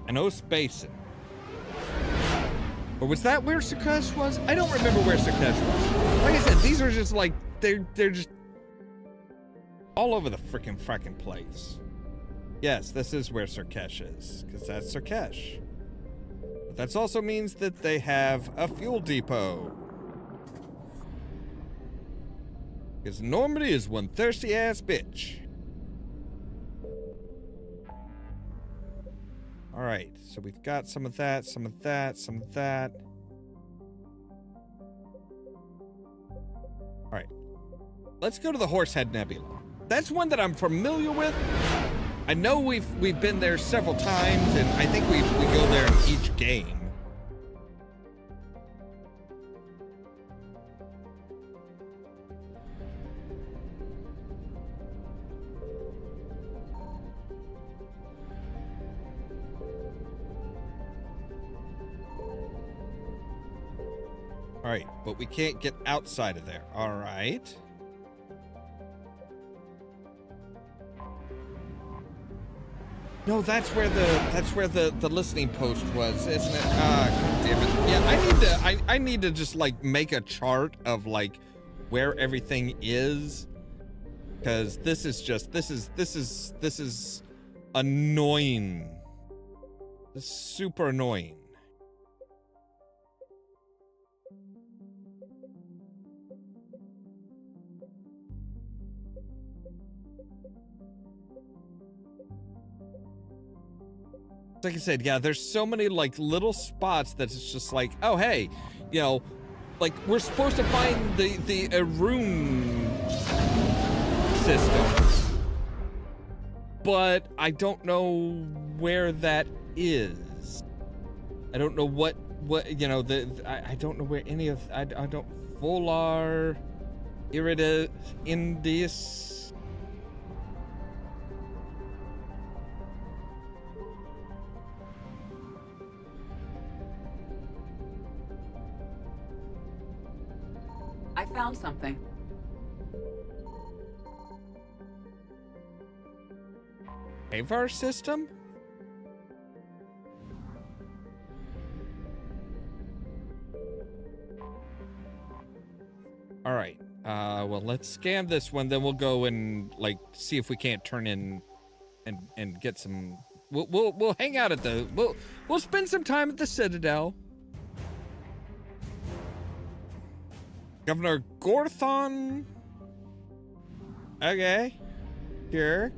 S1: an Oast Basin. Or was that where Sukesh was? I don't remember where Sukesh was. Like I said, these are just like... They're just... all over the frickin' place. Yes, this is where Sukesh is. Because that's Sukesh. But that also means that they have a fuel depot. Because Normandy is one thirsty-ass bitch. Alright, so we've got some of that, some of that, some of that. Alright. Let's go to the Horsehead Nebula. That's one that I'm familiar with. I know we've been there several times, and I think we go there in each game. All right, but we can't get outside of there. All right. No, that's where the listening post was, isn't it? God damn it. Yeah, I need to just like make a chart of like where everything is, because this is annoying. This is super annoying. Like I said, yeah, there's so many like little spots that it's just like, oh hey, you know, like we're supposed to find the Arun system, but I don't know where that is. I don't know what you know, I don't know where any of I don't Volar Irida Indis.
S9: I found something.
S1: Avar system? All right. Well, let's scan this one, then we'll go and like see if we can't turn in and get some. We'll hang out at the. We'll spend some time at the Citadel. Governor Gorthon. Okay. Here.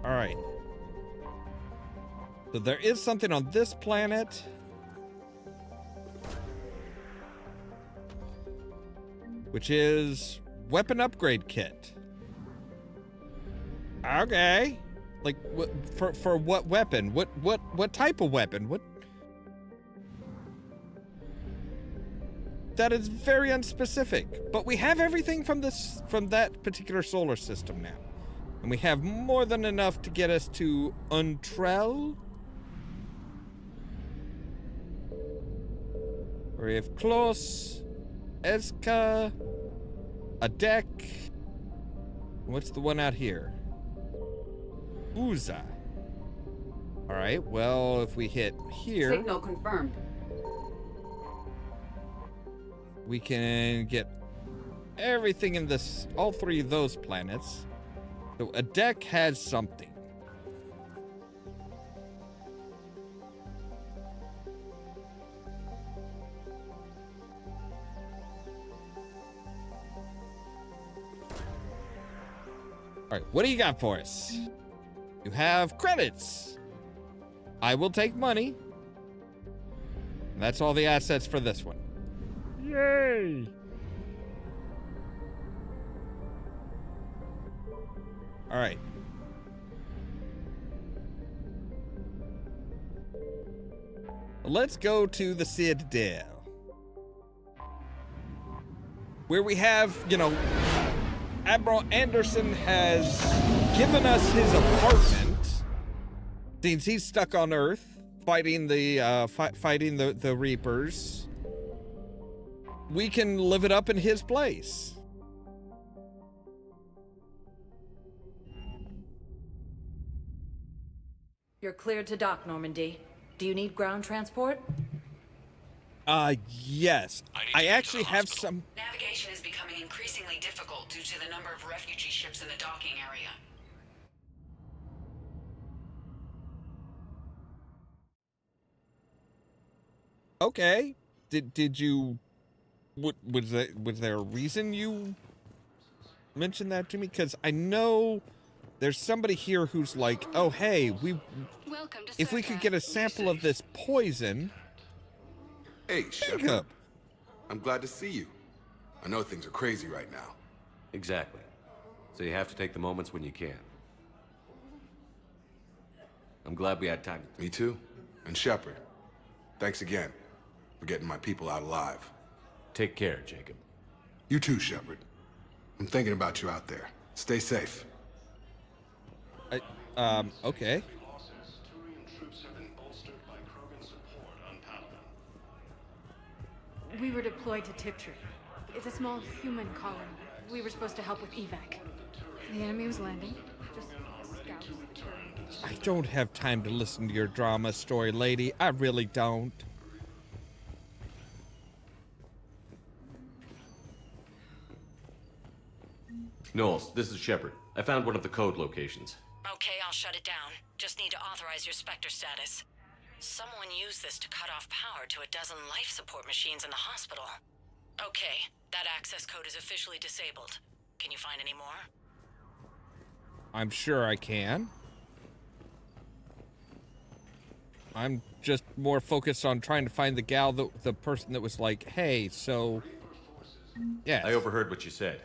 S1: All right. So there is something on this planet. Which is weapon upgrade kit. Okay. Like for what weapon? What type of weapon? What? That is very unspecific. But we have everything from that particular solar system now. And we have more than enough to get us to Untrell. We have Klos, Ezka, Adek. What's the one out here? Uza. All right, well, if we hit here...
S9: Signal confirmed.
S1: We can get everything in this, all three of those planets. So Adek has something. All right, what do you got for us? You have credits. I will take money. And that's all the assets for this one. Yay! All right. Let's go to the Citadel, where we have, you know, Admiral Anderson has given us his apartment, since he's stuck on Earth fighting the Reapers. We can live it up in his place.
S2: You're cleared to dock, Normandy. Do you need ground transport?
S1: Yes. I actually have some...
S9: Navigation is becoming increasingly difficult due to the number of refugee ships in the docking area.
S1: Okay. Did you... Was there a reason you mentioned that to me? Because I know there's somebody here who's like, oh, hey, if we could get a sample of this poison...
S5: Hey, Shepard. I'm glad to see you. I know things are crazy right now.
S3: Exactly. So you have to take the moments when you can. I'm glad we had time.
S5: Me too. And Shepard, thanks again for getting my people out alive.
S3: Take care, Jacob.
S5: You too, Shepard. I'm thinking about you out there. Stay safe.
S1: Okay.
S11: We were deployed to Tiptree. It's a small human colony. We were supposed to help with evac. The enemy was landing. Just scouts.
S1: I don't have time to listen to your drama story, lady. I really don't.
S3: Knowles, this is Shepard. I found one of the code locations.
S20: Okay, I'll shut it down. Just need to authorize your Spectre status. Someone used this to cut off power to a dozen life support machines in the hospital. Okay, that access code is officially disabled. Can you find any more?
S1: I'm sure I can. I'm just more focused on trying to find the gal, the person that was like, hey, so... Yeah.
S3: I overheard what you said.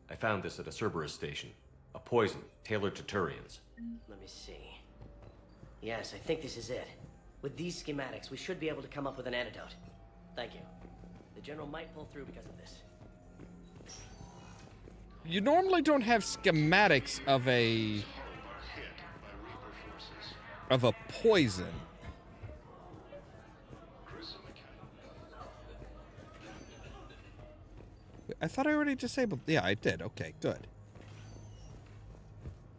S3: I found this at a Cerberus station. A poison tailored to Turians.
S24: Let me see. Yes, I think this is it. With these schematics, we should be able to come up with an antidote. Thank you. The General might pull through because of this.
S1: You normally don't have schematics of a poison. I thought I already disabled. Yeah, I did. Okay, good.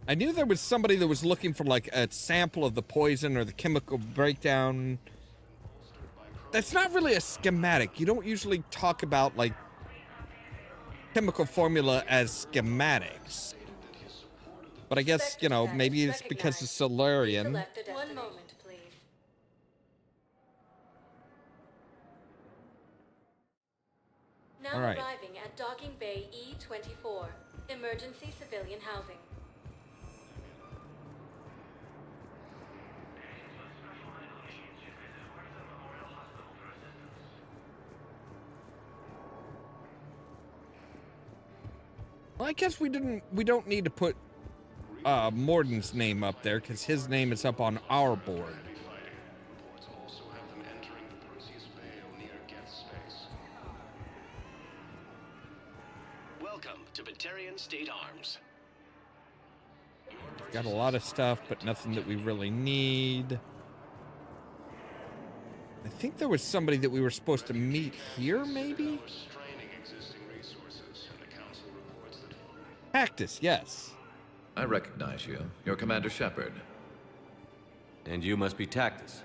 S1: I knew there was somebody that was looking for like a sample of the poison or the chemical breakdown. That's not really a schematic. You don't usually talk about like chemical formula as schematics. But I guess, you know, maybe it's because it's Solarian.
S22: 1 moment, please. Now
S1: All right.
S22: arriving at Docking Bay E-24, emergency civilian housing.
S1: Well, I guess we don't need to put Morden's name up there because his name is up on our board.
S25: Welcome to Batarian State Arms.
S1: Got a lot of stuff, but nothing that we really need. I think there was somebody that we were supposed to meet here, maybe? Cactus, yes.
S10: I recognize you. You're Commander Shepard.
S3: And you must be Tactus.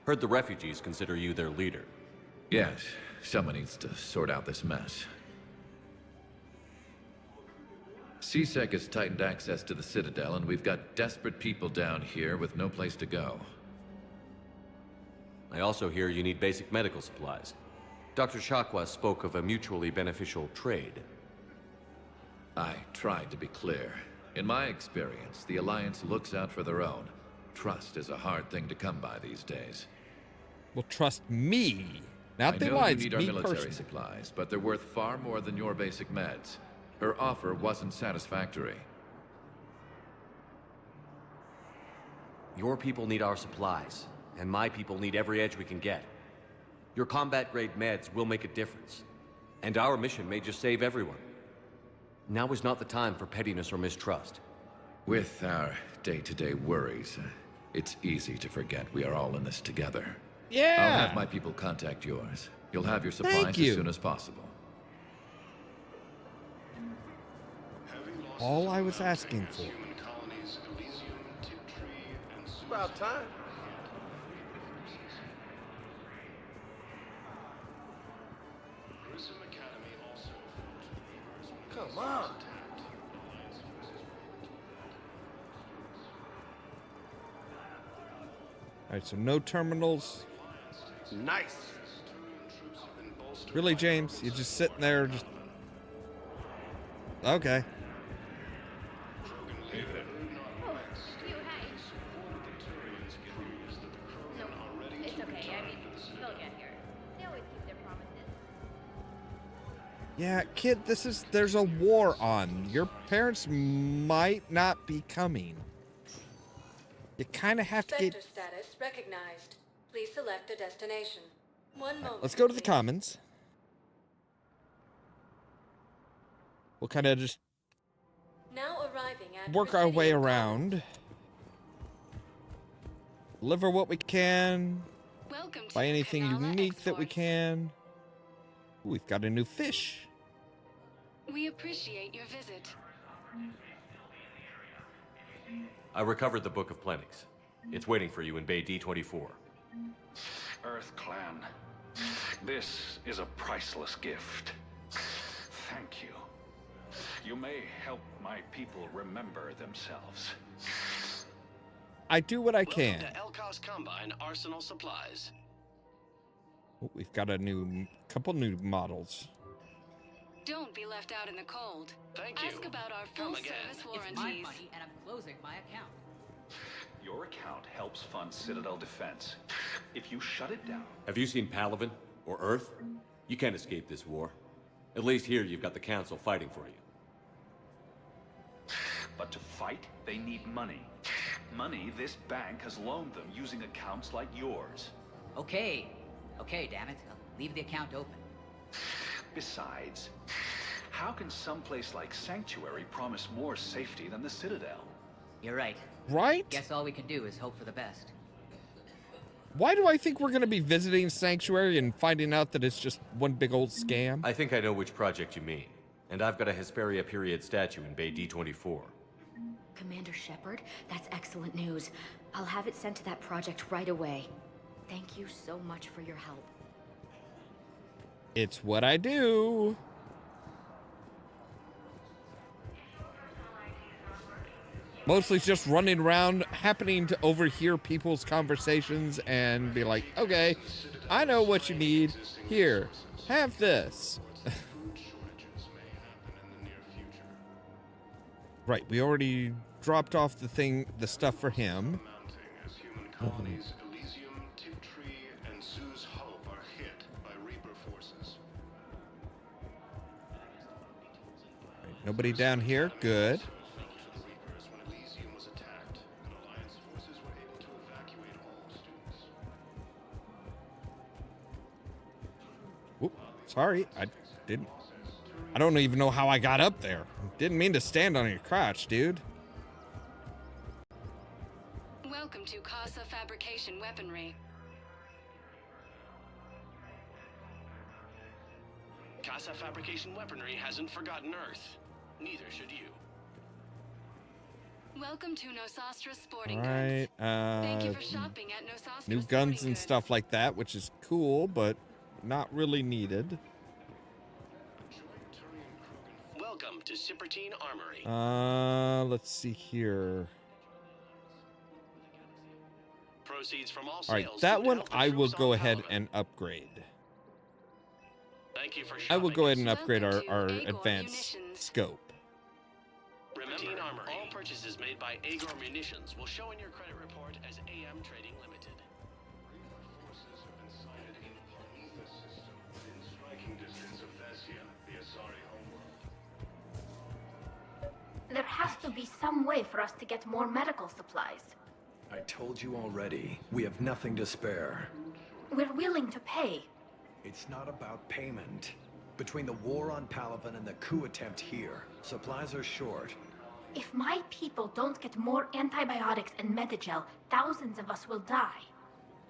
S3: Heard the refugees consider you their leader.
S10: Yes, someone needs to sort out this mess. CSEC has tightened access to the Citadel, and we've got desperate people down here with no place to go.
S3: I also hear you need basic medical supplies. Dr. Shakwa spoke of a mutually beneficial trade.
S10: I tried to be clear. In my experience, the Alliance looks out for their own. Trust is a hard thing to come by these days.
S1: Well, trust me, not the
S10: I know
S1: Alliance,
S10: you need our
S1: me
S10: military
S1: personally.
S10: supplies, but they're worth far more than your basic meds. Her offer wasn't satisfactory.
S3: Your people need our supplies, and my people need every edge we can get. Your combat-grade meds will make a difference, and our mission may just save everyone. Now is not the time for pettiness or mistrust.
S10: With our day-to-day worries, it's easy to forget we are all in this together.
S1: Yeah!
S10: I'll have my people contact yours. You'll have your supplies
S1: Thank you.
S10: as soon as possible.
S1: All I was asking for.
S13: It's about time. Come on.
S1: Alright, so no terminals.
S13: Nice.
S1: Really, James? You're just sitting there, just... Okay.
S22: It's okay. I mean, they'll get here. They always keep their promises.
S1: Yeah, kid, there's a war on. Your parents might not be coming. You kind of have to get...
S2: Sector status recognized. Please select a destination. One moment.
S1: Let's go to the commons. We'll kind of just
S2: Now arriving at
S1: work our way around. Deliver what we can.
S4: Welcome to
S1: Buy anything
S4: Canala
S1: unique that we
S4: X-Force.
S1: can. Ooh, we've got a new fish.
S4: We appreciate your visit.
S3: I recovered the Book of Plenix. It's waiting for you in Bay D24.
S8: Earth Clan, this is a priceless gift. Thank you. You may help my people remember themselves.
S1: I do what I can.
S12: Welcome to Elkos Combine Arsenal Supplies.
S1: Ooh, we've got a couple new models.
S4: Don't be left out in the cold.
S12: Thank you.
S4: Ask about our
S12: Come
S4: full
S12: again.
S4: service
S15: It's my
S4: warranties.
S15: money, and I'm closing my account.
S8: Your account helps fund Citadel defense. If you shut it down...
S3: Have you seen Palaven or Earth? You can't escape this war. At least here you've got the Council fighting for you.
S8: But to fight, they need money. Money this bank has loaned them using accounts like yours.
S15: Okay, damn it. I'll leave the account open.
S8: Besides, how can someplace like Sanctuary promise more safety than the Citadel?
S15: You're right.
S1: Right?
S15: Guess all we can do is hope for the best.
S1: Why do I think we're going to be visiting Sanctuary and finding out that it's just one big old scam?
S3: I think I know which project you mean. And I've got a Hesperia period statue in Bay D24.
S22: Commander Shepard, that's excellent news. I'll have it sent to that project right away. Thank you so much for your help.
S1: It's what I do. Mostly just running around, happening to overhear people's conversations and be like, okay, I know what you need. Here, have this. Right, we already dropped off the stuff for him.
S5: Colonies Elysium, Tiptree, and Zoo's Hope are hit by Reaper forces.
S1: Nobody down here? Good.
S5: Elysium was attacked, and Alliance forces were able to evacuate all students.
S1: Whoop, sorry, I don't even know how I got up there. Didn't mean to stand on your crotch, dude.
S4: Welcome to Casa Fabrication Weaponry.
S12: Casa Fabrication Weaponry hasn't forgotten Earth. Neither should you.
S4: Welcome to Nosastra Sporting
S1: Alright,
S4: Goods. Thank you for shopping at Nosastra
S1: new guns and stuff like that, which is cool, but not really needed.
S12: Welcome to Cypertine Armory.
S1: Let's see here.
S12: Proceeds from all
S1: Alright,
S12: sales
S1: that
S12: go to
S1: one
S12: help the
S1: I will
S12: troops
S1: go
S12: on
S1: ahead
S12: Palaven.
S1: and upgrade.
S12: Thank you for
S1: I will
S12: shopping
S1: go ahead
S12: at
S1: and upgrade our
S4: Agor
S1: advanced
S4: Munitions.
S1: scope.
S12: Remember, all purchases made by Agor Munitions will show in your credit report as AM Trading Limited.
S5: Reaper forces have been sighted in Prometheus system within striking distance of Thessia, the Asari homeworld.
S22: There has to be some way for us to get more medical supplies.
S6: I told you already, we have nothing to spare.
S22: We're willing to pay.
S6: It's not about payment. Between the war on Palaven and the coup attempt here, supplies are short.
S22: If my people don't get more antibiotics and Medigel, thousands of us will die.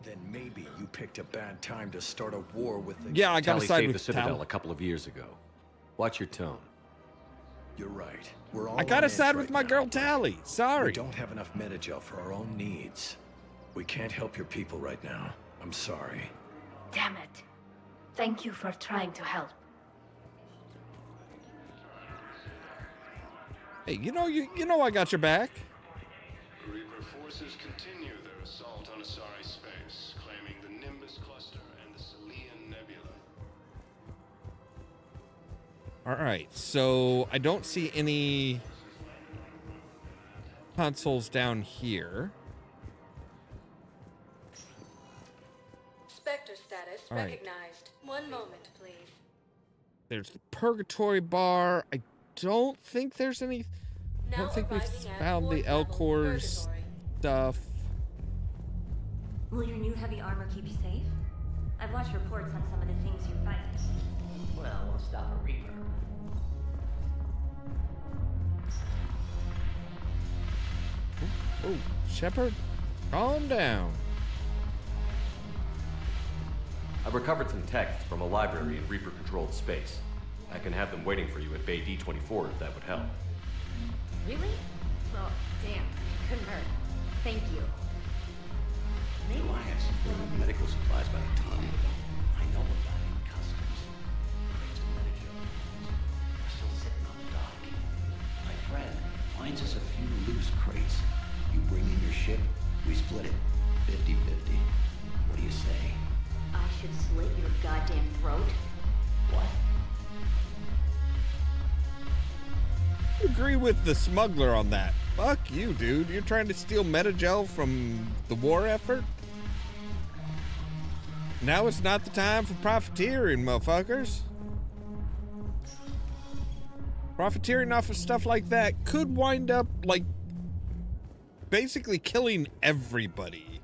S6: Then maybe you picked a bad time to start a war with the...
S1: Yeah, I gotta
S3: Tali
S1: side
S3: saved
S1: with
S3: the Citadel
S1: Tali.
S3: a couple of years ago. Watch your tone.
S6: You're right. We're all
S1: I gotta
S6: on edge
S1: side with
S6: right
S1: my
S6: now.
S1: girl Tali. Sorry.
S6: We don't have enough Medigel for our own needs. We can't help your people right now. I'm sorry.
S22: Damn it. Thank you for trying to help.
S1: Hey, you know I got your back.
S25: Reaper forces continue their assault on Asari space, claiming the Nimbus cluster and the Selian Nebula.
S1: All right, so I don't see any consoles down here.
S2: Spectre status
S1: All right.
S2: recognized. One moment, please.
S1: There's the Purgatory Bar. I don't think there's any... I don't think we've found the Elcor's stuff.
S22: Will your new heavy armor keep you safe? I've watched reports on some of the things you fight.
S24: Well, won't stop a Reaper.
S1: Oh, Shepard, calm down.
S3: I've recovered some texts from a library in Reaper-controlled space. I can have them waiting for you at Bay D24 if that would help.
S22: Really? Oh, damn. Couldn't hurt. Thank you.
S12: Meanwhile, I have some medical supplies by the ton. I know about it. Customs. Crates of Medigel are still sitting on the dock. My friend finds us a few loose crates. You bring in your ship, we split it. 50-50. What do you say?
S22: I should slit your goddamn throat.
S12: What?
S1: Agree with the smuggler on that. Fuck you, dude. You're trying to steal Medigel from the war effort? Now it's not the time for profiteering, motherfuckers. Profiteering off of stuff like that could wind up, like, basically killing everybody.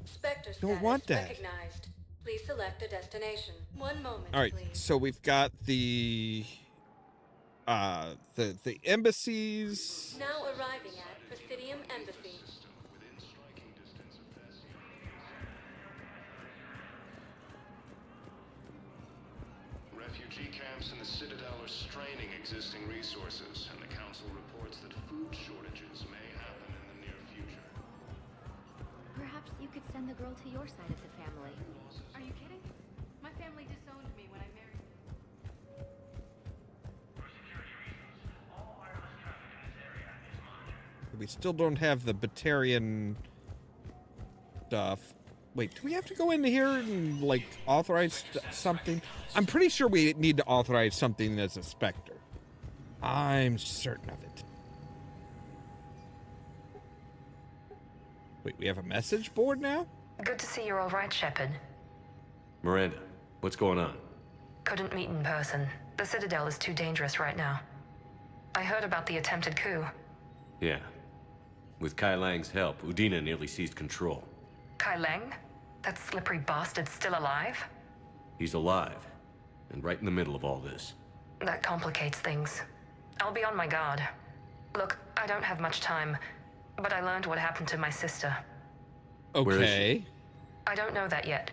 S2: Spectre
S1: Don't
S2: status
S1: want that.
S2: recognized. Please select a destination. One moment,
S1: All right,
S2: please.
S1: so we've got the embassies.
S2: Now arriving at Presidium Embassy.
S25: Refugee camps in the Citadel are straining existing resources, and the Council reports that food shortages may happen in the near future.
S22: Perhaps you could send the girl to your side of the family.
S11: Are you kidding? My family disowned me when I married.
S1: We still don't have the Batarian stuff. Wait, do we have to go in here and, like, authorize something? I'm pretty sure we need to authorize something as a Spectre. I'm certain of it. Wait, we have a message board now?
S16: Good to see you're all right, Shepard.
S3: Miranda, what's going on?
S16: Couldn't meet in person. The Citadel is too dangerous right now. I heard about the attempted coup.
S3: Yeah. With Kai Lang's help, Udina nearly seized control.
S16: Kai Lang? That slippery bastard's still alive?
S3: He's alive, and right in the middle of all this.
S16: That complicates things. I'll be on my guard. Look, I don't have much time, but I learned what happened to my sister.
S3: Where is
S1: Okay.
S16: I don't know that yet,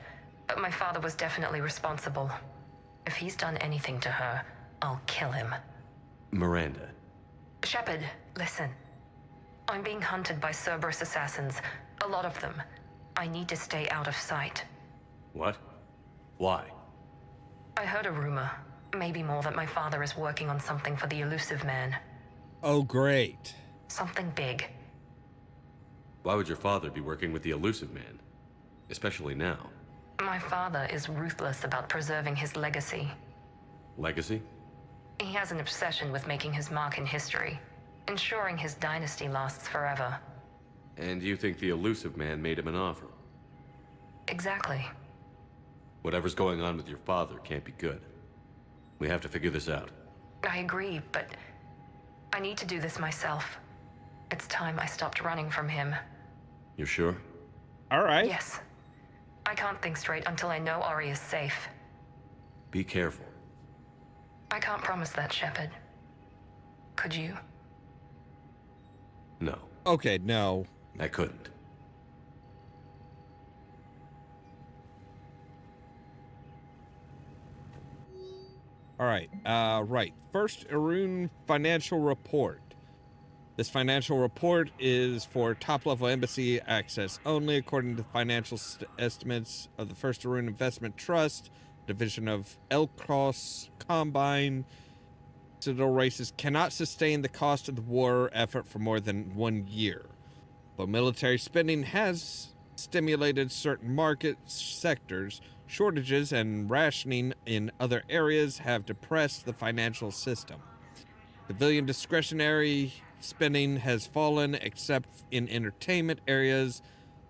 S16: but my father was definitely responsible. If he's done anything to her, I'll kill him.
S3: Miranda.
S16: Shepard, listen. I'm being hunted by Cerberus assassins. A lot of them. I need to stay out of sight.
S3: What? Why?
S16: I heard a rumor, maybe more, that my father is working on something for the elusive man.
S1: Oh, great.
S16: Something big.
S3: Why would your father be working with the elusive man? Especially now.
S16: My father is ruthless about preserving his legacy.
S3: Legacy?
S16: He has an obsession with making his mark in history, ensuring his dynasty lasts forever.
S3: And you think the elusive man made him an offer?
S16: Exactly.
S3: Whatever's going on with your father can't be good. We have to figure this out.
S16: I agree, but I need to do this myself. It's time I stopped running from him.
S3: You're sure?
S1: All right.
S16: Yes. I can't think straight until I know Ari is safe.
S3: Be careful.
S16: I can't promise that, Shepard. Could you?
S3: No,
S1: Okay, no.
S3: I couldn't.
S1: All right. Right. First, Arun financial report. This financial report is for top-level embassy access only, according to financial estimates of the First Arun Investment Trust, division of Elcross Combine. Citadel races cannot sustain the cost of the war effort for more than 1 year. Though military spending has stimulated certain market sectors, shortages and rationing in other areas have depressed the financial system. Civilian discretionary spending has fallen, except in entertainment areas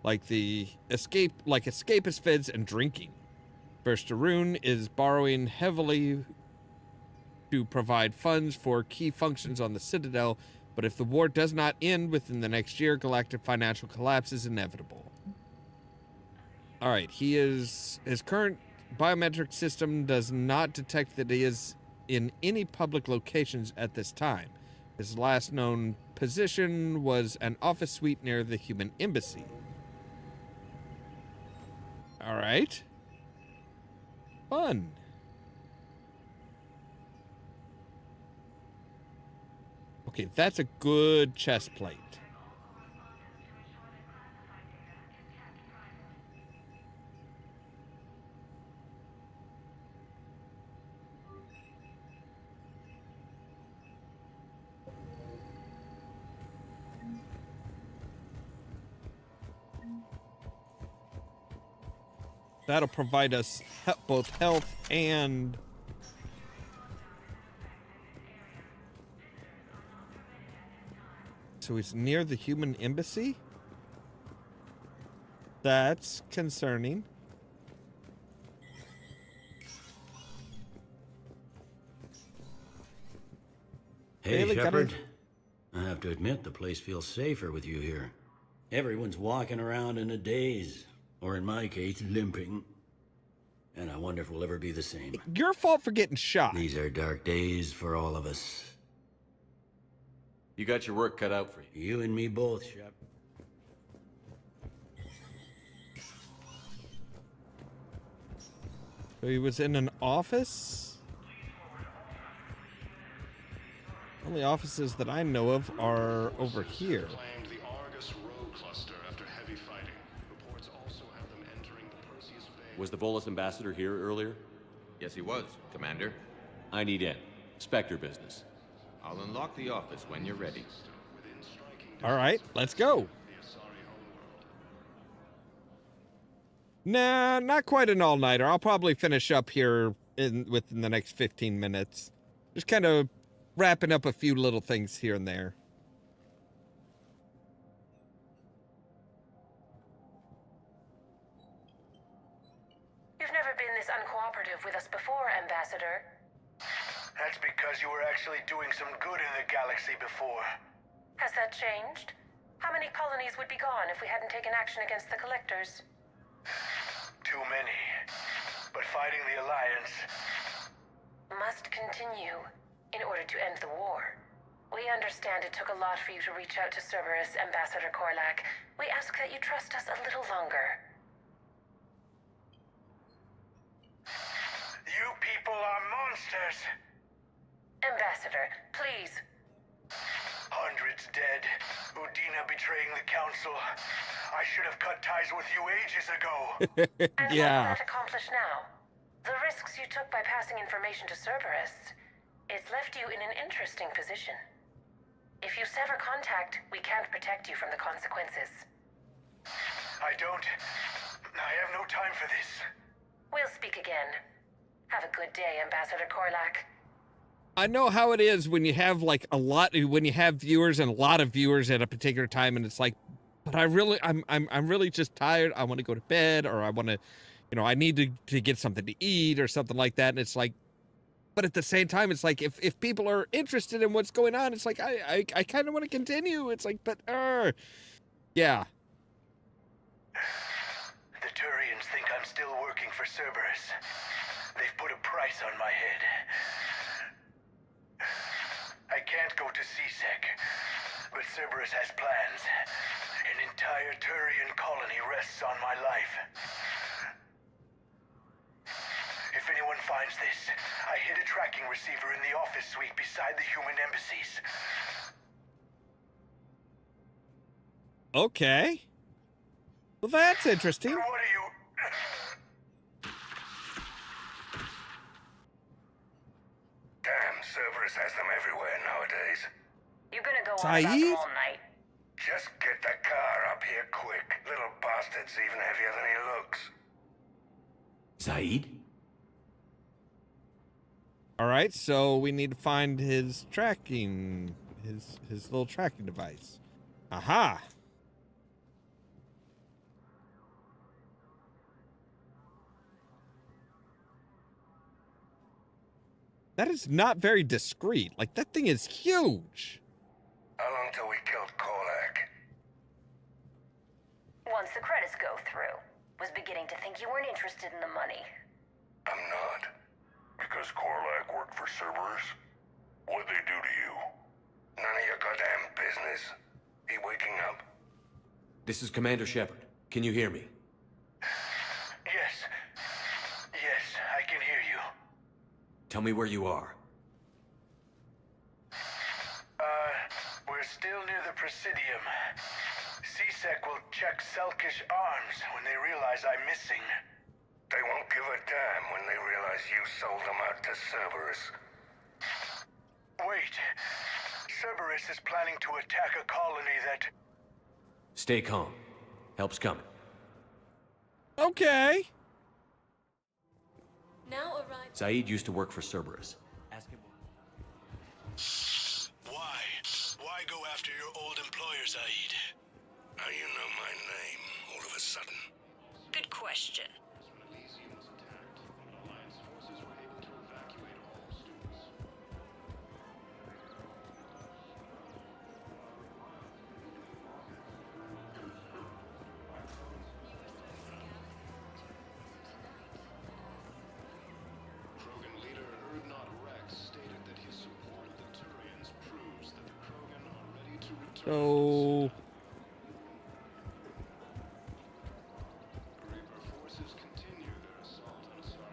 S1: like escapist feds and drinking. First Arun is borrowing heavily to provide funds for key functions on the Citadel, but if the war does not end within the next year, galactic financial collapse is inevitable. All right, his current biometric system does not detect that he is in any public locations at this time. His last known position was an office suite near the human embassy. All right. Fun. Okay, that's a good chest plate. That'll provide us both health and... So he's near the human embassy? That's concerning.
S12: Hey,
S1: Really
S12: Shepard. I have to admit, the place feels safer with you here. Everyone's walking around in a daze, or in my case, limping. And I wonder if we'll ever be the same.
S1: Your fault for getting shot.
S12: These are dark days for all of us.
S3: You got your work cut out for you.
S12: You and me both, Shep.
S1: So he was in an office? Only offices that I know of are over here.
S25: Claimed the Argus road cluster after heavy fighting. Reports also have them entering the Perseus Bay.
S3: Was the Volus ambassador here earlier?
S10: Yes, he was, Commander.
S3: I need in. Spectre business.
S10: I'll unlock the office when you're ready.
S1: All right, let's go. Nah, not quite an all-nighter. I'll probably finish up here within the next 15 minutes. Just kind of wrapping up a few little things here and there.
S16: You've never been this uncooperative with us before, Ambassador.
S6: That's because you were actually doing some good in the galaxy before.
S16: Has that changed? How many colonies would be gone if we hadn't taken action against the Collectors?
S6: Too many. But fighting the Alliance
S16: must continue in order to end the war. We understand it took a lot for you to reach out to Cerberus, Ambassador Korlak. We ask that you trust us a little longer.
S6: You people are monsters!
S16: Ambassador, please.
S6: Hundreds dead. Udina betraying the Council. I should have cut ties with you ages ago.
S16: And
S1: Yeah.
S16: what will that accomplish now? The risks you took by passing information to Cerberus, it's left you in an interesting position. If you sever contact, we can't protect you from the consequences.
S6: I have no time for this.
S16: We'll speak again. Have a good day, Ambassador Korlak.
S1: I know how it is when you have like when you have viewers and a lot of viewers at a particular time, and it's like, but I'm really just tired. I want to go to bed, or I want to, I need to get something to eat or something like that. And it's like, But at the same time, it's like if people are interested in what's going on, it's like I kind of want to continue. It's like, but yeah.
S14: The Turians think I'm still working for Cerberus. They've put a price on my head. I can't go to CSEC, but Cerberus has plans. An entire Turian colony rests on my life. If anyone finds this, I hid a tracking receiver in the office suite beside the human embassies.
S1: Okay. Well, that's interesting.
S14: What are you...
S17: Damn, Cerberus has them everywhere nowadays.
S16: You gonna go on
S1: Saeed?
S16: about them all night?
S17: Just get the car up here quick. Little bastard's even heavier than he looks.
S3: Saeed?
S1: All right, so we need to find his tracking, his little tracking device. Aha! That is not very discreet. Like, that thing is huge.
S17: How long till we killed Korlak?
S16: Once the credits go through. Was beginning to think you weren't interested in the money.
S17: I'm not. Because Korlak worked for Cerberus? What'd they do to you? None of your goddamn business. He waking up?
S3: This is Commander Shepard. Can you hear me?
S14: Yes. Yes, I can hear you.
S3: Tell me where you are.
S14: We're still near the Presidium. CSEC will check Selkish arms when they realize I'm missing.
S17: They won't give a damn when they realize you sold them out to Cerberus.
S14: Wait. Cerberus is planning to attack a colony that...
S3: Stay calm. Help's coming.
S1: Okay.
S2: Now arrive.
S3: Saeed used to work for Cerberus. Ask him.
S14: Why? Why go after your old employer, Saeed?
S17: How you know my name all of a sudden?
S20: Good question.
S1: So...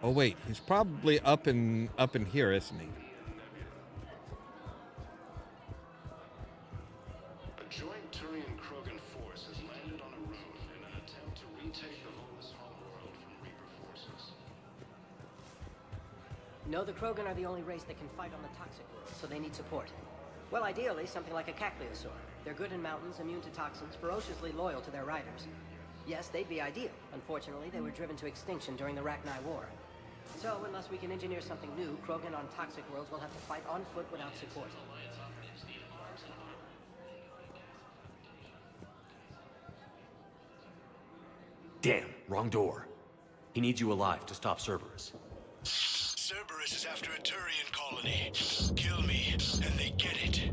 S1: Oh wait, he's probably up in here, isn't he?
S25: A joint Turian-Krogan force has landed on a road in an attempt to retake the Volus homeworld from Reaper forces.
S24: No, the Krogan are the only race that can fight on the toxic world, so they need support. Well, ideally, something like a Cacliosaur. They're good in mountains, immune to toxins, ferociously loyal to their riders. Yes, they'd be ideal. Unfortunately, they were driven to extinction during the Rachni War. So, unless we can engineer something new, Krogan on toxic worlds will have to fight on foot without support.
S3: Damn, wrong door. He needs you alive to stop Cerberus.
S14: Cerberus is after a Turian colony. Kill me, and they get it.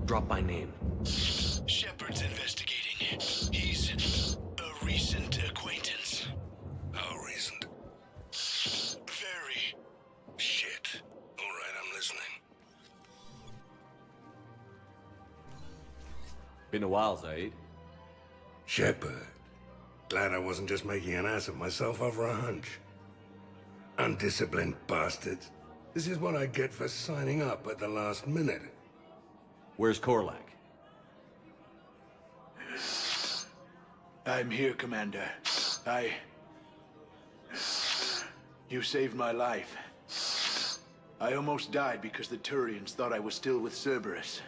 S3: Drop my name.
S14: Shepard's investigating. He's a recent acquaintance.
S17: How recent?
S14: Very.
S17: Shit. All right, I'm listening.
S3: Been a while, Saeed.
S17: Shepard. Glad I wasn't just making an ass of myself over a hunch. Undisciplined bastards. This is what I get for signing up at the last minute.
S3: Where's Korlak?
S7: I'm here, Commander. You saved my life. I almost died because the Turians thought I was still with Cerberus.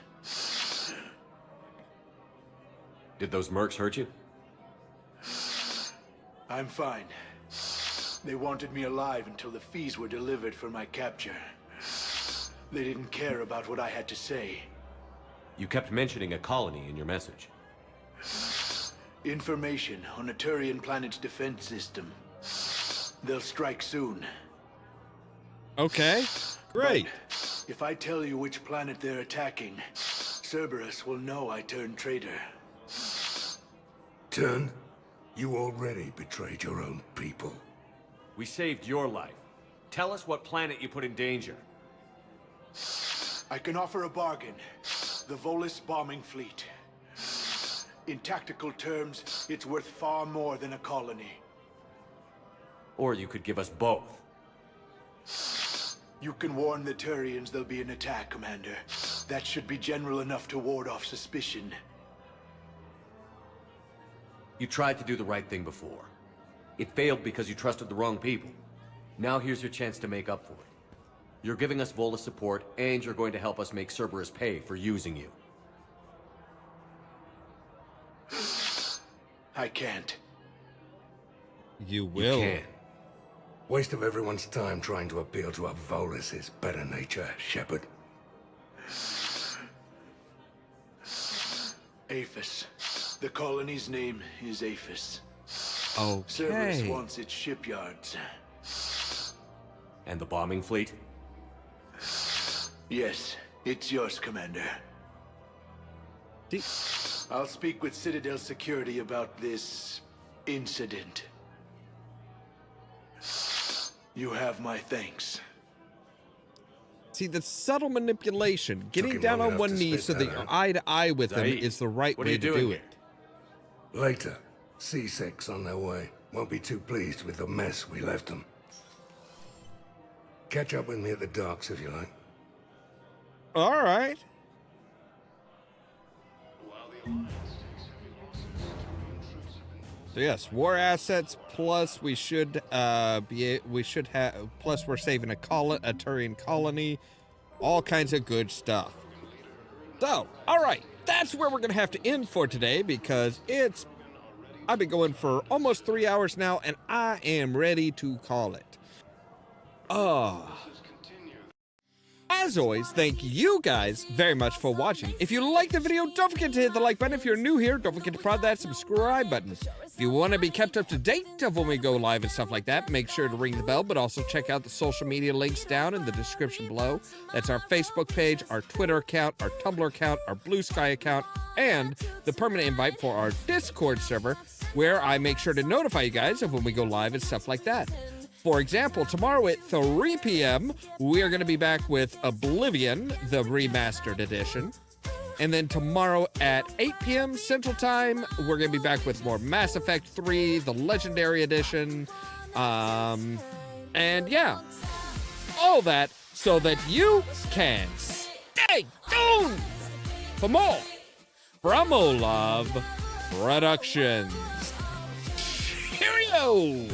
S3: Did those mercs hurt you?
S7: I'm fine. They wanted me alive until the fees were delivered for my capture. They didn't care about what I had to say.
S3: You kept mentioning a colony in your message.
S7: Information on a Turian planet's defense system. They'll strike soon.
S1: Okay. Great.
S14: But if I tell you which planet they're attacking, Cerberus will know I turned traitor.
S17: Turned? You already betrayed your own people.
S3: We saved your life. Tell us what planet you put in danger.
S14: I can offer a bargain. The Volus bombing fleet. In tactical terms, it's worth far more than a colony.
S3: Or you could give us both.
S14: You can warn the Turians there'll be an attack, Commander. That should be general enough to ward off suspicion.
S3: You tried to do the right thing before. It failed because you trusted the wrong people. Now here's your chance to make up for it. You're giving us Volus support, and you're going to help us make Cerberus pay for using you.
S14: I can't.
S1: You will.
S3: You can.
S17: Waste of everyone's time trying to appeal to a Volus' better nature, Shepard.
S14: Aphis. The colony's name is Aphis.
S1: Okay.
S14: Cerberus wants its shipyards.
S3: And the bombing fleet?
S14: Yes, it's yours, Commander. I'll speak with Citadel Security about this incident. You have my thanks.
S1: See, the subtle manipulation, getting
S17: him
S1: down
S17: long
S1: on
S17: enough
S1: one
S17: to
S1: knee
S17: spit
S1: so that
S17: that
S1: you're
S17: out.
S1: eye to eye with them
S3: Zaid,
S1: is the right
S3: what are
S1: way
S3: you
S1: to
S3: doing
S1: do
S3: here?
S1: it.
S17: Later, C6 on their way. Won't be too pleased with the mess we left them. Catch up with me at the docks if you like.
S1: All right. So yes, war assets plus we should have plus we're saving a Turian colony, all kinds of good stuff. So, all right, that's where we're gonna have to end for today because I've been going for almost 3 hours now and I am ready to call it. As always, thank you guys very much for watching. If you like the video, don't forget to hit the like button. If you're new here, don't forget to prod that subscribe button. If you want to be kept up to date of when we go live and stuff like that, make sure to ring the bell, but also check out the social media links down in the description below. That's our Facebook page, our Twitter account, our Tumblr account, our Blue Sky account, and the permanent invite for our Discord server, where I make sure to notify you guys of when we go live and stuff like that. For example, tomorrow at 3 p.m., we are going to be back with Oblivion, the remastered edition. And then tomorrow at 8 p.m. Central Time, we're going to be back with more Mass Effect 3, the Legendary Edition. And yeah, all that so that you can stay tuned for more from Ollamh Productions. Cheerio!